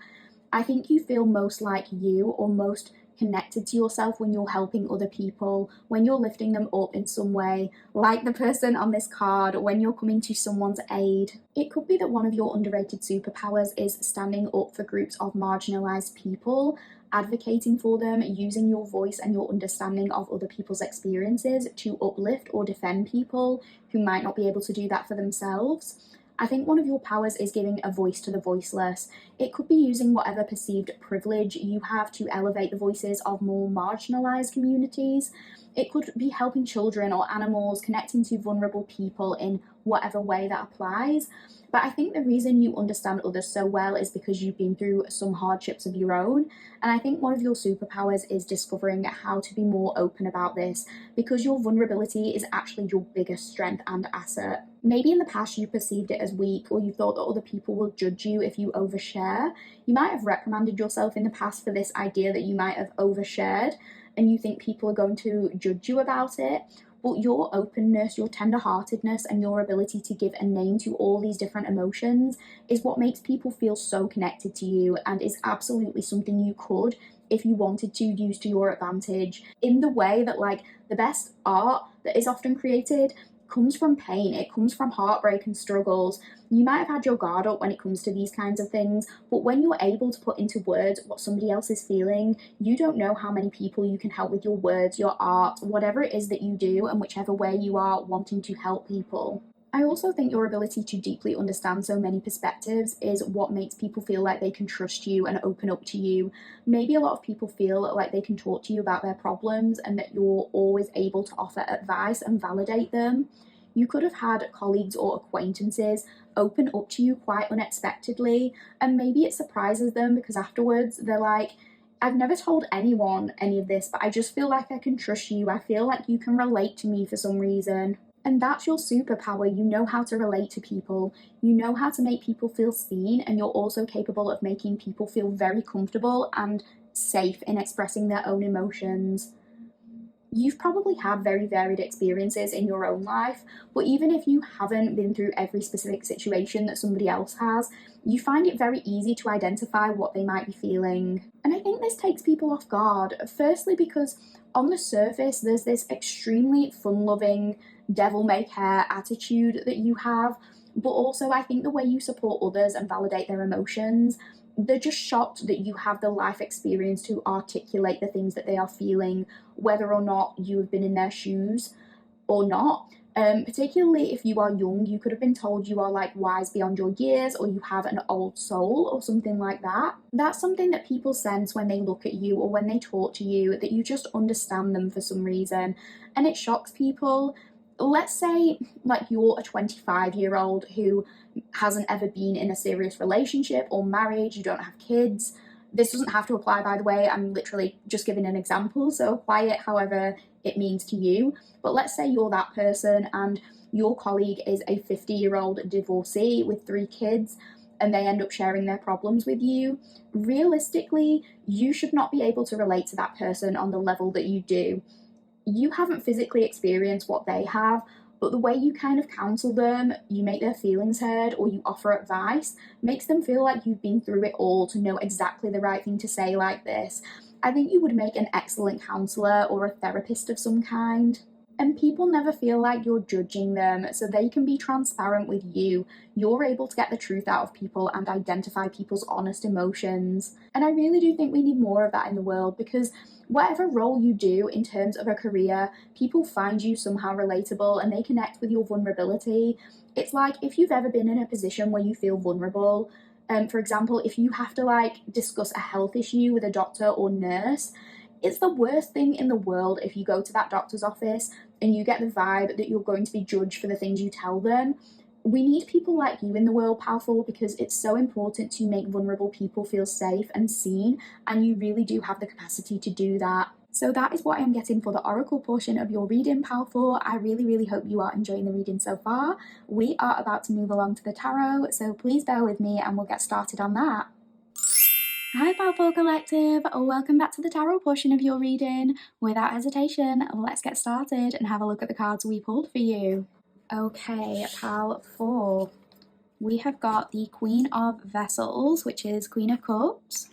I think you feel most like you, or most connected to yourself, when you're helping other people, when you're lifting them up in some way, like the person on this card, when you're coming to someone's aid. It could be that one of your underrated superpowers is standing up for groups of marginalized people, advocating for them, using your voice and your understanding of other people's experiences to uplift or defend people who might not be able to do that for themselves. I think one of your powers is giving a voice to the voiceless. It could be using whatever perceived privilege you have to elevate the voices of more marginalized communities. It could be helping children or animals, connecting to vulnerable people in whatever way that applies. But I think the reason you understand others so well is because you've been through some hardships of your own. And I think one of your superpowers is discovering how to be more open about this, because your vulnerability is actually your biggest strength and asset. Maybe in the past you perceived it as weak, or you thought that other people will judge you if you overshare. You might have reprimanded yourself in the past for this idea that you might have overshared, and you think people are going to judge you about it. But your openness, your tenderheartedness, and your ability to give a name to all these different emotions is what makes people feel so connected to you, and is absolutely something you could, if you wanted to, use to your advantage, in the way that, like, the best art that is often created comes from pain. It comes from heartbreak and struggles. You might have had your guard up when it comes to these kinds of things, but when you're able to put into words what somebody else is feeling, you don't know how many people you can help with your words, your art, whatever it is that you do, and whichever way you are wanting to help people. I also think your ability to deeply understand so many perspectives is what makes people feel like they can trust you and open up to you. Maybe a lot of people feel like they can talk to you about their problems and that you're always able to offer advice and validate them. You could have had colleagues or acquaintances open up to you quite unexpectedly, and maybe it surprises them because afterwards they're like, I've never told anyone any of this, but I just feel like I can trust you. I feel like you can relate to me for some reason. And that's your superpower. You know how to relate to people. You know how to make people feel seen, and you're also capable of making people feel very comfortable and safe in expressing their own emotions. You've probably had very varied experiences in your own life, but even if you haven't been through every specific situation that somebody else has, you find it very easy to identify what they might be feeling. And I think this takes people off guard, firstly because on the surface there's this extremely fun-loving, devil-may-care attitude that you have, but also I think the way you support others and validate their emotions, they're just shocked that you have the life experience to articulate the things that they are feeling, whether or not you have been in their shoes or not. Particularly if you are young, you could have been told you are like wise beyond your years, or you have an old soul, or something like that. That's something that people sense when they look at you or when they talk to you, that you just understand them for some reason, and it shocks people. Let's say like you're a 25-year-old who hasn't ever been in a serious relationship or married, you don't have kids. This doesn't have to apply, by the way, I'm literally just giving an example, so apply it however it means to you. But let's say you're that person and your colleague is a 50-year-old divorcee with 3 kids, and they end up sharing their problems with you. Realistically, you should not be able to relate to that person on the level that you do. You haven't physically experienced what they have, but the way you kind of counsel them, you make their feelings heard, or you offer advice, makes them feel like you've been through it all to know exactly the right thing to say like this. I think you would make an excellent counsellor or a therapist of some kind. And people never feel like you're judging them, so they can be transparent with you. You're able to get the truth out of people and identify people's honest emotions. And I really do think we need more of that in the world, because whatever role you do in terms of a career, people find you somehow relatable and they connect with your vulnerability. It's like if you've ever been in a position where you feel vulnerable, for example, if you have to like discuss a health issue with a doctor or nurse, it's the worst thing in the world if you go to that doctor's office and you get the vibe that you're going to be judged for the things you tell them. We need people like you in the world, Powerful, because it's so important to make vulnerable people feel safe and seen, and you really do have the capacity to do that. So that is what I'm getting for the oracle portion of your reading, Powerful. I really, really hope you are enjoying the reading so far. We are about to move along to the tarot, so please bear with me and we'll get started on that. Hi Powerful Collective, welcome back to the tarot portion of your reading. Without hesitation, let's get started and have a look at the cards we pulled for you. Okay, pile 4. We have got the Queen of Vessels, which is Queen of Cups.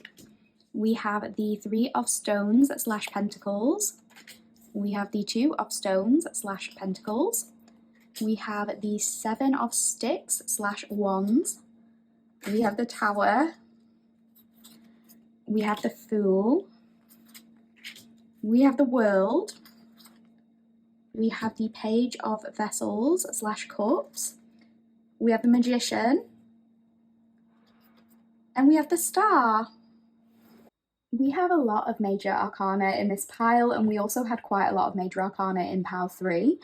We have the 3 of Stones / Pentacles. We have the 2 of Stones / Pentacles. We have the 7 of Sticks / Wands. We have the Tower. We have the Fool. We have the World. We have the Page of Vessels / Cups. We have the Magician. And we have the Star. We have a lot of major arcana in this pile, and we also had quite a lot of major arcana in pile 3.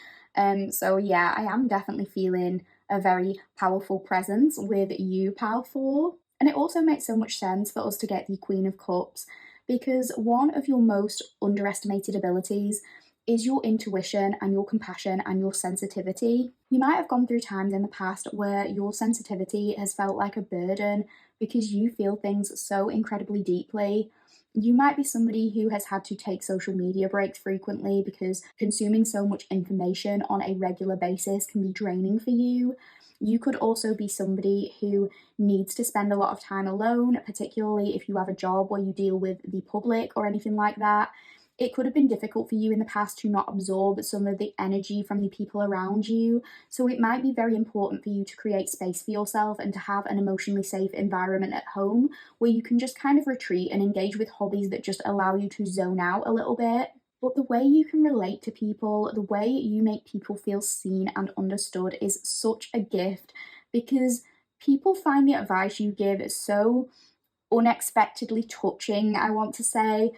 So yeah, I am definitely feeling a very powerful presence with you, pile 4. And it also makes so much sense for us to get the Queen of Cups, because one of your most underestimated abilities is your intuition and your compassion and your sensitivity. You might have gone through times in the past where your sensitivity has felt like a burden because you feel things so incredibly deeply. You might be somebody who has had to take social media breaks frequently because consuming so much information on a regular basis can be draining for you. You could also be somebody who needs to spend a lot of time alone, particularly if you have a job where you deal with the public or anything like that. It could have been difficult for you in the past to not absorb some of the energy from the people around you. So it might be very important for you to create space for yourself and to have an emotionally safe environment at home where you can just kind of retreat and engage with hobbies that just allow you to zone out a little bit. But the way you can relate to people, the way you make people feel seen and understood is such a gift, because people find the advice you give so unexpectedly touching, I want to say.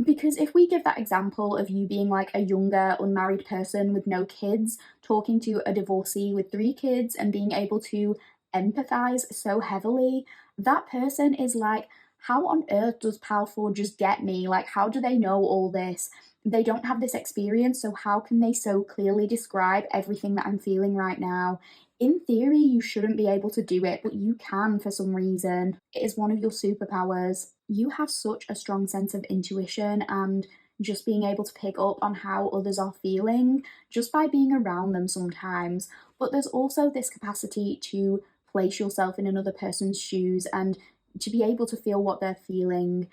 Because if we give that example of you being like a younger, unmarried person with no kids, talking to a divorcee with 3 kids and being able to empathize so heavily, that person is like, how on earth does Pal 4 just get me? Like, how do they know all this? They don't have this experience, so how can they so clearly describe everything that I'm feeling right now? In theory, you shouldn't be able to do it, but you can for some reason. It is one of your superpowers. You have such a strong sense of intuition and just being able to pick up on how others are feeling just by being around them sometimes. But there's also this capacity to place yourself in another person's shoes and to be able to feel what they're feeling.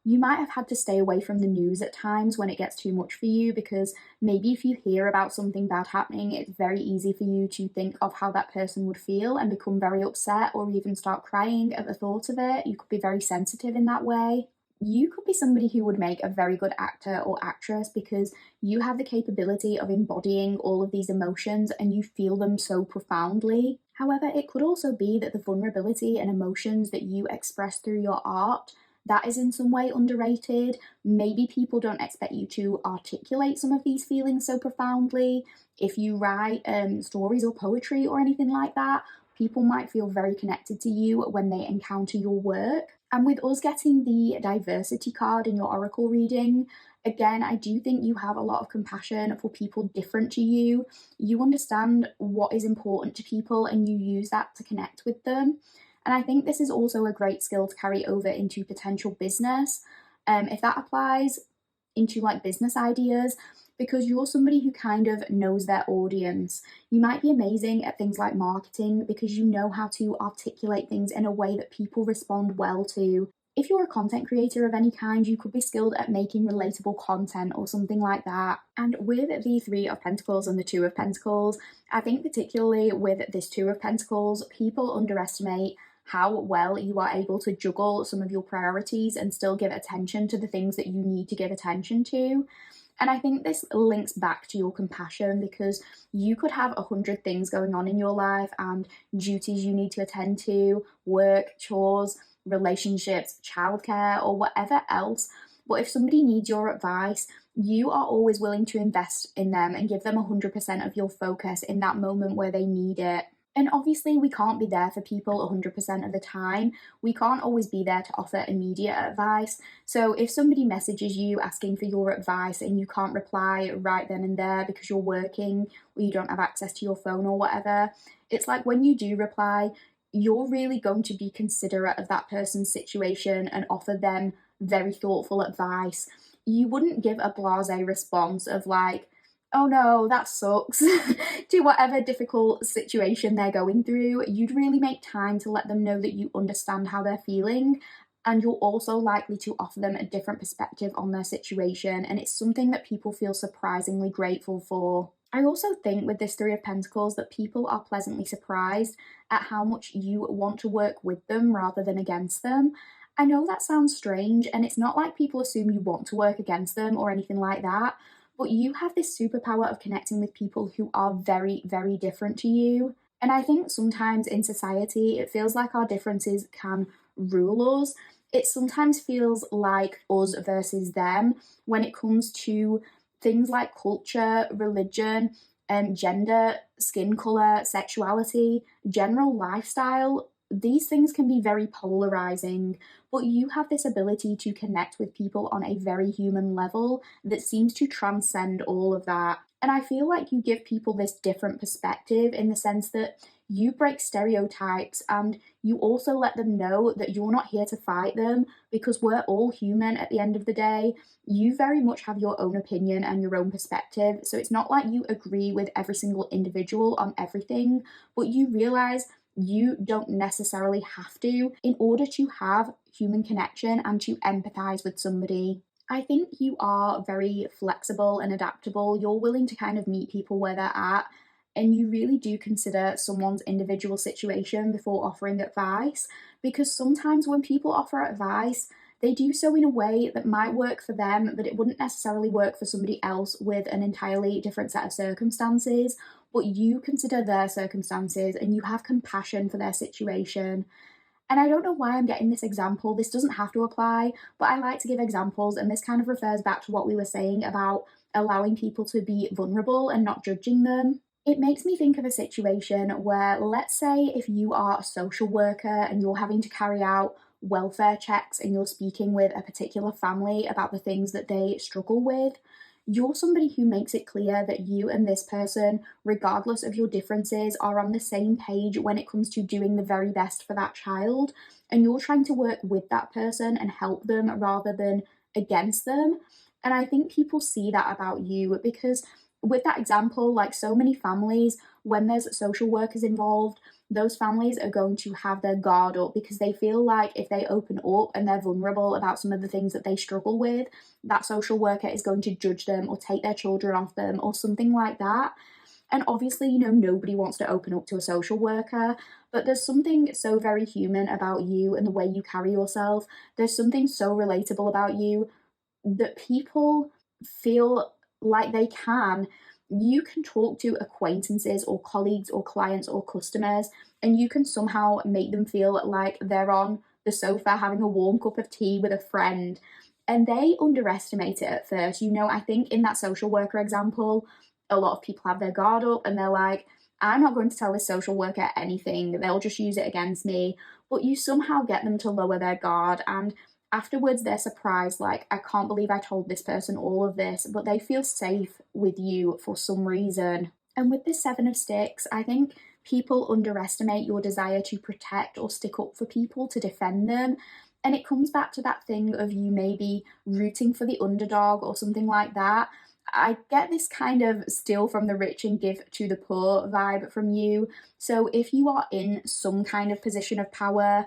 You might have had to stay away from the news at times when it gets too much for you, because maybe if you hear about something bad happening, it's very easy for you to think of how that person would feel and become very upset or even start crying at the thought of it. You could be very sensitive in that way. You could be somebody who would make a very good actor or actress because you have the capability of embodying all of these emotions and you feel them so profoundly. However, it could also be that the vulnerability and emotions that you express through your art, that is in some way underrated. Maybe people don't expect you to articulate some of these feelings so profoundly. If you write stories or poetry or anything like that, people might feel very connected to you when they encounter your work. And with us getting the diversity card in your oracle reading, again, I do think you have a lot of compassion for people different to you. You understand what is important to people and you use that to connect with them. And I think this is also a great skill to carry over into potential business, if that applies into like business ideas, because you're somebody who kind of knows their audience. You might be amazing at things like marketing because you know how to articulate things in a way that people respond well to. If you're a content creator of any kind, you could be skilled at making relatable content or something like that. And with the Three of Pentacles and the Two of Pentacles, I think particularly with this Two of Pentacles, people underestimate how well you are able to juggle some of your priorities and still give attention to the things that you need to give attention to. And I think this links back to your compassion, because you could have 100 things going on in your life and duties you need to attend to, work, chores, relationships, childcare, or whatever else. But if somebody needs your advice, you are always willing to invest in them and give them 100% of your focus in that moment where they need it. And obviously, we can't be there for people 100% of the time. We can't always be there to offer immediate advice. So if somebody messages you asking for your advice and you can't reply right then and there because you're working or you don't have access to your phone or whatever, it's like when you do reply, you're really going to be considerate of that person's situation and offer them very thoughtful advice. You wouldn't give a blasé response of like, oh no, that sucks, to whatever difficult situation they're going through. You'd really make time to let them know that you understand how they're feeling, and you're also likely to offer them a different perspective on their situation, and it's something that people feel surprisingly grateful for. I also think with this Three of Pentacles that people are pleasantly surprised at how much you want to work with them rather than against them. I know that sounds strange, and it's not like people assume you want to work against them or anything like that, but you have this superpower of connecting with people who are very, very different to you. And I think sometimes in society, it feels like our differences can rule us. It sometimes feels like us versus them when it comes to things like culture, religion, gender, skin color, sexuality, general lifestyle. These things can be very polarizing, but you have this ability to connect with people on a very human level that seems to transcend all of that. And I feel like you give people this different perspective in the sense that you break stereotypes and you also let them know that you're not here to fight them, because we're all human at the end of the day. You very much have your own opinion and your own perspective, so it's not like you agree with every single individual on everything, but you realize you don't necessarily have to in order to have human connection and to empathize with somebody. I think you are very flexible and adaptable. You're willing to kind of meet people where they're at, and you really do consider someone's individual situation before offering advice, because sometimes when people offer advice, they do so in a way that might work for them, but it wouldn't necessarily work for somebody else with an entirely different set of circumstances. But you consider their circumstances and you have compassion for their situation. And I don't know why I'm getting this example. This doesn't have to apply, but I like to give examples, and this kind of refers back to what we were saying about allowing people to be vulnerable and not judging them. It makes me think of a situation where, let's say, if you are a social worker and you're having to carry out welfare checks and you're speaking with a particular family about the things that they struggle with, you're somebody who makes it clear that you and this person, regardless of your differences, are on the same page when it comes to doing the very best for that child. And you're trying to work with that person and help them rather than against them. And I think people see that about you, because with that example, like so many families, when there's social workers involved, those families are going to have their guard up because they feel like if they open up and they're vulnerable about some of the things that they struggle with, that social worker is going to judge them or take their children off them or something like that. And obviously, nobody wants to open up to a social worker, but there's something so very human about you and the way you carry yourself. There's something so relatable about you that people feel like you can talk to acquaintances or colleagues or clients or customers, and you can somehow make them feel like they're on the sofa having a warm cup of tea with a friend. And they underestimate it at first. I think in that social worker example, a lot of people have their guard up and they're like, I'm not going to tell this social worker anything. They'll just use it against me. But you somehow get them to lower their guard, and afterwards they're surprised, like, I can't believe I told this person all of this, but they feel safe with you for some reason. And with this Seven of Sticks, I think people underestimate your desire to protect or stick up for people, to defend them. And it comes back to that thing of you maybe rooting for the underdog or something like that. I get this kind of steal from the rich and give to the poor vibe from you. So if you are in some kind of position of power,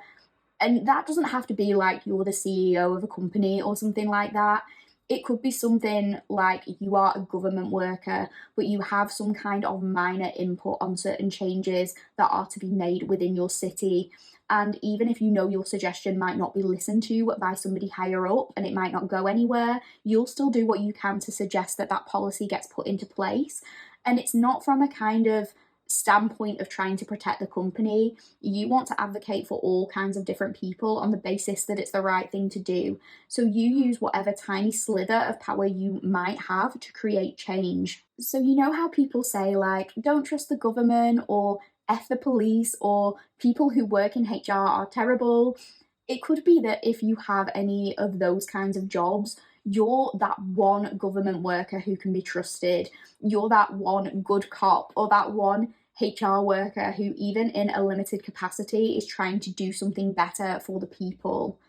And that doesn't have to be like you're the CEO of a company or something like that. It could be something like you are a government worker, but you have some kind of minor input on certain changes that are to be made within your city. And even if you know your suggestion might not be listened to by somebody higher up and it might not go anywhere, you'll still do what you can to suggest that that policy gets put into place. And it's not from a kind of standpoint of trying to protect the company. You want to advocate for all kinds of different people on the basis that it's the right thing to do. So you use whatever tiny slither of power you might have to create change. So you know how people say, like, don't trust the government, or F the police, or people who work in HR are terrible. It could be that if you have any of those kinds of jobs, you're that one government worker who can be trusted. You're that one good cop, or that one HR worker who, even in a limited capacity, is trying to do something better for the people.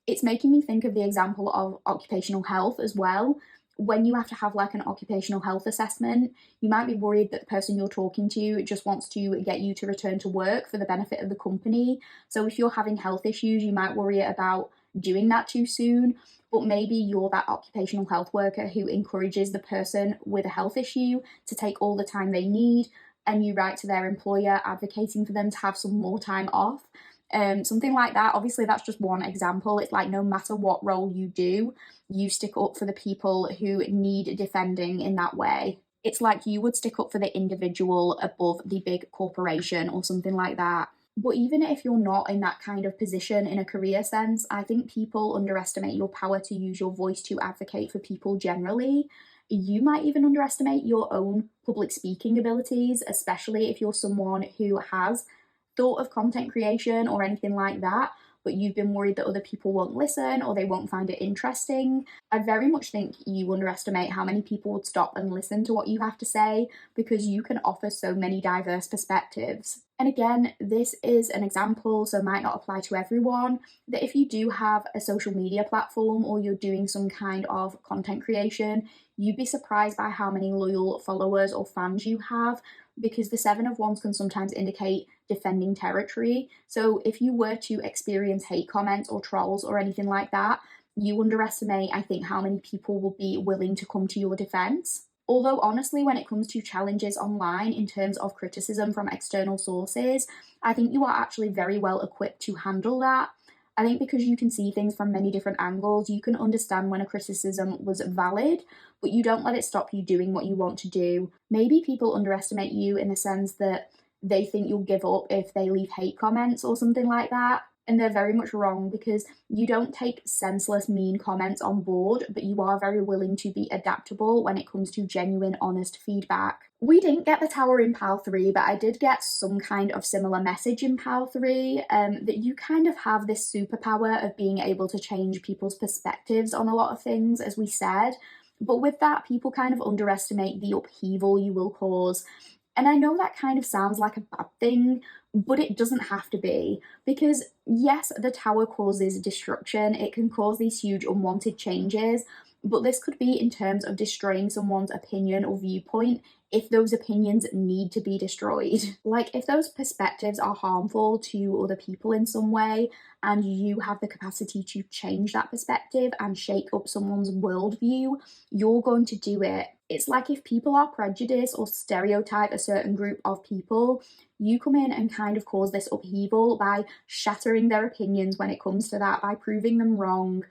It's making me think of the example of occupational health as well. When you have to have like an occupational health assessment, you might be worried that the person you're talking to just wants to get you to return to work for the benefit of the company. So if you're having health issues, you might worry about doing that too soon. But maybe you're that occupational health worker who encourages the person with a health issue to take all the time they need, and you write to their employer advocating for them to have some more time off. Something like that. Obviously, that's just one example. It's like no matter what role you do, you stick up for the people who need defending in that way. It's like you would stick up for the individual above the big corporation or something like that. But even if you're not in that kind of position in a career sense, I think people underestimate your power to use your voice to advocate for people generally. You might even underestimate your own public speaking abilities, especially if you're someone who has thought of content creation or anything like that, but you've been worried that other people won't listen or they won't find it interesting. I very much think you underestimate how many people would stop and listen to what you have to say because you can offer so many diverse perspectives. And again, this is an example, so might not apply to everyone, that if you do have a social media platform or you're doing some kind of content creation, you'd be surprised by how many loyal followers or fans you have, because the Seven of Wands can sometimes indicate defending territory. So if you were to experience hate comments or trolls or anything like that, you underestimate, I think, how many people will be willing to come to your defense. Although honestly, when it comes to challenges online in terms of criticism from external sources, I think you are actually very well equipped to handle that. I think because you can see things from many different angles, you can understand when a criticism was valid, but you don't let it stop you doing what you want to do. Maybe people underestimate you in the sense that they think you'll give up if they leave hate comments or something like that. And they're very much wrong, because you don't take senseless, mean comments on board, but you are very willing to be adaptable when it comes to genuine, honest feedback. We didn't get the Tower in Pile 3, but I did get some kind of similar message in Pile 3, that you kind of have this superpower of being able to change people's perspectives on a lot of things, as we said. But with that, people kind of underestimate the upheaval you will cause. And I know that kind of sounds like a bad thing, but it doesn't have to be, because yes, the Tower causes destruction, it can cause these huge unwanted changes, but this could be in terms of destroying someone's opinion or viewpoint if those opinions need to be destroyed. Like, if those perspectives are harmful to other people in some way, and you have the capacity to change that perspective and shake up someone's worldview, you're going to do it. It's like if people are prejudiced or stereotype a certain group of people, you come in and kind of cause this upheaval by shattering their opinions when it comes to that, by proving them wrong.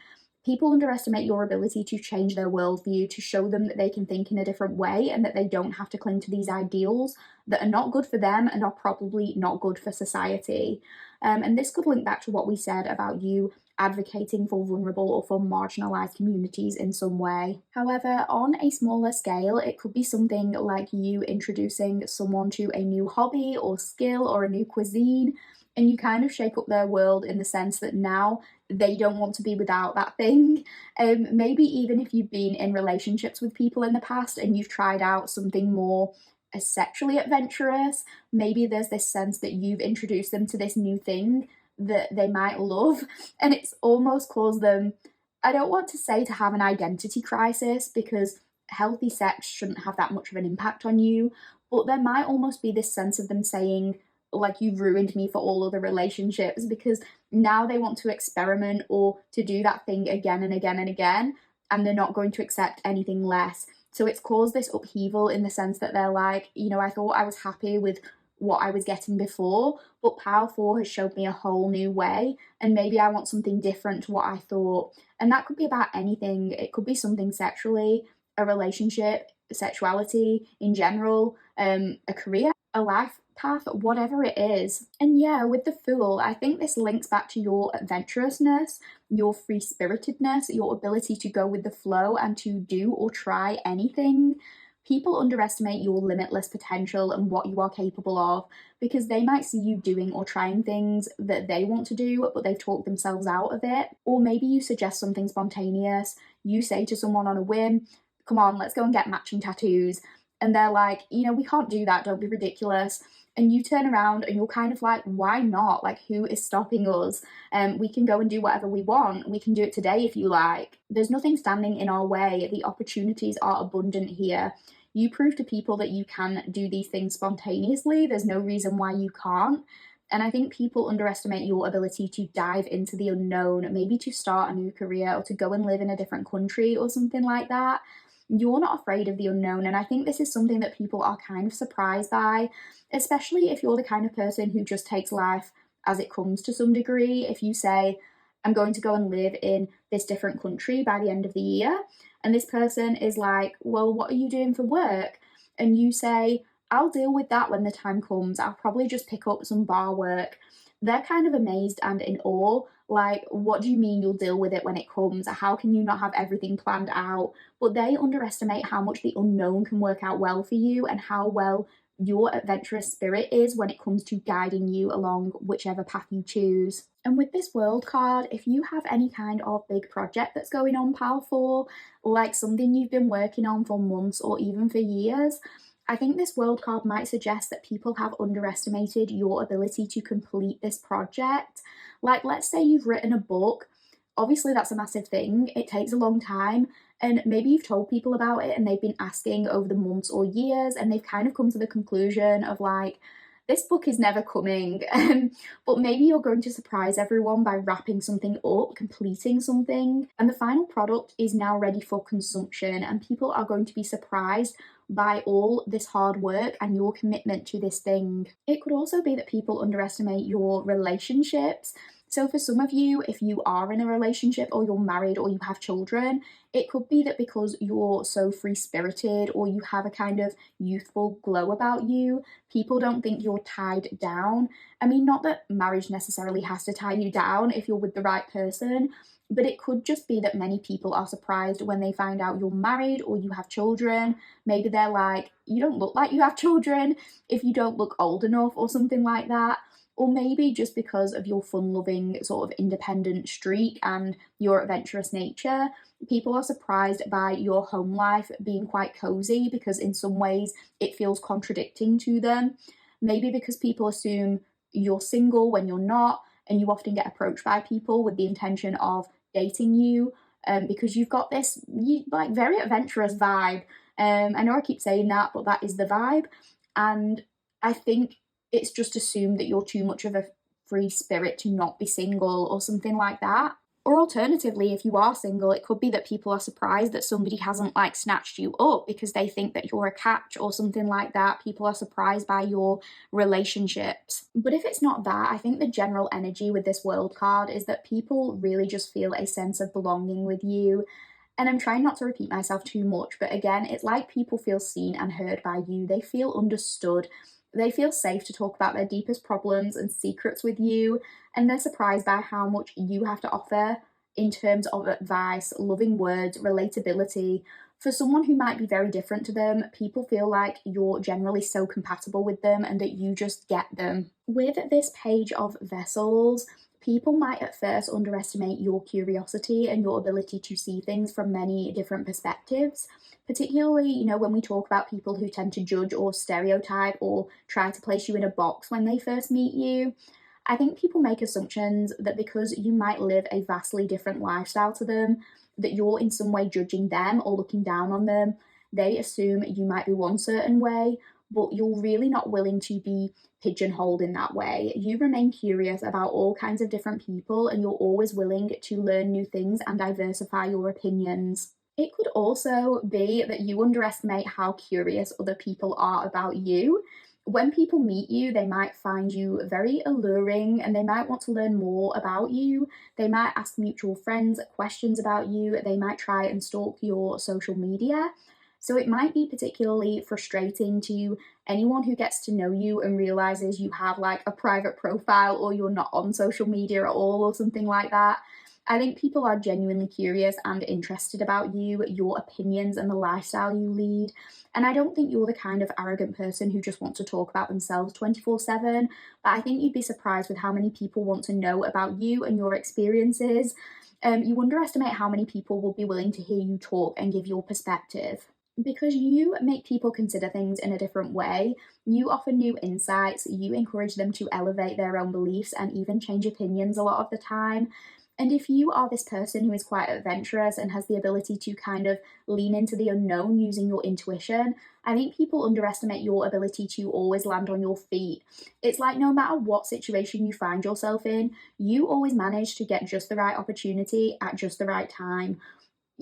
People underestimate your ability to change their worldview, to show them that they can think in a different way and that they don't have to cling to these ideals that are not good for them and are probably not good for society. And this could link back to what we said about you advocating for vulnerable or for marginalised communities in some way. However, on a smaller scale, it could be something like you introducing someone to a new hobby or skill or a new cuisine, and you kind of shake up their world in the sense that now they don't want to be without that thing. Maybe even if you've been in relationships with people in the past and you've tried out something more sexually adventurous, maybe there's this sense that you've introduced them to this new thing that they might love, and it's almost caused them, I don't want to say to have an identity crisis, because healthy sex shouldn't have that much of an impact on you, but there might almost be this sense of them saying, like you've ruined me for all other relationships, because now they want to experiment or to do that thing again and again and again, and they're not going to accept anything less. So it's caused this upheaval in the sense that they're like, you know, I thought I was happy with what I was getting before, but Pile 4 has showed me a whole new way, and maybe I want something different to what I thought. And that could be about anything. It could be something sexually, a relationship, sexuality in general, a career, a life path, whatever it is. And yeah, with the Fool, I think this links back to your adventurousness, your free spiritedness, your ability to go with the flow and to do or try anything. People underestimate your limitless potential and what you are capable of because they might see you doing or trying things that they want to do, but they've talked themselves out of it. Or maybe you suggest something spontaneous. You say to someone on a whim, come on, let's go and get matching tattoos. And they're like, you know, we can't do that, don't be ridiculous. And you turn around and you're kind of like, why not? Like, who is stopping us? We can go and do whatever we want. We can do it today if you like. There's nothing standing in our way. The opportunities are abundant here. You prove to people that you can do these things spontaneously. There's no reason why you can't. And I think people underestimate your ability to dive into the unknown, maybe to start a new career or to go and live in a different country or something like that. You're not afraid of the unknown, and I think this is something that people are kind of surprised by, especially if you're the kind of person who just takes life as it comes to some degree. If you say, I'm going to go and live in this different country by the end of the year, and this person is like, well, what are you doing for work? And you say, I'll deal with that when the time comes. I'll probably just pick up some bar work. They're kind of amazed and in awe. Like, what do you mean you'll deal with it when it comes? How can you not have everything planned out? But they underestimate how much the unknown can work out well for you and how well your adventurous spirit is when it comes to guiding you along whichever path you choose. And with this world card, if you have any kind of big project that's going on, Pile 4, like something you've been working on for months or even for years, I think this world card might suggest that people have underestimated your ability to complete this project. Like, let's say you've written a book. Obviously, that's a massive thing. It takes a long time. And maybe you've told people about it and they've been asking over the months or years, and they've kind of come to the conclusion of like, this book is never coming. But maybe you're going to surprise everyone by wrapping something up, completing something, and the final product is now ready for consumption, and people are going to be surprised by all this hard work and your commitment to this thing. It could also be that people underestimate your relationships. So for some of you, if you are in a relationship or you're married or you have children, it could be that because you're so free-spirited or you have a kind of youthful glow about you, people don't think you're tied down. I mean, not that marriage necessarily has to tie you down if you're with the right person, but it could just be that many people are surprised when they find out you're married or you have children. Maybe they're like, you don't look like you have children if you don't look old enough or something like that. Or maybe just because of your fun-loving sort of independent streak and your adventurous nature, people are surprised by your home life being quite cozy because in some ways it feels contradicting to them. Maybe because people assume you're single when you're not, and you often get approached by people with the intention of dating you because you've got this like very adventurous vibe. I know I keep saying that, but that is the vibe. And I think it's just assumed that you're too much of a free spirit to not be single or something like that. Or alternatively, if you are single, it could be that people are surprised that somebody hasn't like snatched you up because they think that you're a catch or something like that. People are surprised by your relationships. But if it's not that, I think the general energy with this world card is that people really just feel a sense of belonging with you. And I'm trying not to repeat myself too much, but again, it's like people feel seen and heard by you. They feel understood. They feel safe to talk about their deepest problems and secrets with you, and they're surprised by how much you have to offer in terms of advice, loving words, relatability. For someone who might be very different to them, people feel like you're generally so compatible with them and that you just get them. With this Page of Vessels, people might at first underestimate your curiosity and your ability to see things from many different perspectives. Particularly, you know, when we talk about people who tend to judge or stereotype or try to place you in a box when they first meet you. I think people make assumptions that because you might live a vastly different lifestyle to them, that you're in some way judging them or looking down on them. They assume you might be one certain way, but you're really not willing to be pigeonholed in that way. You remain curious about all kinds of different people, and you're always willing to learn new things and diversify your opinions. It could also be that you underestimate how curious other people are about you. When people meet you, they might find you very alluring and they might want to learn more about you. They might ask mutual friends questions about you. They might try and stalk your social media. So it might be particularly frustrating to anyone who gets to know you and realizes you have like a private profile or you're not on social media at all or something like that. I think people are genuinely curious and interested about you, your opinions, and the lifestyle you lead. And I don't think you're the kind of arrogant person who just wants to talk about themselves 24/7. But I think you'd be surprised with how many people want to know about you and your experiences. You underestimate how many people will be willing to hear you talk and give your perspective. Because you make people consider things in a different way, you offer new insights, you encourage them to elevate their own beliefs and even change opinions a lot of the time. And if you are this person who is quite adventurous and has the ability to kind of lean into the unknown using your intuition, I think people underestimate your ability to always land on your feet. It's like no matter what situation you find yourself in, you always manage to get just the right opportunity at just the right time.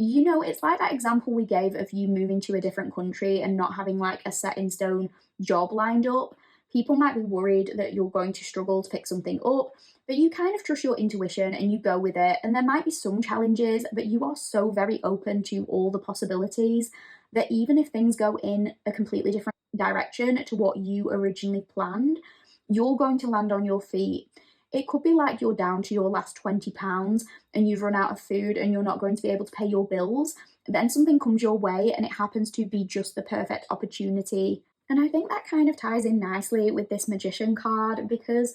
It's like that example we gave of you moving to a different country and not having like a set in stone job lined up. People might be worried that you're going to struggle to pick something up, but you kind of trust your intuition and you go with it. And there might be some challenges, but you are so very open to all the possibilities that even if things go in a completely different direction to what you originally planned, you're going to land on your feet. It could be like you're down to your last £20 and you've run out of food and you're not going to be able to pay your bills. Then something comes your way and it happens to be just the perfect opportunity. And I think that kind of ties in nicely with this magician card because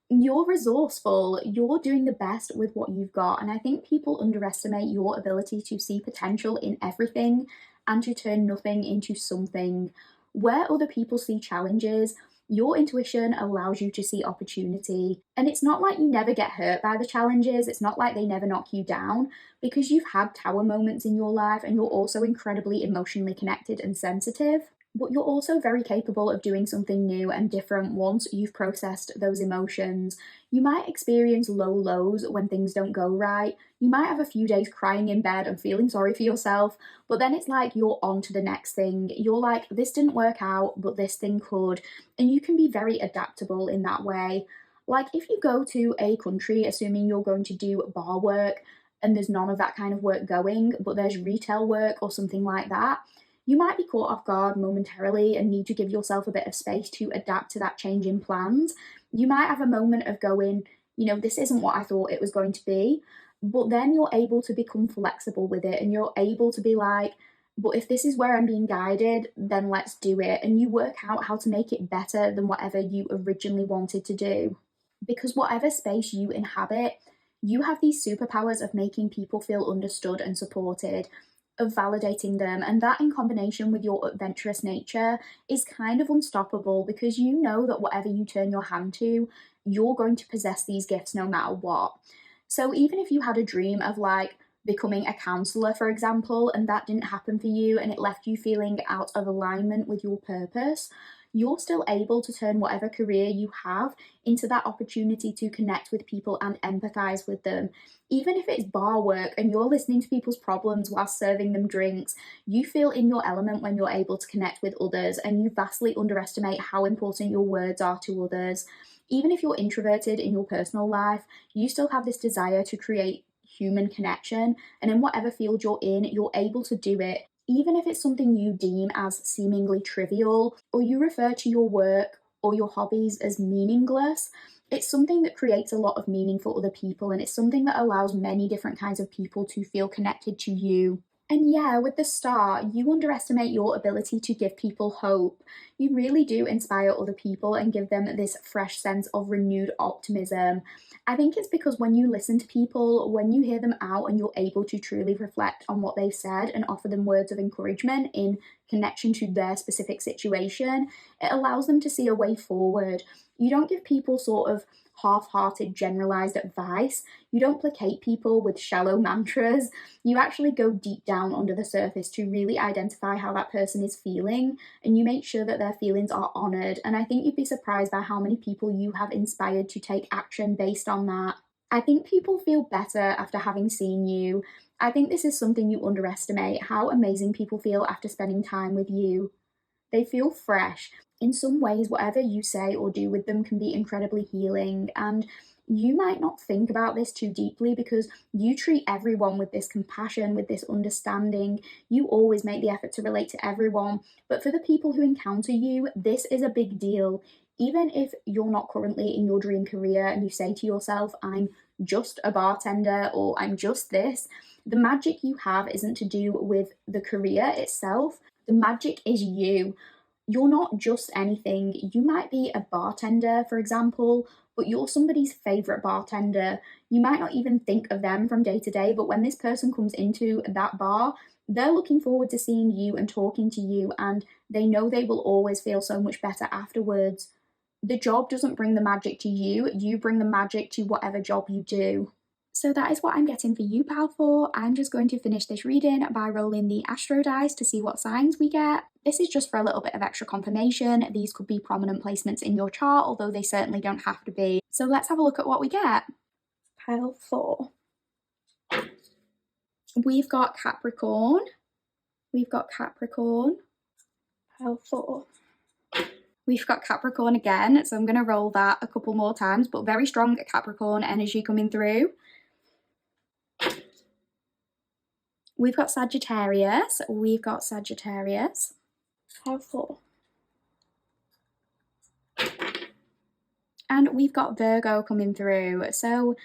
you're resourceful, you're doing the best with what you've got. And I think people underestimate your ability to see potential in everything and to turn nothing into something. Where other people see challenges, your intuition allows you to see opportunity. And it's not like you never get hurt by the challenges, it's not like they never knock you down, because you've had tower moments in your life and you're also incredibly emotionally connected and sensitive. But you're also very capable of doing something new and different once you've processed those emotions. You might experience low lows when things don't go right. You might have a few days crying in bed and feeling sorry for yourself, but then it's like you're on to the next thing. You're like, this didn't work out, but this thing could. And you can be very adaptable in that way. Like if you go to a country, assuming you're going to do bar work, and there's none of that kind of work going, but there's retail work or something like that, you might be caught off guard momentarily and need to give yourself a bit of space to adapt to that change in plans. You might have a moment of going, this isn't what I thought it was going to be, but then you're able to become flexible with it and you're able to be like, but if this is where I'm being guided, then let's do it. And you work out how to make it better than whatever you originally wanted to do. Because whatever space you inhabit, you have these superpowers of making people feel understood and supported, of validating them, and that in combination with your adventurous nature is kind of unstoppable because you know that whatever you turn your hand to, you're going to possess these gifts no matter what. So even if you had a dream of like becoming a counselor, for example, and that didn't happen for you and it left you feeling out of alignment with your purpose, you're still able to turn whatever career you have into that opportunity to connect with people and empathize with them. Even if it's bar work and you're listening to people's problems while serving them drinks, you feel in your element when you're able to connect with others, and you vastly underestimate how important your words are to others. Even if you're introverted in your personal life, you still have this desire to create human connection, and in whatever field you're in, you're able to do it even if it's something you deem as seemingly trivial, or you refer to your work or your hobbies as meaningless. It's something that creates a lot of meaning for other people, and it's something that allows many different kinds of people to feel connected to you. And yeah, with the star, you underestimate your ability to give people hope. You really do inspire other people and give them this fresh sense of renewed optimism. I think it's because when you listen to people, when you hear them out and you're able to truly reflect on what they've said and offer them words of encouragement in connection to their specific situation, it allows them to see a way forward. You don't give people sort of half-hearted generalized advice. You don't placate people with shallow mantras. You actually go deep down under the surface to really identify how that person is feeling, and you make sure that their feelings are honored. And I think you'd be surprised by how many people you have inspired to take action based on that. I think people feel better after having seen you. I think this is something you underestimate, how amazing people feel after spending time with you. They feel fresh. In some ways, whatever you say or do with them can be incredibly healing. And you might not think about this too deeply because you treat everyone with this compassion, with this understanding. You always make the effort to relate to everyone. But for the people who encounter you, this is a big deal. Even if you're not currently in your dream career and you say to yourself, I'm just a bartender or I'm just this, the magic you have isn't to do with the career itself. The magic is you. You're not just anything. You might be a bartender, for example, but you're somebody's favorite bartender. You might not even think of them from day to day, but when this person comes into that bar, they're looking forward to seeing you and talking to you, and they know they will always feel so much better afterwards. The job doesn't bring the magic to you, you bring the magic to whatever job you do. So that is what I'm getting for you, pal 4. I'm just going to finish this reading by rolling the astro dice to see what signs we get. This is just for a little bit of extra confirmation. These could be prominent placements in your chart, although they certainly don't have to be. So let's have a look at what we get. Pile 4. We've got Capricorn. We've got Capricorn. Pile 4. We've got Capricorn again, so I'm going to roll that a couple more times, but very strong Capricorn energy coming through. We've got Sagittarius. We've got Sagittarius. Pile 4. And we've got Virgo coming through. So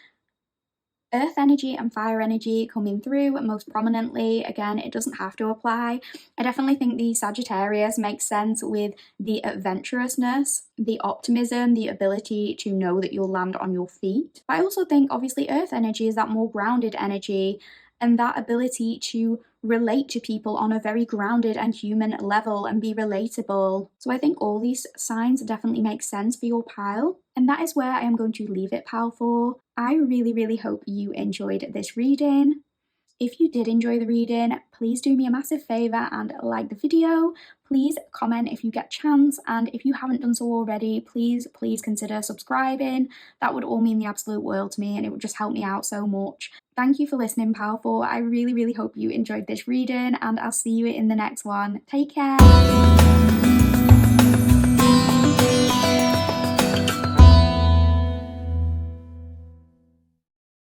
earth energy and fire energy coming through most prominently. Again, it doesn't have to apply. I definitely think the Sagittarius makes sense with the adventurousness, the optimism, the ability to know that you'll land on your feet. But I also think obviously earth energy is that more grounded energy and that ability to relate to people on a very grounded and human level and be relatable. So I think all these signs definitely make sense for your pile. And that is where I am going to leave it, pile 4. I really, really hope you enjoyed this reading. If you did enjoy the reading, please do me a massive favour and like the video. Please comment if you get a chance, and if you haven't done so already, please consider subscribing. That would all mean the absolute world to me, and it would just help me out so much. Thank you for listening, pile 4. I really, really hope you enjoyed this reading, and I'll see you in the next one. Take care.